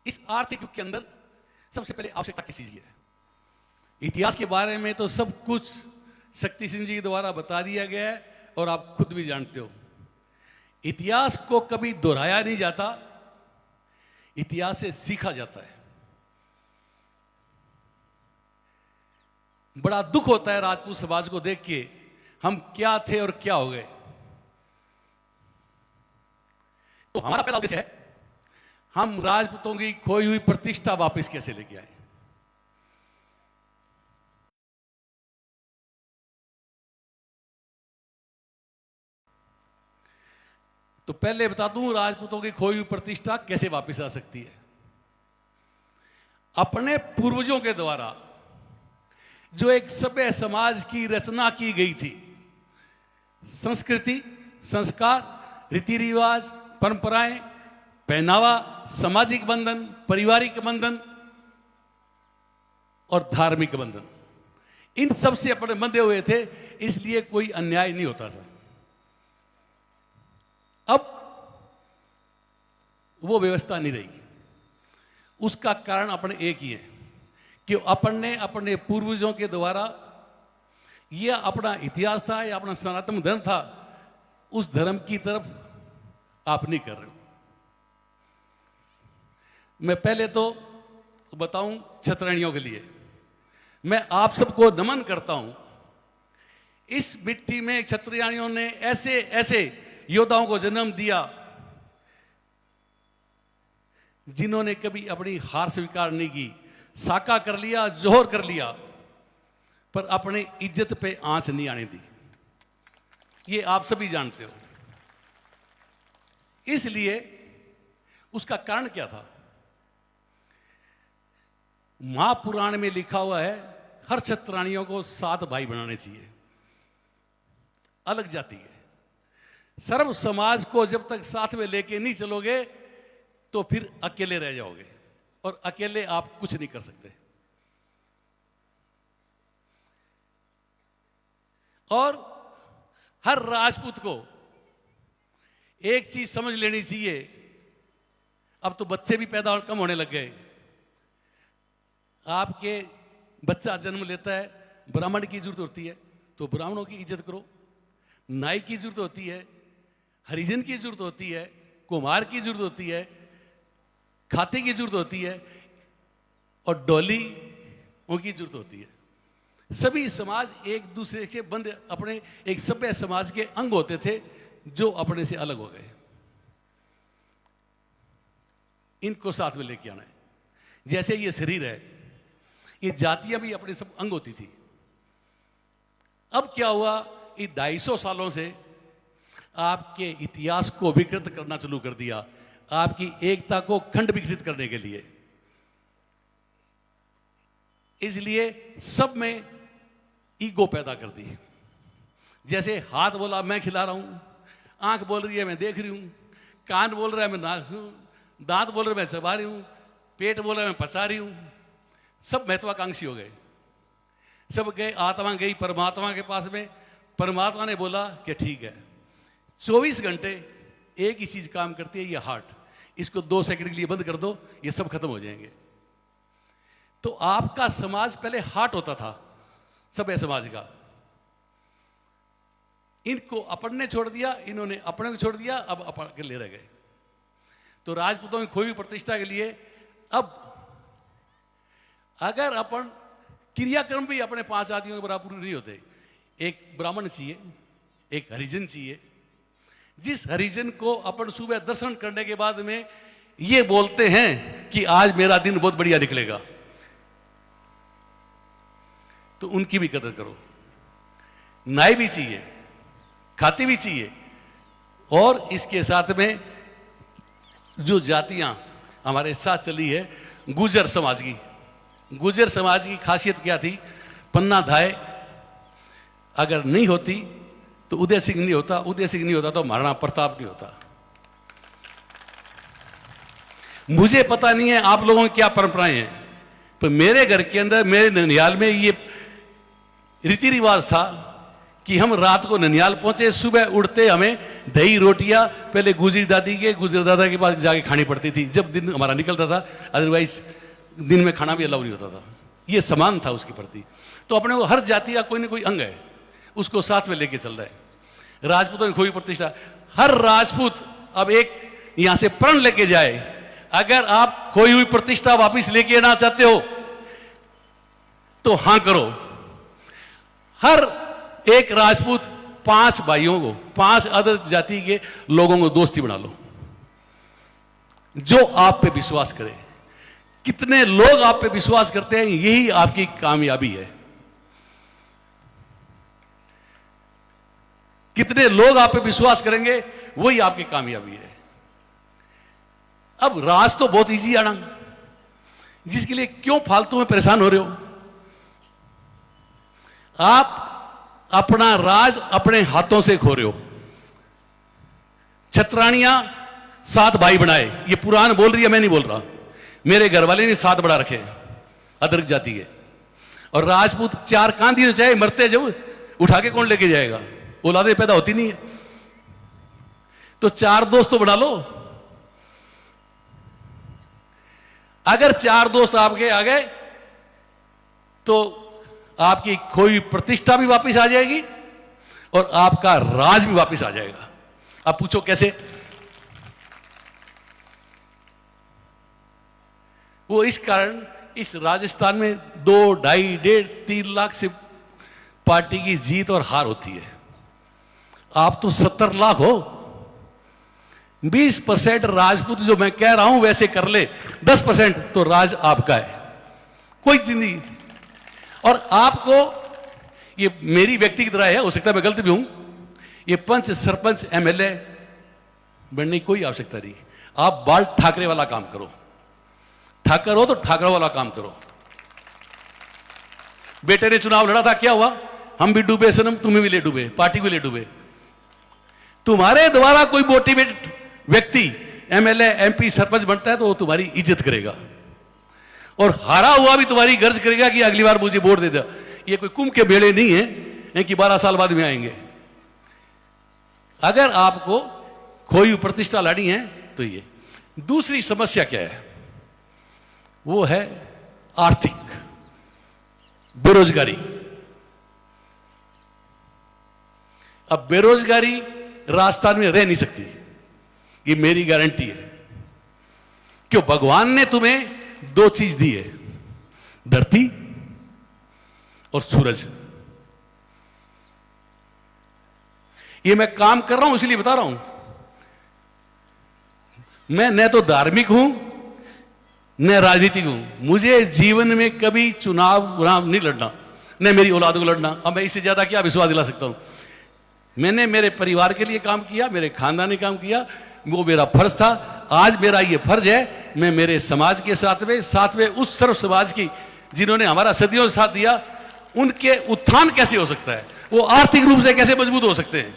S7: इस आर्थिक युग के अंदर सबसे पहले आवश्यकता किस चीज की है? इतिहास के बारे में तो सब कुछ शक्ति सिंह जी द्वारा बता दिया गया है और आप खुद भी जानते हो। इतिहास को कभी दोहराया नहीं जाता, इतिहास से सीखा जाता है। बड़ा दुख होता है राजपूत समाज को देख के, हम क्या थे और क्या हो गए। तो हमारा पहला उद्देश्य है, हम राजपूतों की खोई हुई प्रतिष्ठा वापस कैसे लेके आए। तो पहले बता दूं राजपूतों की खोई हुई प्रतिष्ठा कैसे वापस आ सकती है। अपने पूर्वजों के द्वारा जो एक सभ्य समाज की रचना की गई थी, संस्कृति, संस्कार, रीति रिवाज, परंपराएं, पहनावा, सामाजिक बंधन, पारिवारिक बंधन और धार्मिक बंधन, इन सब से अपने बंधे हुए थे, इसलिए कोई अन्याय नहीं होता था। अब वो व्यवस्था नहीं रही। उसका कारण अपने एक ही है कि अपन ने अपने पूर्वजों के द्वारा, यह अपना इतिहास था, यह अपना सनातन धर्म था, उस धर्म की तरफ आप नहीं कर रहे हो। मैं पहले तो बताऊं क्षत्रियों के लिए, मैं आप सबको नमन करता हूं। इस मिट्टी में क्षत्रियों ने ऐसे ऐसे योद्धाओं को जन्म दिया जिन्होंने कभी अपनी हार स्वीकार नहीं की, साका कर लिया, जोहर कर लिया, पर अपने इज्जत पे आंच नहीं आने दी। ये आप सभी जानते हो। इसलिए उसका कारण क्या था? महापुराण में लिखा हुआ है हर क्षत्रियों को 7 भाई बनाने चाहिए, अलग जाति है। सर्व समाज को जब तक साथ में लेके नहीं चलोगे तो फिर अकेले रह जाओगे, और अकेले आप कुछ नहीं कर सकते। और हर राजपूत को एक चीज समझ लेनी चाहिए, अब तो बच्चे भी पैदा और कम होने लग गए। आपके बच्चा जन्म लेता है, ब्राह्मण की जरूरत होती है तो ब्राह्मणों की इज्जत करो, नाई की जरूरत होती है, हरिजन की जरूरत होती है, कुम्हार की जरूरत होती है, खाते की जरूरत होती है, और डोली उनकी जरूरत होती है। सभी समाज एक दूसरे के बंद अपने एक सभ्य समाज के अंग होते थे जो अपने से अलग हो गए। इनको साथ में लेके आना है। जैसे ये शरीर है, ये जातियां भी अपने सब अंग होती थी। अब क्या हुआ, ये 250 सालों से आपके इतिहास को विकृत करना शुरू कर दिया, आपकी एकता को खंड विकृत करने के लिए। इसलिए सब में ईगो पैदा कर दी। जैसे हाथ बोला मैं खिला रहा हूं, आंख बोल रही है मैं देख रही हूं, कान बोल रहा है मैं नाक हूं, दांत बोल रहा है मैं चबा रही हूं, पेट बोल रहा है मैं पचा रही हूं। सब महत्वाकांक्षी हो गए। सब गए, आत्मा गई परमात्मा के पास में। परमात्मा ने बोला कि ठीक है, 24 घंटे एक ही चीज काम करती है, ये हार्ट, इसको 2 सेकंड के लिए बंद कर दो, ये सब खत्म हो जाएंगे। तो आपका समाज पहले हार्ट होता था, सभ्य समाज का। इनको अपन ने छोड़ दिया, इन्होंने अपने को छोड़ दिया, अब अपन के ले रह गए। तो राजपूतों की खोई हुई प्रतिष्ठा के लिए अब अगर अपन क्रियाक्रम भी अपने 5 आदियों के बराबर नहीं होते, एक ब्राह्मण चाहिए, एक हरिजन चाहिए। जिस हरिजन को अपन सुबह दर्शन करने के बाद में ये बोलते हैं कि आज मेरा दिन बहुत बढ़िया निकलेगा, तो उनकी भी कदर करो। नाई भी चाहिए, खाती भी चाहिए। और इसके साथ में जो जातियां हमारे साथ चली है, गुर्जर समाज की, गुर्जर समाज की खासियत क्या थी? पन्ना धाय अगर नहीं होती तो उदय सिंह नहीं होता, उदय सिंह नहीं होता तो महाराणा प्रताप नहीं होता। मुझे पता नहीं है आप लोगों की क्या परंपराएं हैं, पर मेरे घर के अंदर, मेरे ननिहाल में ये रीति रिवाज था कि हम रात को ननिहाल पहुंचे, सुबह उठते हमें दही रोटियां पहले गुजर दादी के, गुजर दादा के पास जाके खानी पड़ती थी जब दिन हमारा निकलता था। अदरवाइज दिन में खाना भी अलाउ नहीं होता था। ये समान था उसके प्रति। तो अपने को हर जाति का कोई ना कोई अंग है, उसको साथ में लेके चल रहा है। राजपूतों की खोई प्रतिष्ठा, हर राजपूत अब एक यहां से प्रण लेके जाए, अगर आप खोई हुई प्रतिष्ठा वापिस लेके आना चाहते हो तो हां करो। हर एक राजपूत 5 भाइयों को, 5 अदर जाति के लोगों को दोस्ती बना लो जो आप पे विश्वास करे। कितने लोग आप पे विश्वास करते हैं, यही आपकी कामयाबी है। कितने लोग आप पे विश्वास करेंगे, वही आपकी कामयाबी है। अब राज तो बहुत इजी आना, जिसके लिए क्यों फालतू में परेशान हो रहे हो? आप अपना राज अपने हाथों से खो रहे हो। छत्राणियां 7 भाई बनाए, ये पुराण बोल रही है, मैं नहीं बोल रहा। मेरे घर वाले ने 7 बड़ा रखे, अदरक जाति के। और राजपूत 4 कांधी चाहे मरते जब उठा के कौन लेके जाएगा? औलादे पैदा होती नहीं है, तो 4 दोस्त तो बना लो। अगर 4 दोस्त आपके आ गए तो आपकी खोई प्रतिष्ठा भी वापस आ जाएगी और आपका राज भी वापस आ जाएगा। आप पूछो कैसे? वो इस कारण इस राजस्थान में 2, 2.5, 1.5, 3 लाख से पार्टी की जीत और हार होती है। आप तो 70 लाख हो। 20% राजपूत जो मैं कह रहा हूं वैसे कर ले, 10% तो राज आपका है। कोई जिंदगी। और आपको, ये मेरी व्यक्तिगत राय है, हो सकता है मैं गलत भी हूं, ये पंच, सरपंच, एमएलए बनने की कोई आवश्यकता नहीं। आप बाल ठाकरे वाला काम करो। ठाकर हो तो ठाकरे वाला काम करो। बेटे ने चुनाव लड़ा था, क्या हुआ? हम भी डूबे सनम, तुम्हें भी ले डूबे, पार्टी भी ले डूबे। तुम्हारे द्वारा कोई मोटिवेटेड व्यक्ति एमएलए, एमपी, सरपंच बनता है तो वो तुम्हारी इज्जत करेगा, और हारा हुआ भी तुम्हारी गर्ज करेगा कि अगली बार मुझे वोट दे दो। ये कोई कुंभ के बेड़े नहीं है कि 12 साल बाद में आएंगे। अगर आपको खोई प्रतिष्ठा लानी है तो ये। दूसरी समस्या क्या है? वो है आर्थिक बेरोजगारी। अब बेरोजगारी राजस्थान में रह नहीं सकती, ये मेरी गारंटी है। क्यों? भगवान ने तुम्हें 2 चीज दी है, धरती और सूरज। ये मैं काम कर रहा हूं इसलिए बता रहा हूं। मैं न तो धार्मिक हूं न राजनीतिक हूं। मुझे जीवन में कभी चुनाव नहीं लड़ना, न मेरी औलाद को लड़ना। अब मैं इससे ज्यादा क्या विश्वास दिला सकता हूं? मैंने मेरे परिवार के लिए काम किया, मेरे खानदान ने काम किया, वो मेरा फर्ज था। आज मेरा ये फर्ज है, मैं मेरे समाज के साथ में उस सर्व समाज की जिन्होंने हमारा सदियों से साथ दिया, उनके उत्थान कैसे हो सकता है? वो आर्थिक रूप से कैसे मजबूत हो सकते हैं?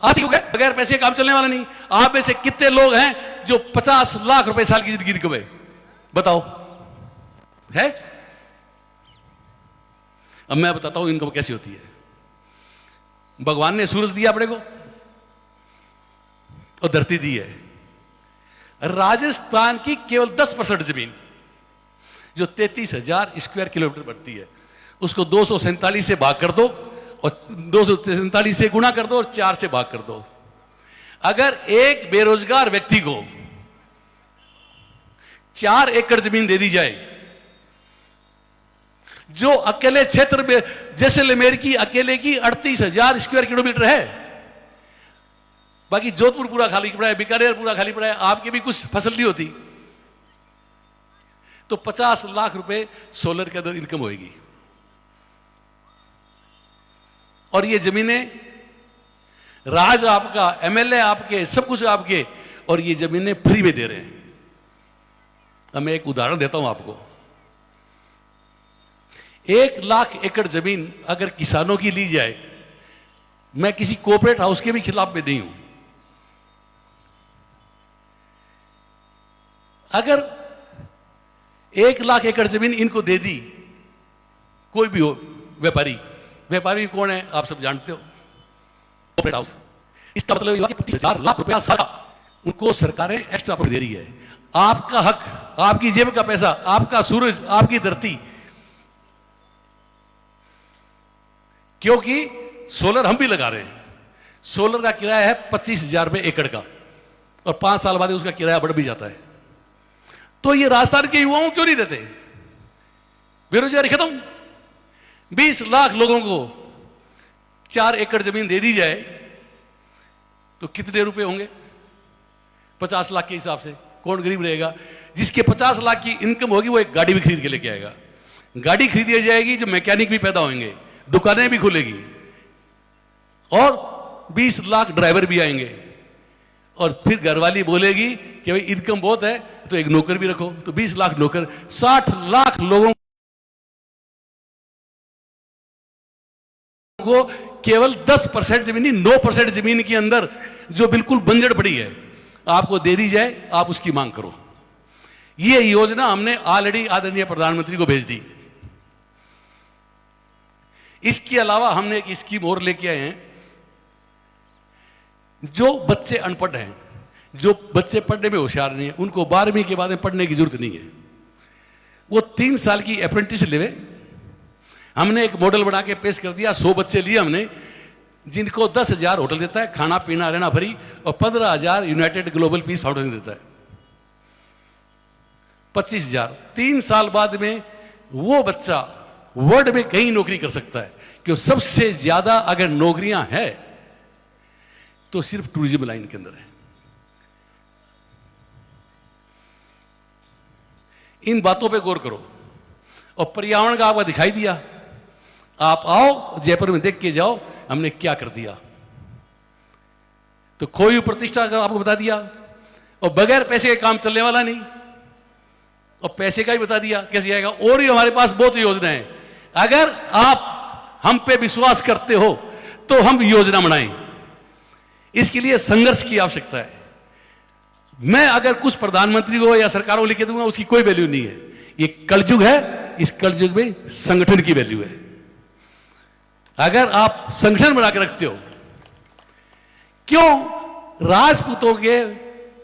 S7: आर्थिक बगैर पैसे काम चलने वाला नहीं। आप में से कितने लोग हैं जो 50 लाख रुपए साल की जिंदगी कमाए? बताओ, है? अब मैं बताता हूं इनकम कैसी होती है। भगवान ने सूरज दिया अपने को और धरती दी है। राजस्थान की केवल 10% जमीन जो 33,000 स्क्वायर किलोमीटर बढ़ती है, उसको 247 से भाग कर दो और 247 से गुणा कर दो और 4 से भाग कर दो। अगर एक बेरोजगार व्यक्ति को 4 एकड़ जमीन दे दी जाए, जो अकेले क्षेत्र में जैसलमेर की अकेले की 38,000 स्क्वायर किलोमीटर है, बाकी जोधपुर पूरा खाली पड़ा है, बीकानेर पूरा खाली पड़ा है, आपकी भी कुछ फसल नहीं होती, तो 50 लाख रुपए सोलर के अंदर इनकम होगी। और ये जमीनें राज आपका, एमएलए आपके, सब कुछ आपके, और ये जमीनें फ्री में दे रहे हैं। अब मैं एक उदाहरण देता हूं आपको। 1 लाख एकड़ जमीन अगर किसानों की ली जाए, मैं किसी कॉर्पोरेट हाउस के भी खिलाफ में नहीं हूं, अगर 1 लाख एकड़ जमीन इनको दे दी, कोई भी हो व्यापारी, व्यापारी कौन है आप सब जानते हो, कॉर्पोरेट हाउस, इसका मतलब ये कि 25,000 लाख रुपया साल उनको सरकारें एक्स्ट्रा दे रही है। आपका हक, आपकी जेब का पैसा, आपका सूरज, आपकी धरती, क्योंकि सोलर हम भी लगा रहे हैं। सोलर का किराया है 25,000 रुपए एकड़ का, और 5 साल बाद उसका किराया बढ़ भी जाता है। तो ये राजस्थान के युवाओं क्यों नहीं देते? बेरोजगारी खत्म। 20 लाख लोगों को 4 एकड़ जमीन दे दी जाए तो कितने रुपए होंगे? 50 लाख के हिसाब से कौन गरीब रहेगा? जिसके 50 लाख की इनकम होगी वो एक गाड़ी भी खरीद के लेके आएगा। गाड़ी खरीदी जाएगी, जो मैकेनिक भी पैदा होंगे, दुकानें भी खुलेगी, और 20 लाख ड्राइवर भी आएंगे। और फिर घरवाली बोलेगी कि भाई इनकम बहुत है तो एक नौकर भी रखो, तो 20 लाख नौकर, 60 लाख लोगों को केवल 10% जमीन, 9% जमीन के अंदर जो बिल्कुल बंजर पड़ी है आपको दे दी जाए, आप उसकी मांग करो। ये योजना हमने ऑलरेडी आदरणीय प्रधानमंत्री को भेज दी। इसके अलावा हमने एक स्कीम और लेके आए हैं, जो बच्चे अनपढ़ हैं, जो बच्चे पढ़ने में होशियार नहीं है, उनको 12वीं के बाद में पढ़ने की जरूरत नहीं है, वो 3 साल की अप्रेंटिस लेवे। हमने एक मॉडल बना के पेश कर दिया। 100 बच्चे लिए हमने, जिनको 10,000 होटल देता है, खाना पीना रहना फ्री, और 15,000 यूनाइटेड ग्लोबल पीस फाउंडेशन देता है, 25,000। 3 साल बाद में वो बच्चा वर्ल्ड में कहीं नौकरी कर सकता है, क्योंकि सबसे ज्यादा अगर नौकरियां हैं तो सिर्फ टूरिज्म लाइन के अंदर है। इन बातों पे गौर करो। और पर्यावरण का आपको दिखाई दिया, आप आओ जयपुर में देख के जाओ हमने क्या कर दिया। तो खोई प्रतिष्ठा का आपको बता दिया, और बगैर पैसे का काम चलने वाला नहीं, और पैसे का ही बता दिया कैसे आएगा। और भी हमारे पास बहुत योजनाएं हैं। अगर आप हम पे विश्वास करते हो तो हम योजना बनाएं। इसके लिए संघर्ष की आवश्यकता है। मैं अगर कुछ प्रधानमंत्री को या सरकारों को लिख दूंगा उसकी कोई वैल्यू नहीं है। ये कलयुग है, इस कलयुग में संगठन की वैल्यू है। अगर आप संगठन बना के रखते हो, क्यों राजपूतों के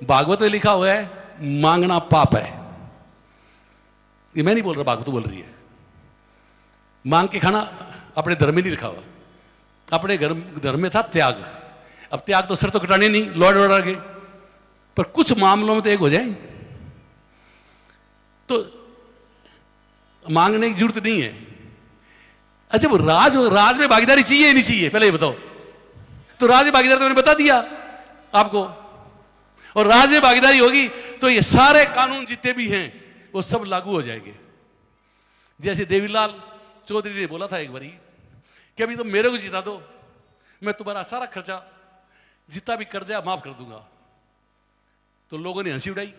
S7: भागवत में लिखा हुआ है मांगना पाप है। ये मैं नहीं बोल रहा, भागवत बोल रही है। मांग के खाना अपने धर्म में नहीं लिखा हुआ। अपने धर्म में था त्याग। अब त्याग तो सर तो कटाने नहीं, लौट लौटा के, पर कुछ मामलों में तो एक हो जाए तो मांगने की जरूरत नहीं है। अच्छा, वो राज में भागीदारी चाहिए या नहीं चाहिए, पहले ये बताओ। तो राज में भागीदारी तो मैंने बता दिया आपको। और राज में भागीदारी होगी तो ये सारे कानून जितने भी हैं वो सब लागू हो जाएंगे। जैसे देवीलाल चौधरी ने बोला था एक बारी कि अभी तो मेरे को जिता दो, मैं तुम्हारा सारा खर्चा जितना भी कर्जा माफ कर दूंगा। तो लोगों ने हंसी उड़ाई।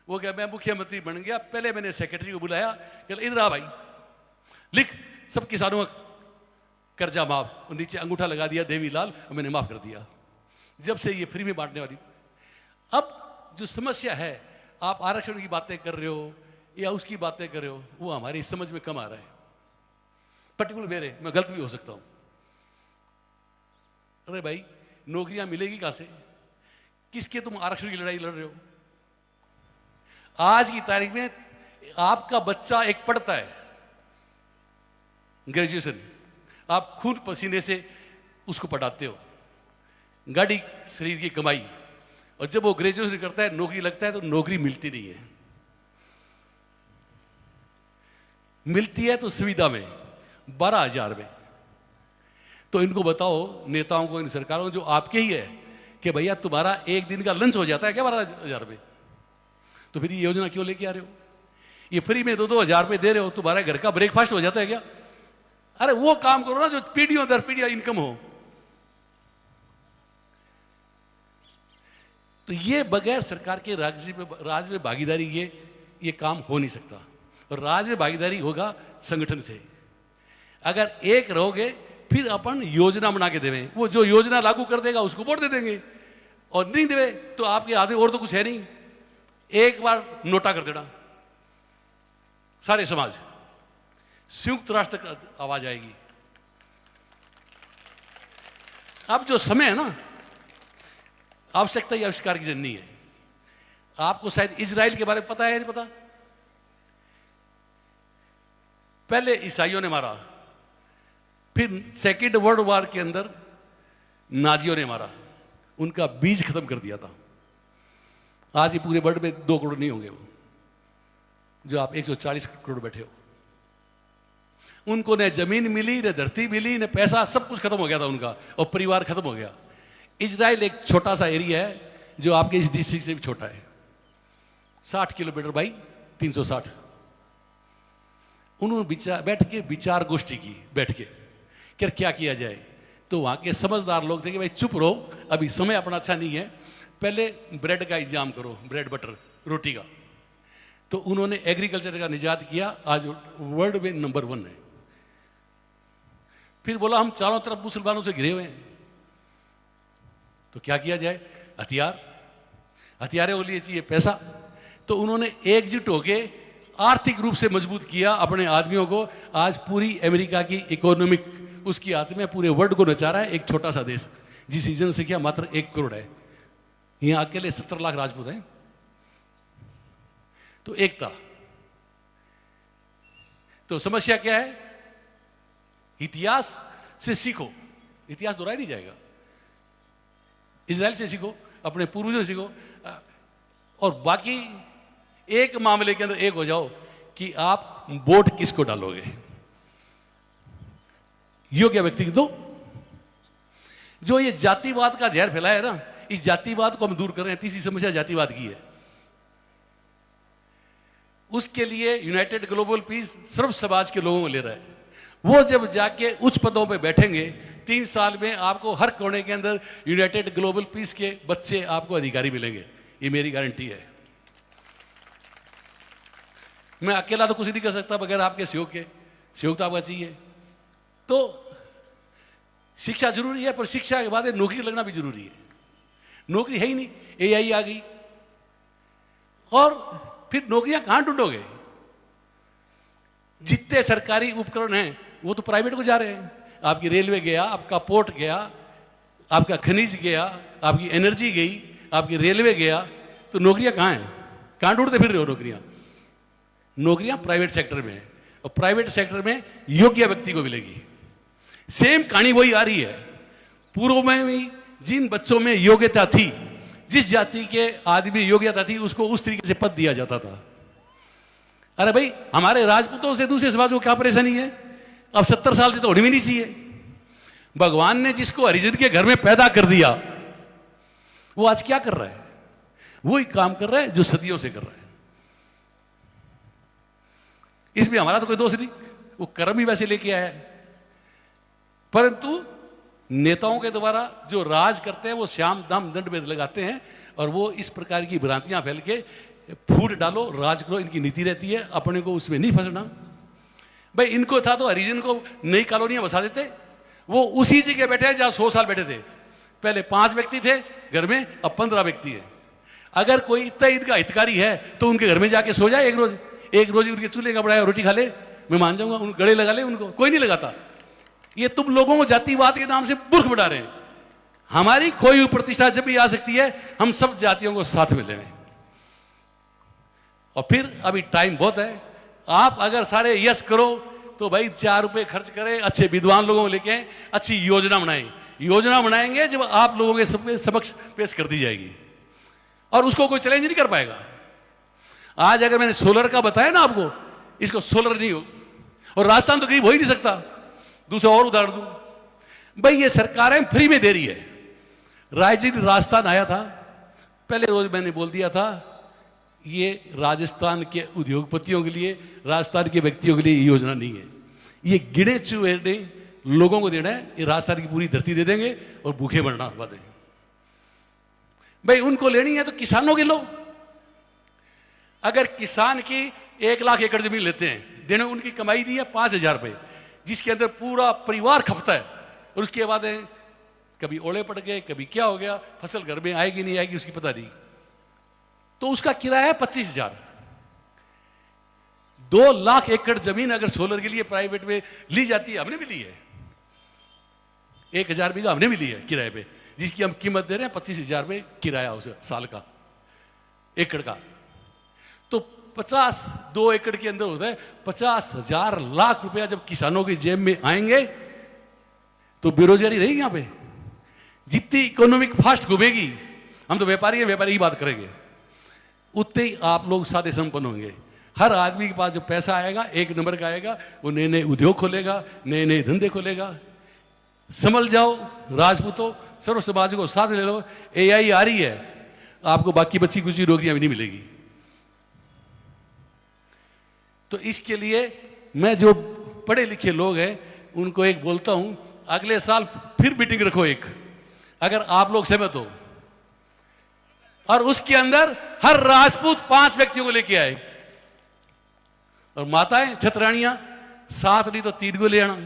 S7: वो क्या, मैं मुख्यमंत्री बन गया, पहले मैंने सेक्रेटरी को बुलाया कि इधर आ भाई, लिख सब किसानों का कर्जा माफ, और नीचे अंगूठा लगा दिया देवीलाल, और मैंने माफ कर दिया। जब से ये फ्री में बांटने वाली। अब जो समस्या है, आप आरक्षण की बातें कर रहे हो या उसकी बातें कर रहे हो, वो हमारी समझ में कम आ रहा है। पर्टिकुलर मेरे, मैं गलत भी हो सकता हूं। अरे भाई, नौकरियां मिलेगी कहां से? किसके तुम आरक्षण की लड़ाई लड़ रहे हो? आज की तारीख में आपका बच्चा एक पढ़ता है ग्रेजुएशन, आप खून पसीने से उसको पढ़ाते हो, गाड़ी शरीर की कमाई, और जब वो ग्रेजुएशन करता है, नौकरी लगता है, तो नौकरी मिलती नहीं है। मिलती है तो सुविधा में 12,000 में। तो इनको बताओ, नेताओं को, इन सरकारों जो आपके ही है, कि भैया तुम्हारा एक दिन का लंच हो जाता है क्या 12,000 में? तो फिर ये योजना क्यों लेके आ रहे हो? ये फ्री में 2-2 हज़ार रुपये दे रहे हो, तुम्हारे घर का ब्रेकफास्ट हो जाता है क्या? अरे वो काम करो ना जो पीढ़ियों दर पीढ़ियां इनकम हो। तो ये बगैर सरकार के राज में भागीदारी ये काम हो नहीं सकता। और राज में भागीदारी होगा संगठन से। अगर एक रहोगे फिर अपन योजना बना के देवें, वो जो योजना लागू कर देगा उसको वोट दे देंगे, और नहीं देवे तो आपके हाथ में और तो कुछ है नहीं, एक बार नोटा कर देना सारे समाज, संयुक्त राष्ट्र तक आवाज आएगी। अब जो समय है ना, आवश्यकता ही आविष्कार की जननी है। आपको शायद इजराइल के बारे में पता है या नहीं पता? पहले ईसाइयों ने मारा, फिर सेकेंड वर्ल्ड वॉर के अंदर नाजियों ने मारा, उनका बीज खत्म कर दिया था। आज ये पूरे वर्ल्ड में 2 करोड़ नहीं होंगे वो, जो आप 140 करोड़ बैठे हो। उनको न जमीन मिली, न धरती मिली, न पैसा, सब कुछ खत्म हो गया था उनका, और परिवार खत्म हो गया। इजराइल एक छोटा सा एरिया है जो आपके इस डिस्ट्रिक्ट से भी छोटा है, 60 किलोमीटर बाई 360। उन्होंने बैठ के विचार गोष्ठी की, बैठ के क्या किया जाए। तो वहाँ के समझदार लोग थे कि भाई चुप रहो, अभी समय अपना अच्छा नहीं है, पहले ब्रेड का इंतजाम करो, ब्रेड बटर रोटी का। तो उन्होंने एग्रीकल्चर का निजात किया, आज वर्ल्ड में नंबर 1 है। फिर बोला हम चारों तरफ मुसलमानों से घिरे हुए हैं, तो क्या किया जाए? हथियारों के लिए चाहिए पैसा। तो उन्होंने एकजुट होके आर्थिक रूप से मजबूत किया अपने आदमियों को। आज पूरी अमेरिका की इकोनॉमिक उसकी हाथ में, पूरे वर्ल्ड को नचा रहा है एक छोटा सा देश जिसकी जनसंख्या मात्र 1 करोड़ है। यहाँ अकेले 70 लाख राजपूत हैं। तो एकता। तो समस्या क्या है? इतिहास से सीखो, इतिहास दोहराया नहीं जाएगा। इजराइल से सीखो, अपने पूर्वजों से सीखो, और बाकी एक मामले के अंदर एक हो जाओ कि आप वोट किसको डालोगे। योग्य व्यक्ति को दो। जो ये जातिवाद का जहर फैलाया है ना, इस जातिवाद को हम दूर कर रहे हैं। तीसरी समस्या जातिवाद की है। उसके लिए यूनाइटेड ग्लोबल पीस सर्व समाज के लोगों को ले रहा है। वो जब जाके उच्च पदों पे बैठेंगे, 3 साल में आपको हर कोने के अंदर यूनाइटेड ग्लोबल पीस के बच्चे आपको अधिकारी मिलेंगे, ये मेरी गारंटी है। मैं अकेला तो कुछ नहीं कर सकता बगैर आपके सहयोग के। सहयोग तो आपका चाहिए। तो शिक्षा जरूरी है, पर शिक्षा के बाद नौकरी लगना भी जरूरी है। नौकरी है ही नहीं, AI आ गई, और फिर नौकरियां कहां ढूंढोगे? जितने सरकारी उपकरण हैं वो तो प्राइवेट को जा रहे हैं। आपकी रेलवे गया, आपका पोर्ट गया, आपका खनिज गया, आपकी एनर्जी गई, आपकी रेलवे गया, तो नौकरियां कहां हैं? कहां ढूंढते फिर रहे हो नौकरियां? नौकरियां प्राइवेट सेक्टर में है, और प्राइवेट सेक्टर में योग्य व्यक्ति को मिलेगी। सेम कहानी वही आ रही है। पूर्व में भी जिन बच्चों में योग्यता थी, जिस जाति के आदमी योग्यता थी, उसको उस तरीके से पद दिया जाता था। अरे भाई, हमारे राजपूतों से दूसरे समाज को क्या परेशानी है? अब 70 साल से तो होनी भी नहीं चाहिए। भगवान ने जिसको हरिजन के घर में पैदा कर दिया, वो आज क्या कर रहा है? वही काम कर रहा है जो सदियों से कर रहा है। इसमें हमारा तो कोई दोष नहीं, वो कर्म ही वैसे लेके आया है। परंतु नेताओं के द्वारा जो राज करते हैं वो श्याम दाम दंड भेद लगाते हैं, और वो इस प्रकार की भ्रांतियां फैल के फूट डालो, राज करो, इनकी नीति रहती है। अपने को उसमें नहीं फंसना। भाई, इनको था तो हरिजन को नई कॉलोनियां बसा देते। वो उसी जगह बैठे हैं जहां 100 साल बैठे थे। पहले 5 व्यक्ति थे घर में, अब 15 व्यक्ति है। अगर कोई इतना इनका हितकारी है तो उनके घर में जाके सो जाए, एक रोज उनके चूल्हे का बढ़ाया रोटी खा ले, मैं मान जाऊंगा। उन गड़े लगा ले, उनको कोई नहीं लगाता। ये तुम लोगों को जातिवाद के नाम से मूर्ख बना रहे हैं। हमारी खोई हुई प्रतिष्ठा जब भी आ सकती है, हम सब जातियों को साथ में लें। और फिर अभी टाइम बहुत है। आप अगर सारे यस करो तो भाई 4 रुपए खर्च करें, अच्छे विद्वान लोगों को लेके अच्छी योजना बनाएं। योजना बनाएंगे जब आप लोगों के समक्ष पेश कर दी जाएगी, और उसको कोई चैलेंज नहीं कर पाएगा। आज अगर मैंने सोलर का बताया ना आपको, इसको सोलर नहीं हो, और राजस्थान तो गरीब हो ही नहीं सकता। दूसरा और उदाहरण दूं, भाई ये सरकारें फ्री में दे रही है। राजस्थान आया था, पहले रोज मैंने बोल दिया था, ये राजस्थान के उद्योगपतियों के लिए, राजस्थान के व्यक्तियों के लिए ये योजना नहीं है। ये गिने चुने लोगों को देना है। ये राजस्थान की पूरी धरती दे देंगे और भूखे मरना बात है। भाई, उनको लेनी है तो किसानों के लो। अगर किसान की 1 लाख एकड़ जमीन लेते हैं, देने उनकी कमाई नहीं है 5,000 रुपये, जिसके अंदर पूरा परिवार खपता है, और उसके बाद कभी ओले पड़ गए, कभी क्या हो गया, फसल घर में आएगी नहीं आएगी उसकी पता नहीं, तो उसका किराया है 25,000। 2 लाख एकड़ जमीन अगर सोलर के लिए प्राइवेट में ली जाती है, हमने भी ली है, 1,000 बीघा हमने भी ली है किराए पे, जिसकी हम कीमत दे रहे हैं 25,000 रुपये किराया उसे साल का, एकड़ का। तो 2 एकड़ के अंदर होता है 50,000 लाख रुपया। जब किसानों की जेब में आएंगे तो बेरोजगारी रहेगी। यहां पे जितनी इकोनॉमिक फास्ट घूमेगी, हम तो व्यापारी हैं, व्यापारी की बात करेंगे, उतने ही आप लोग सादे संपन्न होंगे। हर आदमी के पास जो पैसा आएगा, 1 नंबर का आएगा, वो नए नए उद्योग खोलेगा, नए नए धंधे खोलेगा। समझ जाओ राजपूतों, सर्व समाज को साथ ले लो। AI आ रही है, आपको बाकी बची कुछ नौकरियां भी नहीं मिलेगी। तो इसके लिए मैं जो पढ़े लिखे लोग हैं उनको एक बोलता हूं, अगले साल फिर मीटिंग रखो एक, अगर आप लोग सहमत हो, और उसके अंदर हर राजपूत 5 व्यक्तियों को लेके आए, और माताएं छतरानियां 7 नहीं तो 3 को ले आना।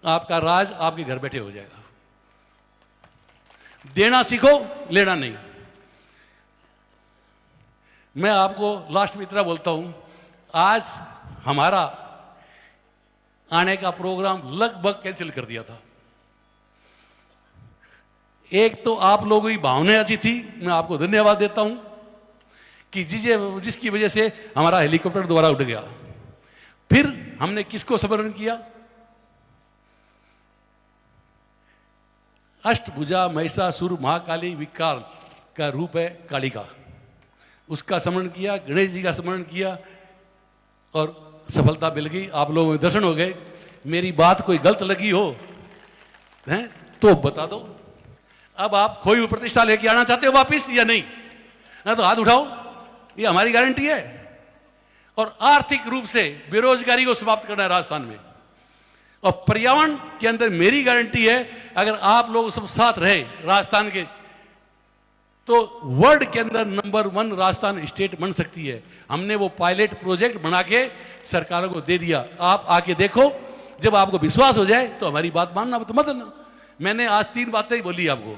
S7: आपका राज आपके घर बैठे हो जाएगा। देना सीखो, लेना नहीं। मैं आपको लास्ट में इतना बोलता हूं, आज हमारा आने का प्रोग्राम लगभग कैंसिल कर दिया था। एक तो आप लोगों की भावनाएं अच्छी थी, मैं आपको धन्यवाद देता हूं कि जिसकी वजह से हमारा हेलीकॉप्टर दोबारा उड़ गया। फिर हमने किसको समर्पण किया? अष्टभुजा महिषासुर महाकाली विकार का रूप है कालिका, उसका स्मरण किया, गणेश जी का स्मरण किया और सफलता मिल गई। आप लोगों में दर्शन हो गए। मेरी बात कोई गलत लगी हो हैं तो बता दो। अब आप खोई हुई प्रतिष्ठा लेके आना चाहते हो वापिस या नहीं? ना तो हाथ उठाओ, ये हमारी गारंटी है। और आर्थिक रूप से बेरोजगारी को समाप्त करना है राजस्थान में, और पर्यावरण के अंदर मेरी गारंटी है, अगर आप लोग सब साथ रहे राजस्थान के, तो वर्ल्ड के अंदर नंबर 1 राजस्थान स्टेट बन सकती है। हमने वो पायलट प्रोजेक्ट बना के सरकारों को दे दिया। आप आके देखो, जब आपको विश्वास हो जाए तो हमारी बात मानना, तो मत ना। मैंने आज 3 बातें ही बोली आपको,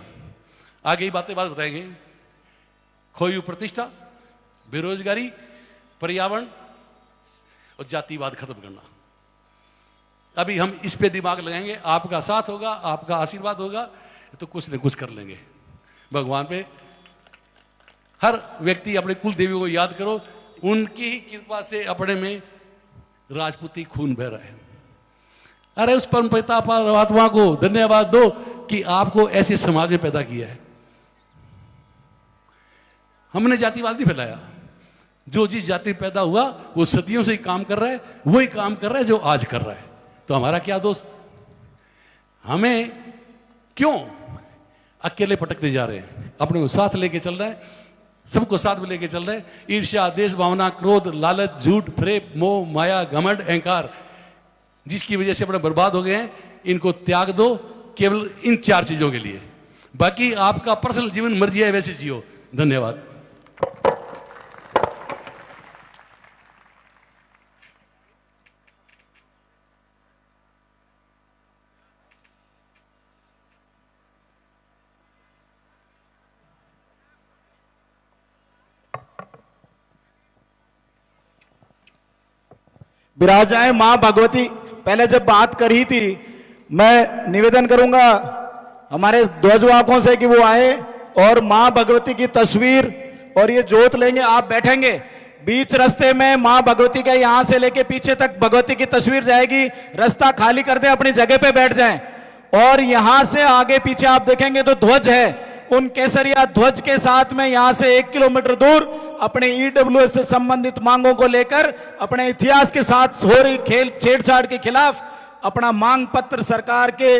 S7: आगे ही बातें बात बताएंगे। खोई हुई प्रतिष्ठा, बेरोजगारी, पर्यावरण और जातिवाद खत्म करना। अभी हम इस पे दिमाग लगाएंगे, आपका साथ होगा, आपका आशीर्वाद होगा, तो कुछ न कुछ कर लेंगे। भगवान पे हर व्यक्ति अपने कुल देवियों को याद करो, उनकी ही कृपा से अपने में राजपूती खून बह रहा है। अरे उस परम पिता परमात्मा को धन्यवाद दो कि आपको ऐसे समाज में पैदा किया है। हमने जातिवाद नहीं फैलाया। जो जिस जाति में पैदा हुआ वो सदियों से ही काम कर रहा है, वही काम कर रहा है जो आज कर रहा है। तो हमारा क्या दोस्त? हमें क्यों अकेले पटकते जा रहे हैं? अपने को साथ लेके चल रहा है, सबको साथ में लेके चल रहे हैं। ईर्ष्या, देश भावना, क्रोध, लालच, झूठ, प्रेम, मोह, माया, घमंड, अहंकार, जिसकी वजह से अपने बर्बाद हो गए हैं, इनको त्याग दो केवल इन 4 चीजों के लिए। बाकी आपका पर्सनल जीवन मर्जी है, वैसे जियो। धन्यवाद।
S1: विराजाएं मां भगवती। पहले जब बात करी थी, मैं निवेदन करूंगा हमारे ध्वजवाहकों से कि वो आए और मां भगवती की तस्वीर और ये जोत लेंगे। आप बैठेंगे बीच रास्ते में, मां भगवती का यहां से लेके पीछे तक भगवती की तस्वीर जाएगी। रास्ता खाली कर दें, अपनी जगह पे बैठ जाएं। और यहां से आगे पीछे आप देखेंगे तो ध्वज है, उन केसरिया ध्वज के साथ में यहां से 1 किलोमीटर दूर अपने ईडब्ल्यूएस से संबंधित मांगों को लेकर, अपने इतिहास के साथ हो रही खेल छेड़छाड़ के खिलाफ अपना मांग पत्र सरकार के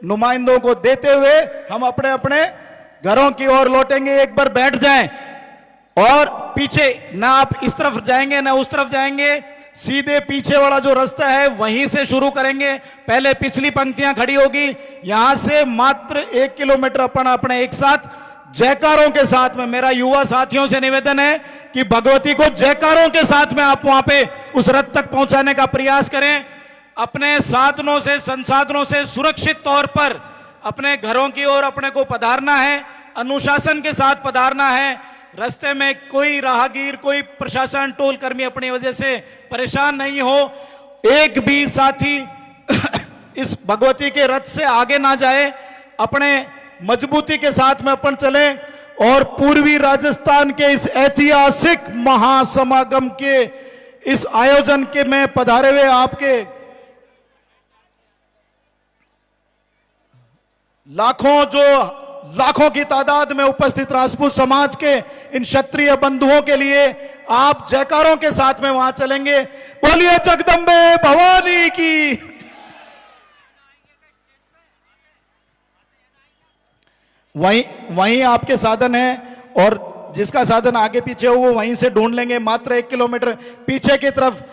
S1: नुमाइंदों को देते हुए हम अपने अपने घरों की ओर लौटेंगे। एक बार बैठ जाएं और पीछे ना आप इस तरफ जाएंगे ना उस तरफ जाएंगे, सीधे पीछे वाला जो रास्ता है वहीं से शुरू करेंगे। पहले पिछली पंक्तियां खड़ी होगी, यहां से मात्र 1 किलोमीटर अपने एक साथ जयकारों के साथ में। मेरा युवा साथियों से निवेदन है कि भगवती को जयकारों के साथ में आप वहां पे उस रथ तक पहुंचाने का प्रयास करें। अपने साधनों से, संसाधनों से सुरक्षित तौर पर अपने घरों की ओर अपने को पधारना है, अनुशासन के साथ पधारना है। रास्ते में कोई राहगीर, कोई प्रशासन, टोल कर्मी अपनी वजह से परेशान नहीं हो। एक भी साथी इस भगवती के रथ से आगे ना जाए। अपने मजबूती के साथ में अपन चले और पूर्वी राजस्थान के इस ऐतिहासिक महासमागम के इस आयोजन के में पधारे हुए आपके लाखों की तादाद में उपस्थित राजपूत समाज के इन क्षत्रिय बंधुओं के लिए आप जयकारों के साथ में वहां चलेंगे। बोलिए जगदम्बे भवानी की। वहीं आपके साधन है और जिसका साधन आगे पीछे हो वो वहीं से ढूंढ लेंगे। मात्र 1 किलोमीटर पीछे की तरफ